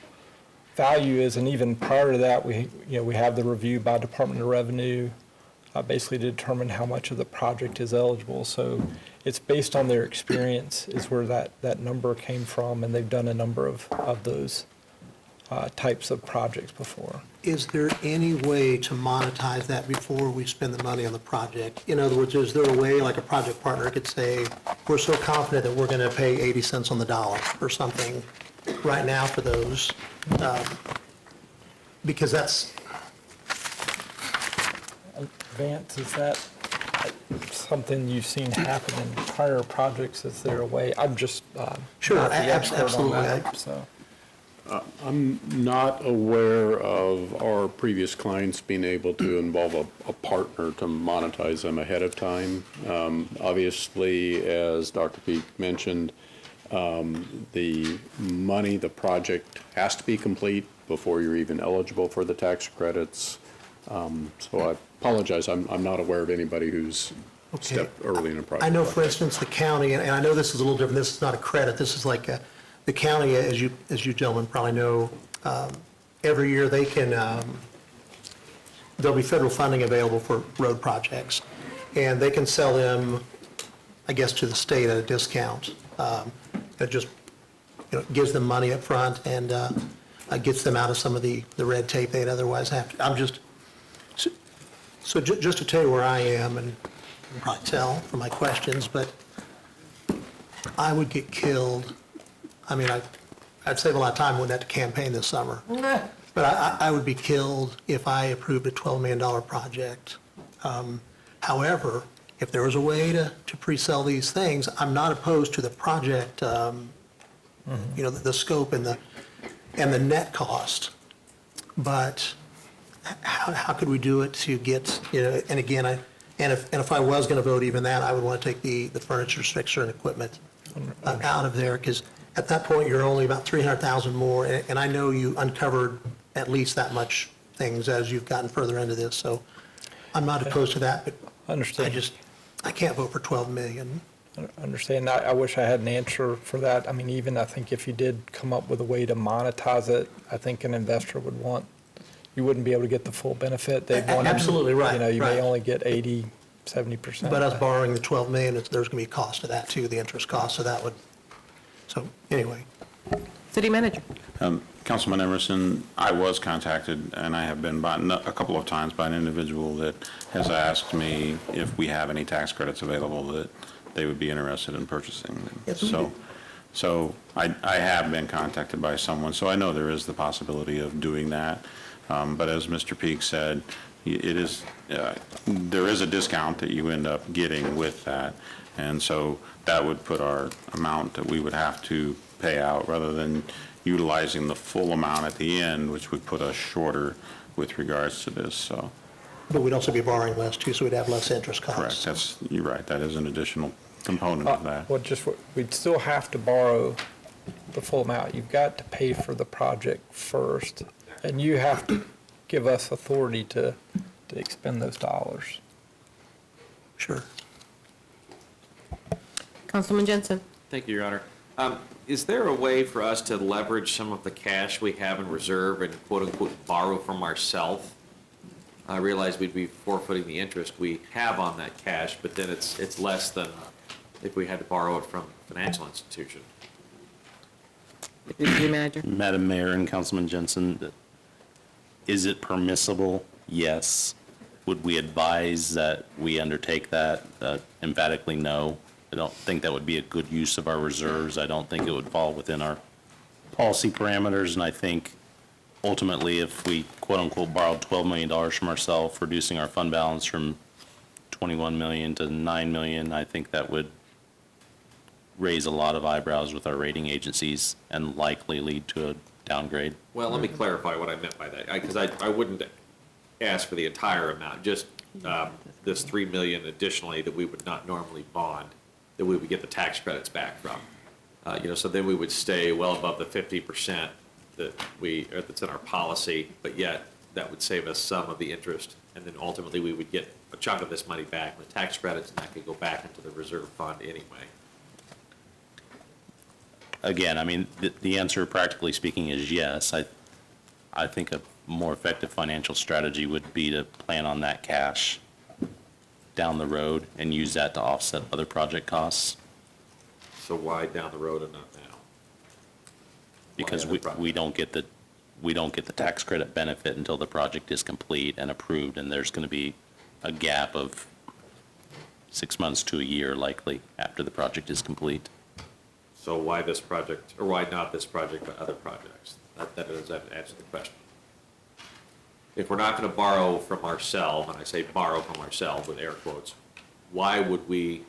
value is. And even prior to that, we have the review by Department of Revenue, basically to determine how much of the project is eligible. So it's based on their experience is where that number came from, and they've done a number of those types of projects before. Is there any way to monetize that before we spend the money on the project? In other words, is there a way, like a project partner could say, we're so confident that we're going to pay 80 cents on the dollar or something right now for those? Because that's... Vance, is that something you've seen happen in prior projects? Is there a way? I'm just sure, not the expert absolutely. on that, so. I'm not aware of our previous clients being able to involve a partner to monetize them ahead of time. Obviously, as Dr. Peak mentioned, the money, the project has to be complete before you're even eligible for the tax credits. So I apologize, I'm not aware of anybody who's stepped early in a project. I know, for instance, the county, and I know this is a little different, this is not a credit, this is like the county, as you gentlemen probably know, every year they can, there'll be federal funding available for road projects, and they can sell them, I guess, to the state at a discount. It just, gives them money up front and gets them out of some of the red tape they'd otherwise have to. So just to tell you where I am, and you can probably tell from my questions, but I would get killed. I mean, I'd save a lot of time, wouldn't have to campaign this summer. But I would be killed if I approved a $12 million project. However, if there was a way to pre-sell these things, I'm not opposed to the project, you know, the scope and the net cost. But how could we do it to get, you know, and again, if I was going to vote even that, I would want to take the furniture, fixture, and equipment out of there, because at that point, you're only about 300,000 more, and I know you uncovered at least that much things as you've gotten further into this, so I'm not opposed to that, but I can't vote for 12 million. I understand. I wish I had an answer for that. I mean, even I think if you did come up with a way to monetize it, I think an investor would want, you wouldn't be able to get the full benefit. They'd want, Absolutely right. You know, you may right. only get 80, 70%. But us borrowing the 12 million, there's going to be a cost to that too, the interest cost, so that would, so anyway. City Manager. Councilman Emerson, I was contacted, and I have been by a couple of times by an individual that has asked me if we have any tax credits available that they would be interested in purchasing them. Yes, we do. So I have been contacted by someone, so I know there is the possibility of doing that. But as Mr. Peak said, it is, there is a discount that you end up getting with that. And so that would put our amount that we would have to pay out rather than utilizing the full amount at the end, which would put us shorter with regards to this, so. But we'd also be borrowing less too, so we'd have less interest Correct, costs. you're right, that is an additional component of that. Well, we'd still have to borrow the full amount. You've got to pay for the project first, and you have to give us authority to expend those dollars. Sure. Councilman Jensen. Thank you, Your Honor. Is there a way for us to leverage some of the cash we have in reserve and quote-unquote borrow from ourselves? I realize we'd be forfeiting the interest we have on that cash, but then it's less than if we had to borrow it from a financial institution. City Manager. Madam Mayor and Councilman Jensen, is it permissible? Yes. Would we advise that we undertake that? Emphatically, no. I don't think that would be a good use of our reserves. I don't think it would fall within our policy parameters, and I think ultimately if we quote-unquote borrowed $12 million from ourselves, reducing our fund balance from 21 million to 9 million, I think that would raise a lot of eyebrows with our rating agencies and likely lead to a downgrade. Well, let me clarify what I meant by that, because I wouldn't ask for the entire amount, just this 3 million additionally that we would not normally bond, that we would get the tax credits back from. You know, so then we would stay well above the 50% that's in our policy, but yet that would save us some of the interest, and then ultimately we would get a chunk of this money back with tax credits, and that could go back into the reserve fund anyway. Again, I mean, the answer, practically speaking, is yes. I think a more effective financial strategy would be to plan on that cash down the road and use that to offset other project costs. So why down the road and not now? Because we don't get the tax credit benefit until the project is complete and approved, and there's going to be a gap of 6 months to a year likely after the project is complete. So why this project, or why not this project but other projects? That doesn't answer the question. If we're not going to borrow from ourselves, and I say borrow from ourselves with air quotes, why would we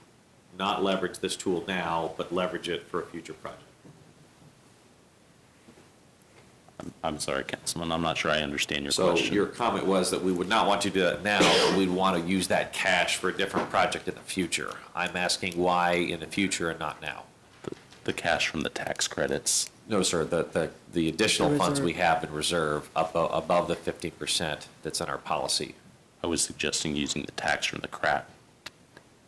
not leverage this tool now but leverage it for a future project? I'm sorry, Councilman, I'm not sure I understand your So question. your comment was that we would not want to do that now, but we'd want to use that cash for a different project in the future. I'm asking why in the future and not now. The cash from the tax credits. No, sir, the additional funds we have in reserve above the 50% that's in our policy. I was suggesting using the tax from the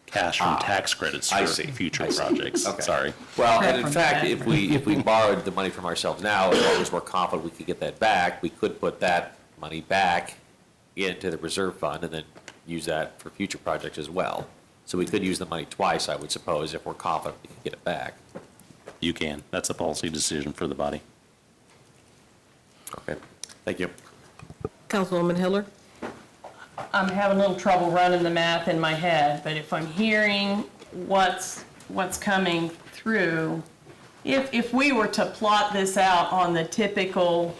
cash from tax credits for future projects. Okay. Sorry. Well, and in fact, if we borrowed the money from ourselves now, as long as we're confident we could get that back, we could put that money back into the reserve fund and then use that for future projects as well. So we could use the money twice, I would suppose, if we're confident we can get it back. You can. That's a policy decision for the body. Okay. Thank you. Councilwoman Hiller. I'm having a little trouble running the math in my head, but if I'm hearing what's coming through, if we were to plot this out on the typical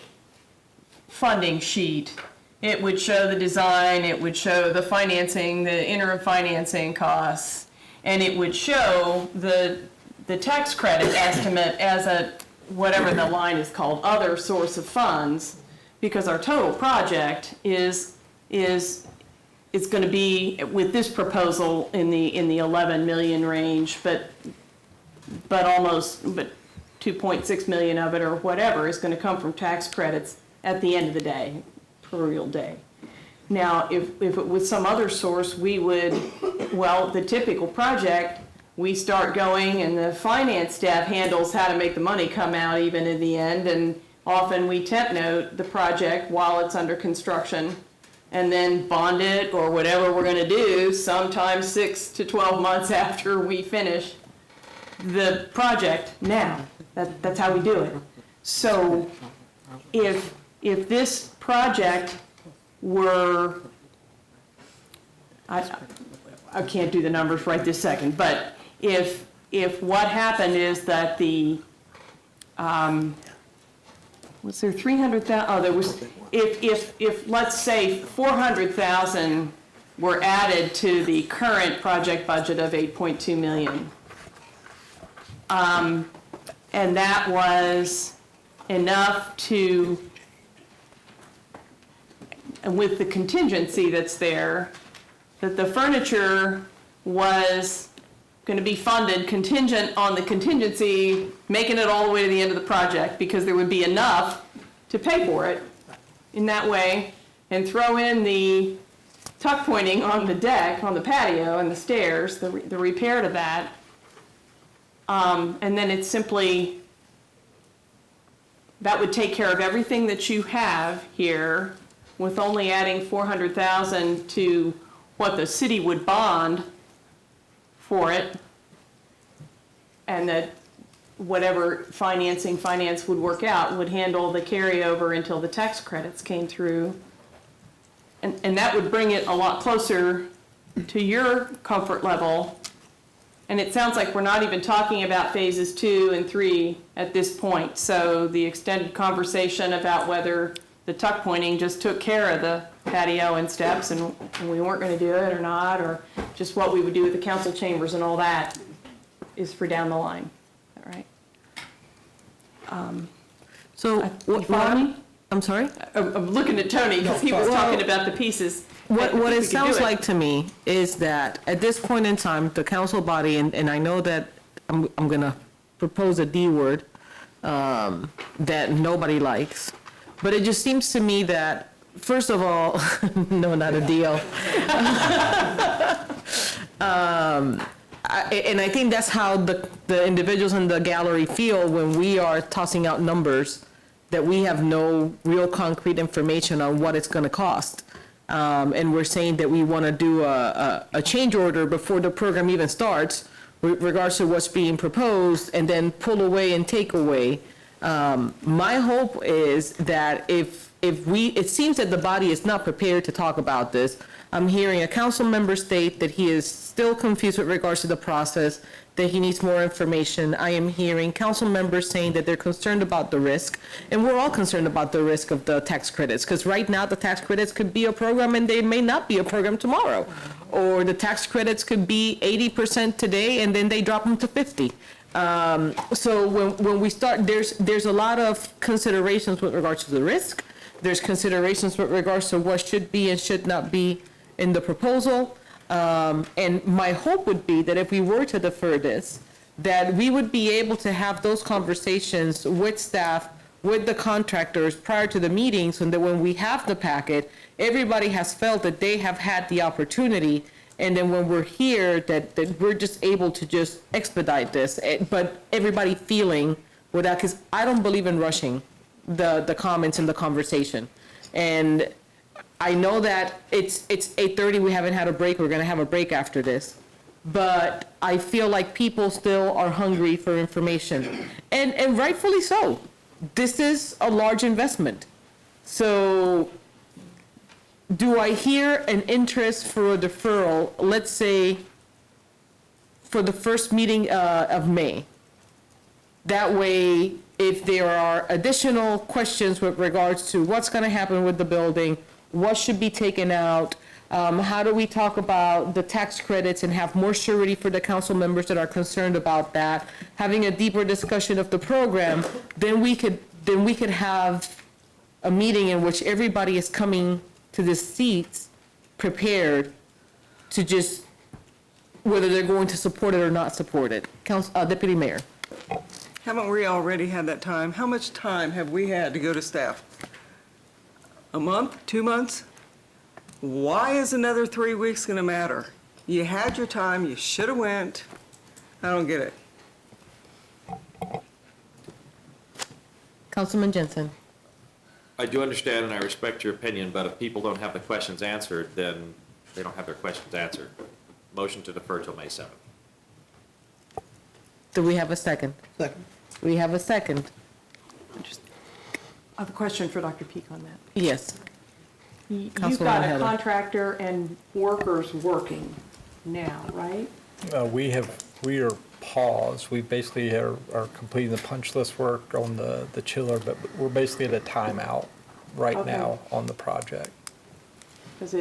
funding sheet, it would show the design, it would show the financing, the interim financing costs, and it would show the tax credit estimate as a, whatever the line is called, other source of funds, because our total project is going to be, with this proposal, in the 11 million range, but 2.6 million of it or whatever is going to come from tax credits at the end of the day, per real day. Now, if it was some other source, we would, well, the typical project, we start going and the finance staff handles how to make the money come out even in the end, and often we temp note the project while it's under construction and then bond it or whatever we're going to do, sometimes 6 to 12 months after we finish the project. Now, that's how we do it. So if this project were, I can't do the numbers right this second, but if what happened is that the, was there 300,000? Oh, there was, if let's say 400,000 were added to the current project budget of 8.2 million, and that was enough to, and with the contingency that's there, that the furniture was going to be funded contingent on the contingency, making it all the way to the end of the project, because there would be enough to pay for it in that way, and throw in the tuck pointing on the deck, on the patio and the stairs, the repair to that, and then it's simply, that would take care of everything that you have here, with only adding 400,000 to what the city would bond for it, and that whatever finance would work out would handle the carryover until the tax credits came through. And that would bring it a lot closer to your comfort level. And it sounds like we're not even talking about phases 2 and 3 at this point. So the extended conversation about whether the tuck pointing just took care of the patio and steps and we weren't going to do it or not, or just what we would do with the council chambers and all that, is for down the line. All right. So you follow me? I'm sorry? I'm looking at Tony because he was talking about the pieces. What it sounds like to me is that at this point in time, the council body, and I know that I'm going to propose a D word that nobody likes, but it just seems to me that, first of all, no, not a deal. And I think that's how the individuals in the gallery feel when we are tossing out numbers that we have no real concrete information on what it's going to cost. And we're saying that we want to do a change order before the program even starts, with regards to what's being proposed, and then pull away and take away. My hope is that if it seems that the body is not prepared to talk about this. I'm hearing a council member state that he is still confused with regards to the process, that he needs more information. I am hearing council members saying that they're concerned about the risk, and we're all concerned about the risk of the tax credits, because right now the tax credits could be a program and they may not be a program tomorrow, or the tax credits could be 80% today and then they drop them to 50. So when we start, there's a lot of considerations with regards to the risk. There's considerations with regards to what should be and should not be in the proposal. And my hope would be that if we were to defer this, that we would be able to have those conversations with staff, with the contractors prior to the meetings, and that when we have the packet, everybody has felt that they have had the opportunity. And then when we're here, that we're just able to just expedite this, but everybody feeling without, because I don't believe in rushing the comments and the conversation. And I know that it's 8:30, we haven't had a break, we're gonna have a break after this. But I feel like people still are hungry for information, and rightfully so. This is a large investment. So do I hear an interest for a deferral, let's say, for the first meeting of May? That way, if there are additional questions with regards to what's going to happen with the building, what should be taken out, how do we talk about the tax credits and have more surety for the council members that are concerned about that, having a deeper discussion of the program, then we could have a meeting in which everybody is coming to the seats prepared to just, whether they're going to support it or not support it. Deputy Mayor. Haven't we already had that time? How much time have we had to go to staff? A month, 2 months? Why is another 3 weeks going to matter? You had your time, you should have went. I don't get it. Councilman Jensen. I do understand and I respect your opinion, but if people don't have the questions answered, then they don't have their questions answered. Motion to defer till May 7th. Do we have a second? Second. We have a second. I have a question for Dr. Peak on that. Yes. You've Councilwoman got a Heller. contractor and workers working now, right? We are paused. We basically are completing the punch list work on the chiller, but we're basically at a timeout right Okay. now on the project. Because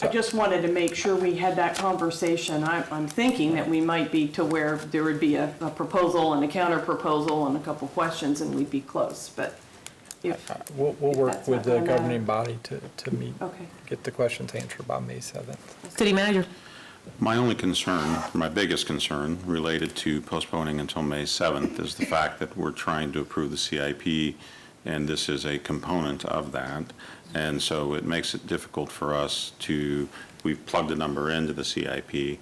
I just wanted to make sure we had that conversation. I'm thinking that we might be to where there would be a proposal and a counter proposal and a couple questions and we'd be close, but if. We'll if work that's with not the gonna matter. governing body to meet, Okay. get the questions answered by May 7th. City Manager. My only concern, my biggest concern related to postponing until May 7th is the fact that we're trying to approve the CIP, and this is a component of that. And so it makes it difficult for us we've plugged a number into the CIP.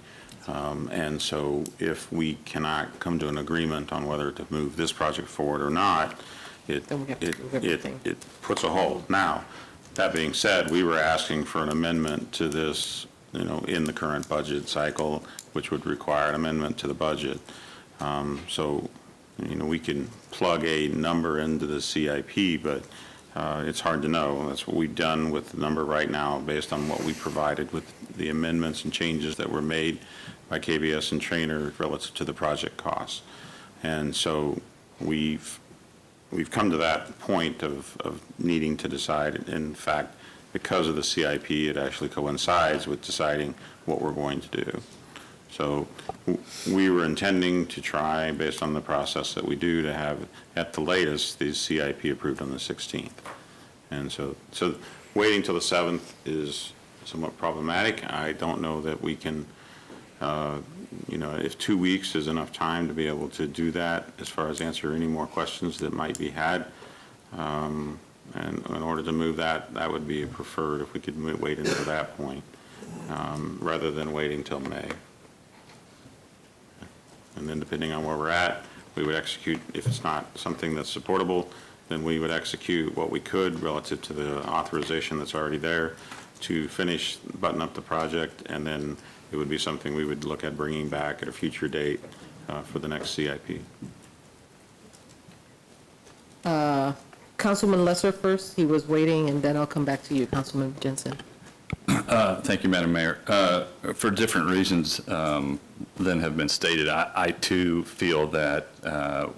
And so if we cannot come to an agreement on whether to move this project forward or not, it puts a hold. Now, that being said, we were asking for an amendment to this, in the current budget cycle, which would require an amendment to the budget. So, we can plug a number into the CIP, but it's hard to know. That's what we've done with the number right now based on what we provided with the amendments and changes that were made by KBS and Trainer relative to the project costs. And so we've come to that point of needing to decide. In fact, because of the CIP, it actually coincides with deciding what we're going to do. So we were intending to try, based on the process that we do, to have, at the latest, the CIP approved on the 16th. And so waiting till the 7th is somewhat problematic. I don't know that we can, if 2 weeks is enough time to be able to do that as far as answer any more questions that might be had. And in order to move that, that would be preferred if we could wait until that point, rather than waiting till May. And then depending on where we're at, we would execute, if it's not something that's supportable, then we would execute what we could relative to the authorization that's already there to finish, button up the project, and then it would be something we would look at bringing back at a future date for the next CIP. Councilman Lesser first. He was waiting, and then I'll come back to you, Councilman Jensen. Thank you, Madam Mayor. For different reasons than have been stated, I too feel that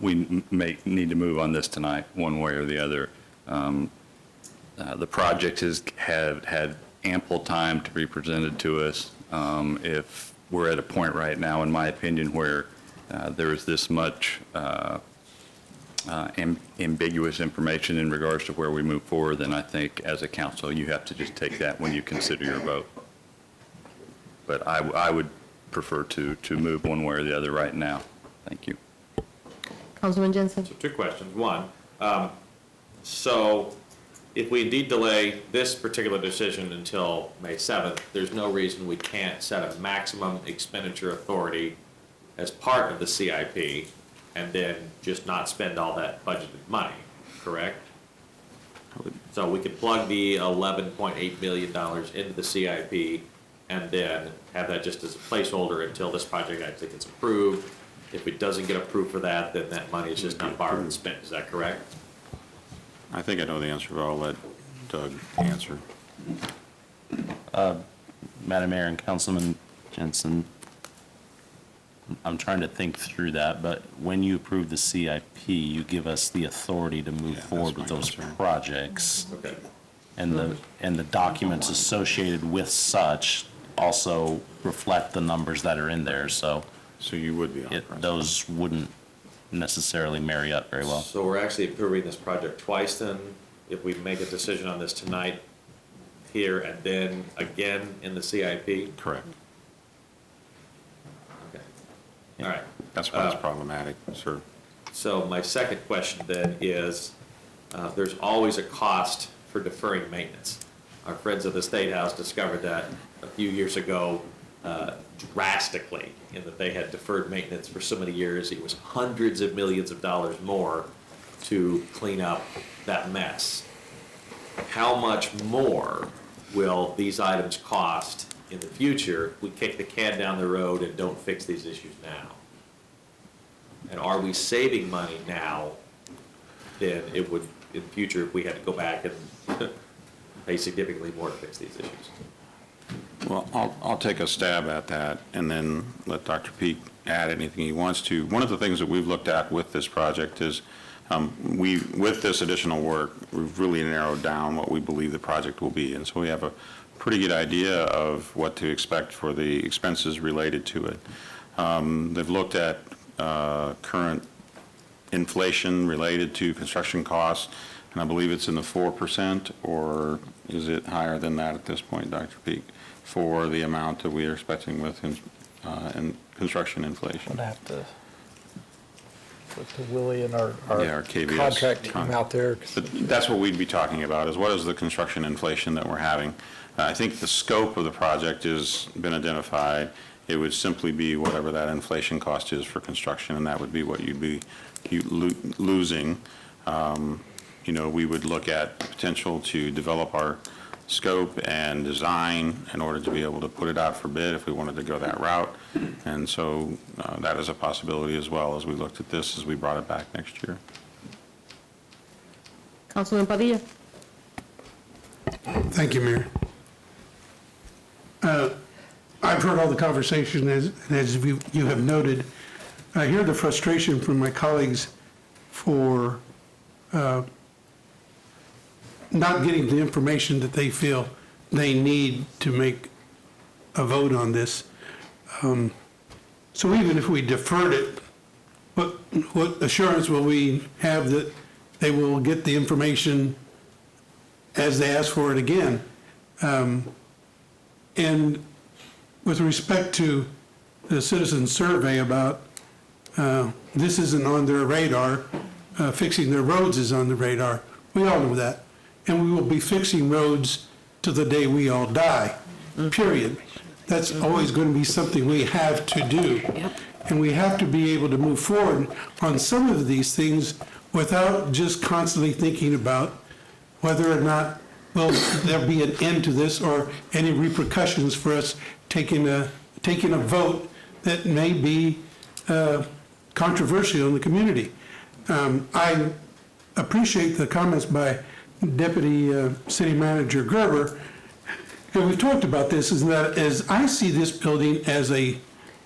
we may need to move on this tonight, one way or the other. The project has had ample time to be presented to us. If we're at a point right now, in my opinion, where there is this much ambiguous information in regards to where we move forward, then I think as a council, you have to just take that when you consider your vote. But I would prefer to move one way or the other right now. Thank you. Councilman Jensen. So 2 questions. One, so if we indeed delay this particular decision until May 7th, there's no reason we can't set a maximum expenditure authority as part of the CIP and then just not spend all that budgeted money, correct? So we could plug the $11.8 million into the CIP and then have that just as a placeholder until this project actually gets approved. If it doesn't get approved for that, then that money is just not borrowed and spent. Is that correct? I think I know the answer, but I'll let Doug answer. Madam Mayor and Councilman Jensen, I'm trying to think through that, but when you approve the CIP, you give us the authority to move forward with those projects. Okay. And the documents associated with such also reflect the numbers that are in there, so. So you would be authorized. Those wouldn't necessarily marry up very well. So we're actually approving this project twice then, if we make a decision on this tonight here and then again in the CIP? Correct. Okay. All right. That's why it's problematic, sir. So my second question then is, there's always a cost for deferring maintenance. Our friends at the State House discovered that a few years ago drastically, in that they had deferred maintenance for so many years. It was hundreds of millions of dollars more to clean up that mess. How much more will these items cost in the future if we kick the can down the road and don't fix these issues now? And are we saving money now than it would in the future if we had to go back and pay significantly more to fix these issues? Well, I'll take a stab at that and then let Dr. Peak add anything he wants to. One of the things that we've looked at with this project is with this additional work, we've really narrowed down what we believe the project will be. And so we have a pretty good idea of what to expect for the expenses related to it. They've looked at current inflation related to construction costs, and I believe it's in the 4%, or is it higher than that at this point, Dr. Peak, for the amount that we are expecting with in construction inflation? I'd have to look to Willie and our KVS contract team out there. But that's what we'd be talking about, is what is the construction inflation that we're having. I think the scope of the project has been identified. It would simply be whatever that inflation cost is for construction, and that would be what you'd be losing. We would look at potential to develop our scope and design in order to be able to put it out for bid if we wanted to go that route. And so that is a possibility as well as we looked at this as we brought it back next year. Councilman Padilla. Thank you, Mayor. I've heard all the conversation, as you have noted. I hear the frustration from my colleagues for not getting the information that they feel they need to make a vote on this. So even if we deferred it, what assurance will we have that they will get the information as they ask for it again? And with respect to the citizen survey about this isn't on their radar, fixing their roads is on the radar. We all know that. And we will be fixing roads to the day we all die, period. That's always going to be something we have to do. And we have to be able to move forward on some of these things without just constantly thinking about whether or not will there be an end to this or any repercussions for us taking a vote that may be controversial in the community. I appreciate the comments by Deputy City Manager Gerber. And we've talked about this, is that as I see this building as a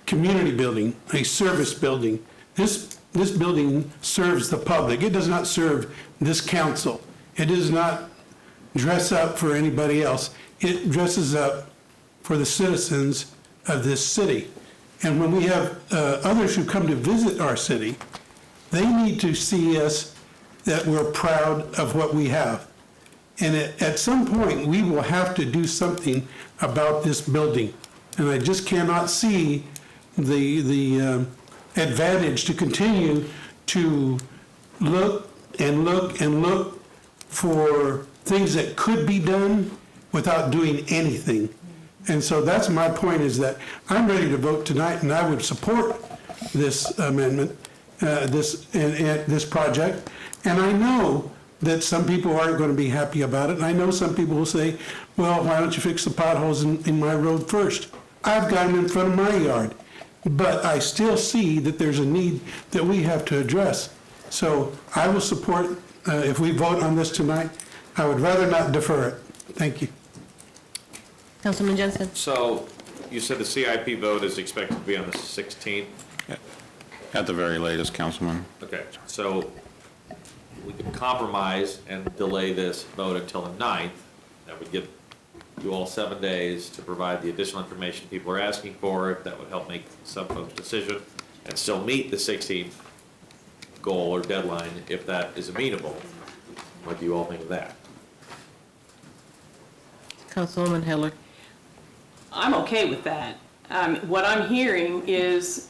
community building, a service building, this building serves the public. It does not serve this council. It does not dress up for anybody else. It dresses up for the citizens of this city. And when we have others who come to visit our city, they need to see us that we're proud of what we have. And at some point, we will have to do something about this building. And I just cannot see the advantage to continue to look and look and look for things that could be done without doing anything. And so that's my point, is that I'm ready to vote tonight, and I would support this amendment, this project. And I know that some people aren't going to be happy about it. And I know some people will say, well, why don't you fix the potholes in my road first? I've got them in front of my yard. But I still see that there's a need that we have to address. So I will support, if we vote on this tonight, I would rather not defer it. Thank you. Councilman Jensen. So you said the CIP vote is expected to be on the 16th? At the very latest, Councilman. Okay, so we can compromise and delay this vote until the 9th. That would give you all 7 days to provide the additional information people are asking for. If that would help make some folks' decision and still meet the 16th goal or deadline, if that is amenable. What do you all think of that? Councilwoman Heller. I'm okay with that. What I'm hearing is,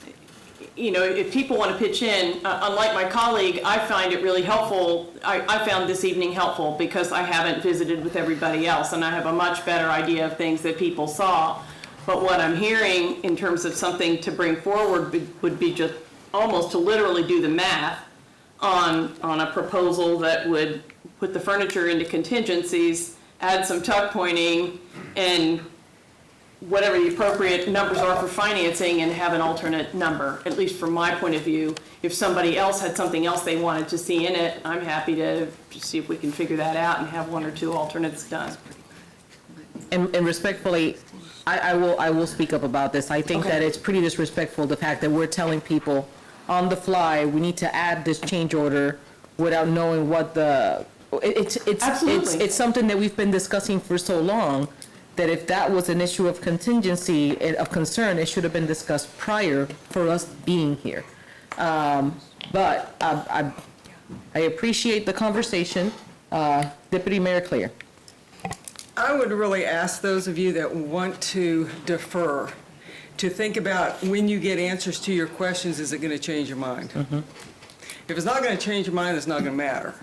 you know, if people want to pitch in, unlike my colleague, I find it really helpful. I found this evening helpful because I haven't visited with everybody else, and I have a much better idea of things that people saw. But what I'm hearing in terms of something to bring forward would be just almost to literally do the math on a proposal that would put the furniture into contingencies, add some tuck pointing, and whatever the appropriate numbers are for financing, and have an alternate number, at least from my point of view. If somebody else had something else they wanted to see in it, I'm happy to see if we can figure that out and have one or two alternates done. And respectfully, I will speak up about this. I think that it's pretty disrespectful, the fact that we're telling people on the fly, we need to add this change order without knowing what it's something that we've been discussing for so long, that if that was an issue of contingency, of concern, it should have been discussed prior for us being here. But I appreciate the conversation. Deputy Mayor Clear. I would really ask those of you that want to defer to think about, when you get answers to your questions, is it going to change your mind? If it's not going to change your mind, it's not going to matter.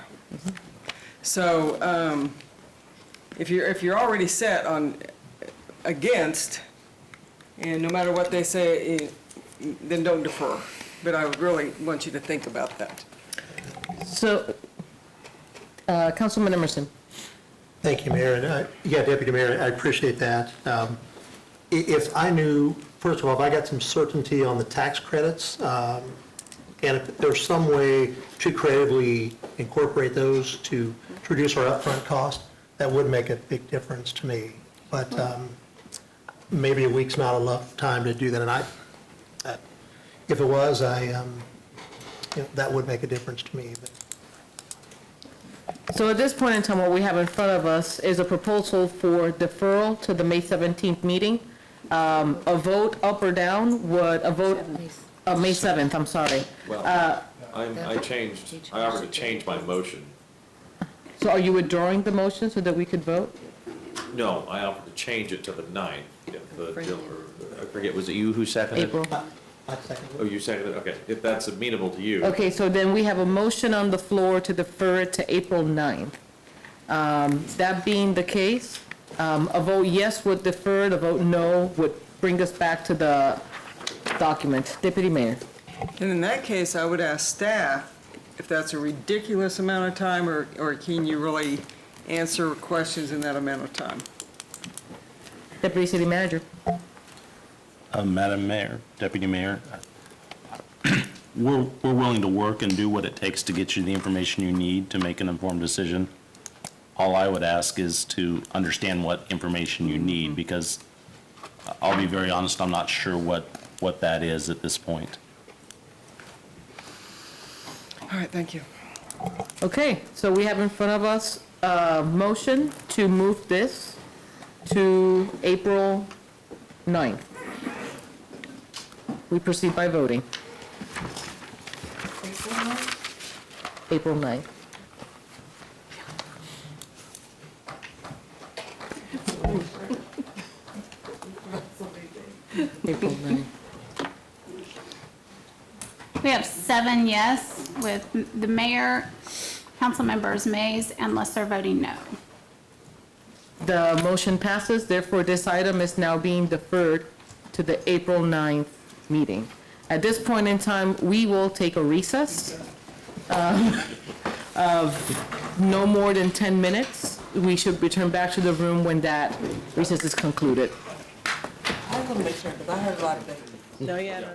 So if you're already set on against, and no matter what they say, then don't defer. But I would really want you to think about that. So, Councilman Emerson. Thank you, Mayor. And, yeah, Deputy Mayor, I appreciate that. If I knew, first of all, if I got some certainty on the tax credits, and if there's some way to creatively incorporate those to reduce our upfront cost, that would make a big difference to me. But maybe a week's not enough time to do that. And if it was, that would make a difference to me. But. So at this point in time, what we have in front of us is a proposal for deferral to the May 17th meeting. A vote up or down would, May 7th, I'm sorry. Well, I offered to change my motion. So are you withdrawing the motion so that we could vote? No, I offered to change it to the 9th. I forget, was it you who seconded? April. I second it. Oh, you seconded it? Okay, if that's amenable to you. Okay, so then we have a motion on the floor to defer it to April 9th. That being the case, a vote yes would defer, a vote no would bring us back to the document. Deputy Mayor. And in that case, I would ask staff if that's a ridiculous amount of time, or can you really answer questions in that amount of time? Deputy City Manager. Madam Mayor, Deputy Mayor, we're willing to work and do what it takes to get you the information you need to make an informed decision. All I would ask is to understand what information you need, because I'll be very honest, I'm not sure what that is at this point. All right, thank you. Okay, so we have in front of us a motion to move this to April 9th. We proceed by voting. April 9th. April 9th. We have 7 yes, with the mayor, council members Mays, and Lesser voting no. The motion passes, therefore this item is now being deferred to the April 9th meeting. At this point in time, we will take a recess of no more than 10 minutes. We should return back to the room when that recess is concluded. I want to make sure, because I heard a lot of things. No, yeah, no.